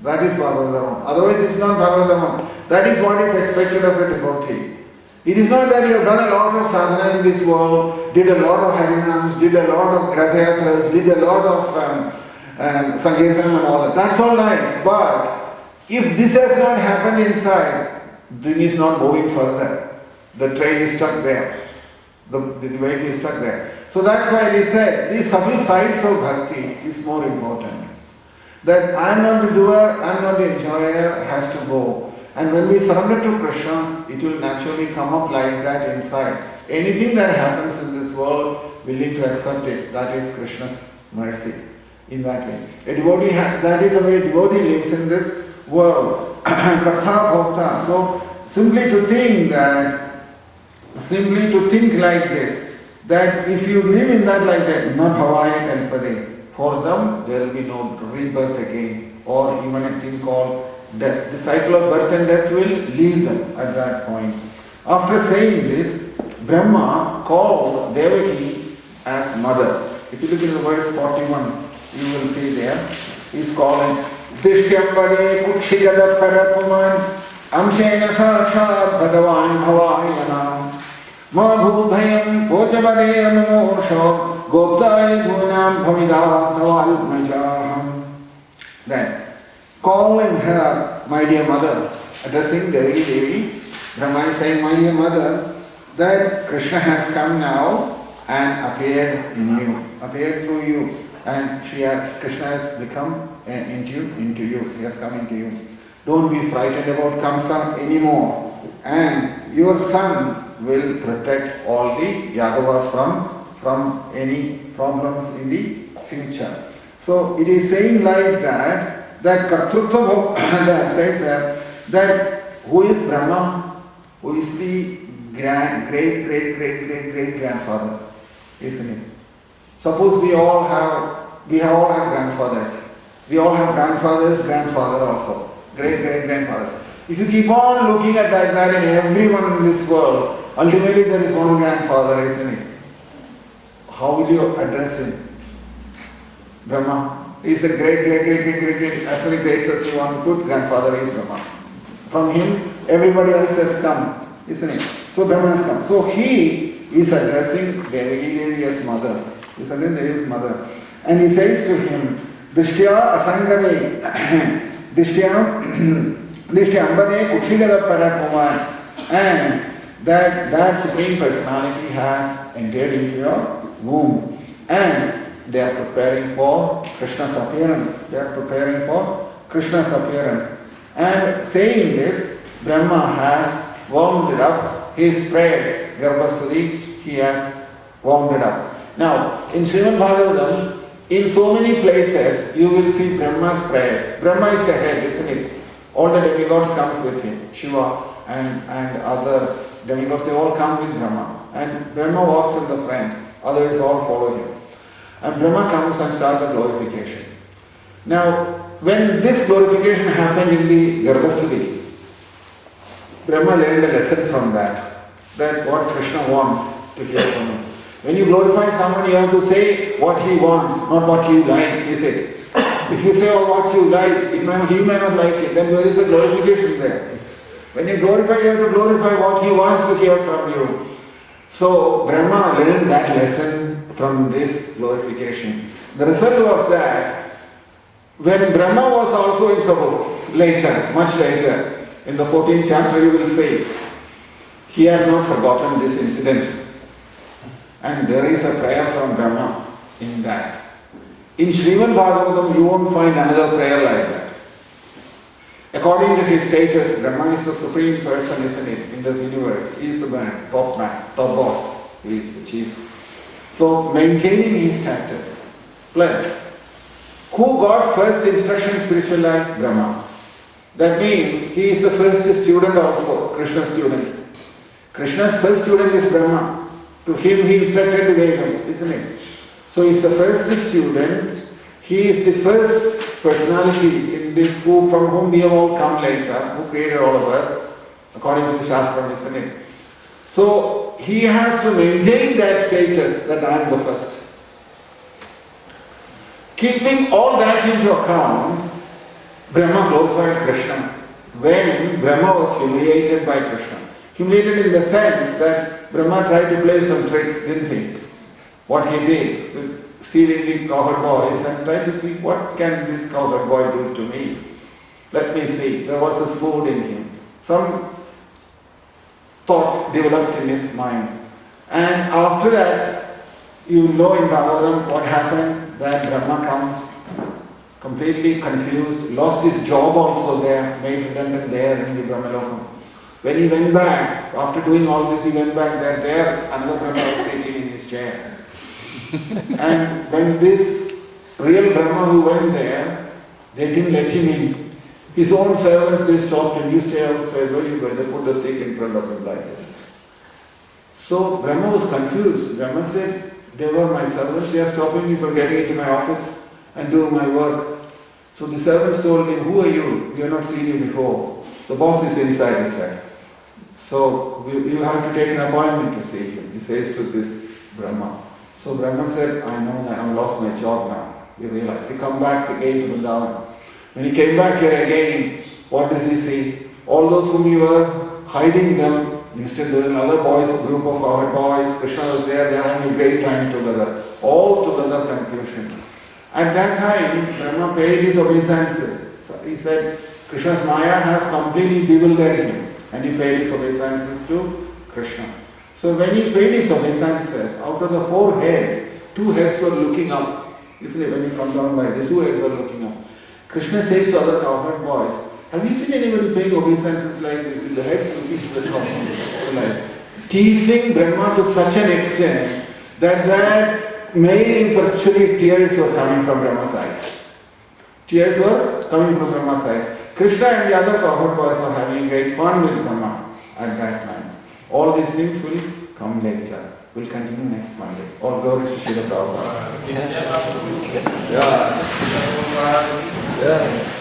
That is Bhagavad Dhamma. Otherwise, it's not Bhagavad Dhamma. That is what is expected of a devotee. It is not that you have done a lot of sadhana in this world, did a lot of harinams, did a lot of rathayatras, did a lot of sankirtanam and all that. That's all nice. But if this has not happened inside, then is not moving further. The train is stuck there. The vehicle is stuck there. So that's why he said, these subtle sides of bhakti is more important. That I am not the doer, I am not the enjoyer, has to go. And when we surrender to Krishna, it will naturally come up like that inside. Anything that happens in this world, willing to accept it, that is Krishna's mercy. In that way. A devotee, that is the way a devotee lives in this world. Kartha bhakta. So simply to think like this, that if you live in that like that, na bhavaya kalpade, for them there will be no rebirth again, or even a thing called death. The cycle of birth and death will leave them at that point. After saying this, Brahma called Devaki as mother. If you look in the verse 41, you will see there, he's calling Dishtyambade Kukshigada Parapuman Amshena Sakshat Bhagavan Bhavayanam Ma Bhubhayam Pochabade Amamosho Goptaya Gunam Bhamida Taval Majaham. Then, calling her, my dear mother, addressing Devi, Brahma is saying, my dear mother, that Krishna has come now and appeared in you, appeared through you. And Krishna has become into you. He has come into you. Don't be frightened about Kamsa anymore. And your son will protect all the Yadavas from any problems in the future. So it is saying like that Kartrutva that who is Brahma, who is the great grandfather, isn't it? Suppose we all have grandfathers. We all have grandfather also. Great-grandfathers. If you keep on looking at that in everyone in this world, ultimately there is one grandfather, isn't it? How will you address him? Brahma. He's the great, as many greats as you want to put, grandfather is Brahma. From him, everybody else has come, isn't it? So Brahma has come. So he is addressing Devi as mother. He's addressing Devi's mother. And he says to him, Dishtya asangane, Dishtya ambane kuchigara parakuman. And that Supreme Personality has entered into your womb. And they are preparing for Krishna's appearance. They are preparing for Krishna's appearance. And saying this, Brahma has warmed up his prayers. Garbhasturi, he has warmed it up. Now, in Srimad Bhagavatam, in so many places, you will see Brahma's prayers. Brahma is the head, isn't it? All the demigods comes with him. Shiva and other demigods, they all come with Brahma. And Brahma walks in the front. Others all follow him. And Brahma comes and starts the glorification. Now, when this glorification happened in the Garbhasturi, Brahma learned a lesson from that what Krishna wants to hear from him. When you glorify someone, you have to say what he wants, not what you like, is it? If you say what you like, he may not like it, then there is a glorification there. When you glorify, you have to glorify what he wants to hear from you. So Brahma learned that lesson from this glorification. The result was that when Brahma was also in trouble, later, much later, in the 14th chapter you will see, he has not forgotten this incident. And there is a prayer from Brahma in that. In Srimad Bhagavatam you won't find another prayer like that. According to his status, Brahma is the supreme person, isn't it, in this universe. He is the top boss. He is the chief. So maintaining his status. Plus, who got first instruction in spiritual life? Brahma. That means he is the first student also, Krishna's student. Krishna's first student is Brahma. To him he instructed Vedam, isn't it? So he is the first student. He is the first personality in this group from whom we have all come later, who created all of us, according to the Shastra, isn't it? So he has to maintain that status that I am the first. Keeping all that into account, Brahma glorified Krishna when Brahma was humiliated by Krishna. Humiliated in the sense that Brahma tried to play some tricks, didn't he? What he did with stealing the cowherd boys and tried to see what can this cowherd boy do to me. Let me see. There was a sword in him. Some thoughts developed in his mind. And after that, you know in Bhagavatam what happened, that Brahma comes completely confused, lost his job also there, made redundant there in the Brahmalokam. When he went back, after doing all this, he went back there another Brahma was sitting in his chair. And when this real Brahma who went there, they didn't let him in. His own servants, they stopped him. You stay outside, where you go? They put the stick in front of him like this. So Brahma was confused. Brahma said, they were my servants, they are stopping me from getting into my office and doing my work. So the servants told him, who are you? We have not seen you before. The boss is inside, he said. So you have to take an appointment to see him, he says to this Brahma. So Brahma said, I know that I've lost my job now. He realized. He comes back again to Vrindavan. When he came back here again, what does he see? All those whom he were hiding them, instead there were another boys, a group of cowherd boys, Krishna was there, they are having a great time together. All together confusion. At that time, Brahma paid his obeisances. So he said, Krishna's Maya has completely bewildered him. And he paid his obeisances to Krishna. So when he paid his obeisances, out of the 4 heads, 2 heads were looking up. Isn't it? When you come down like this, 2 heads were looking up. Krishna says to other cowherd boys, have you seen anybody paying obeisances like this with the heads looking to the top? Like, teasing Brahma to such an extent that male imperturbable tears were coming from Brahma's eyes. Tears were coming from Brahma's eyes. Krishna and the other cowherd boys are having great fun with Brahma at that time. All these things will come later. We'll continue next Monday. All glory to Srila Prabhupada. Yeah.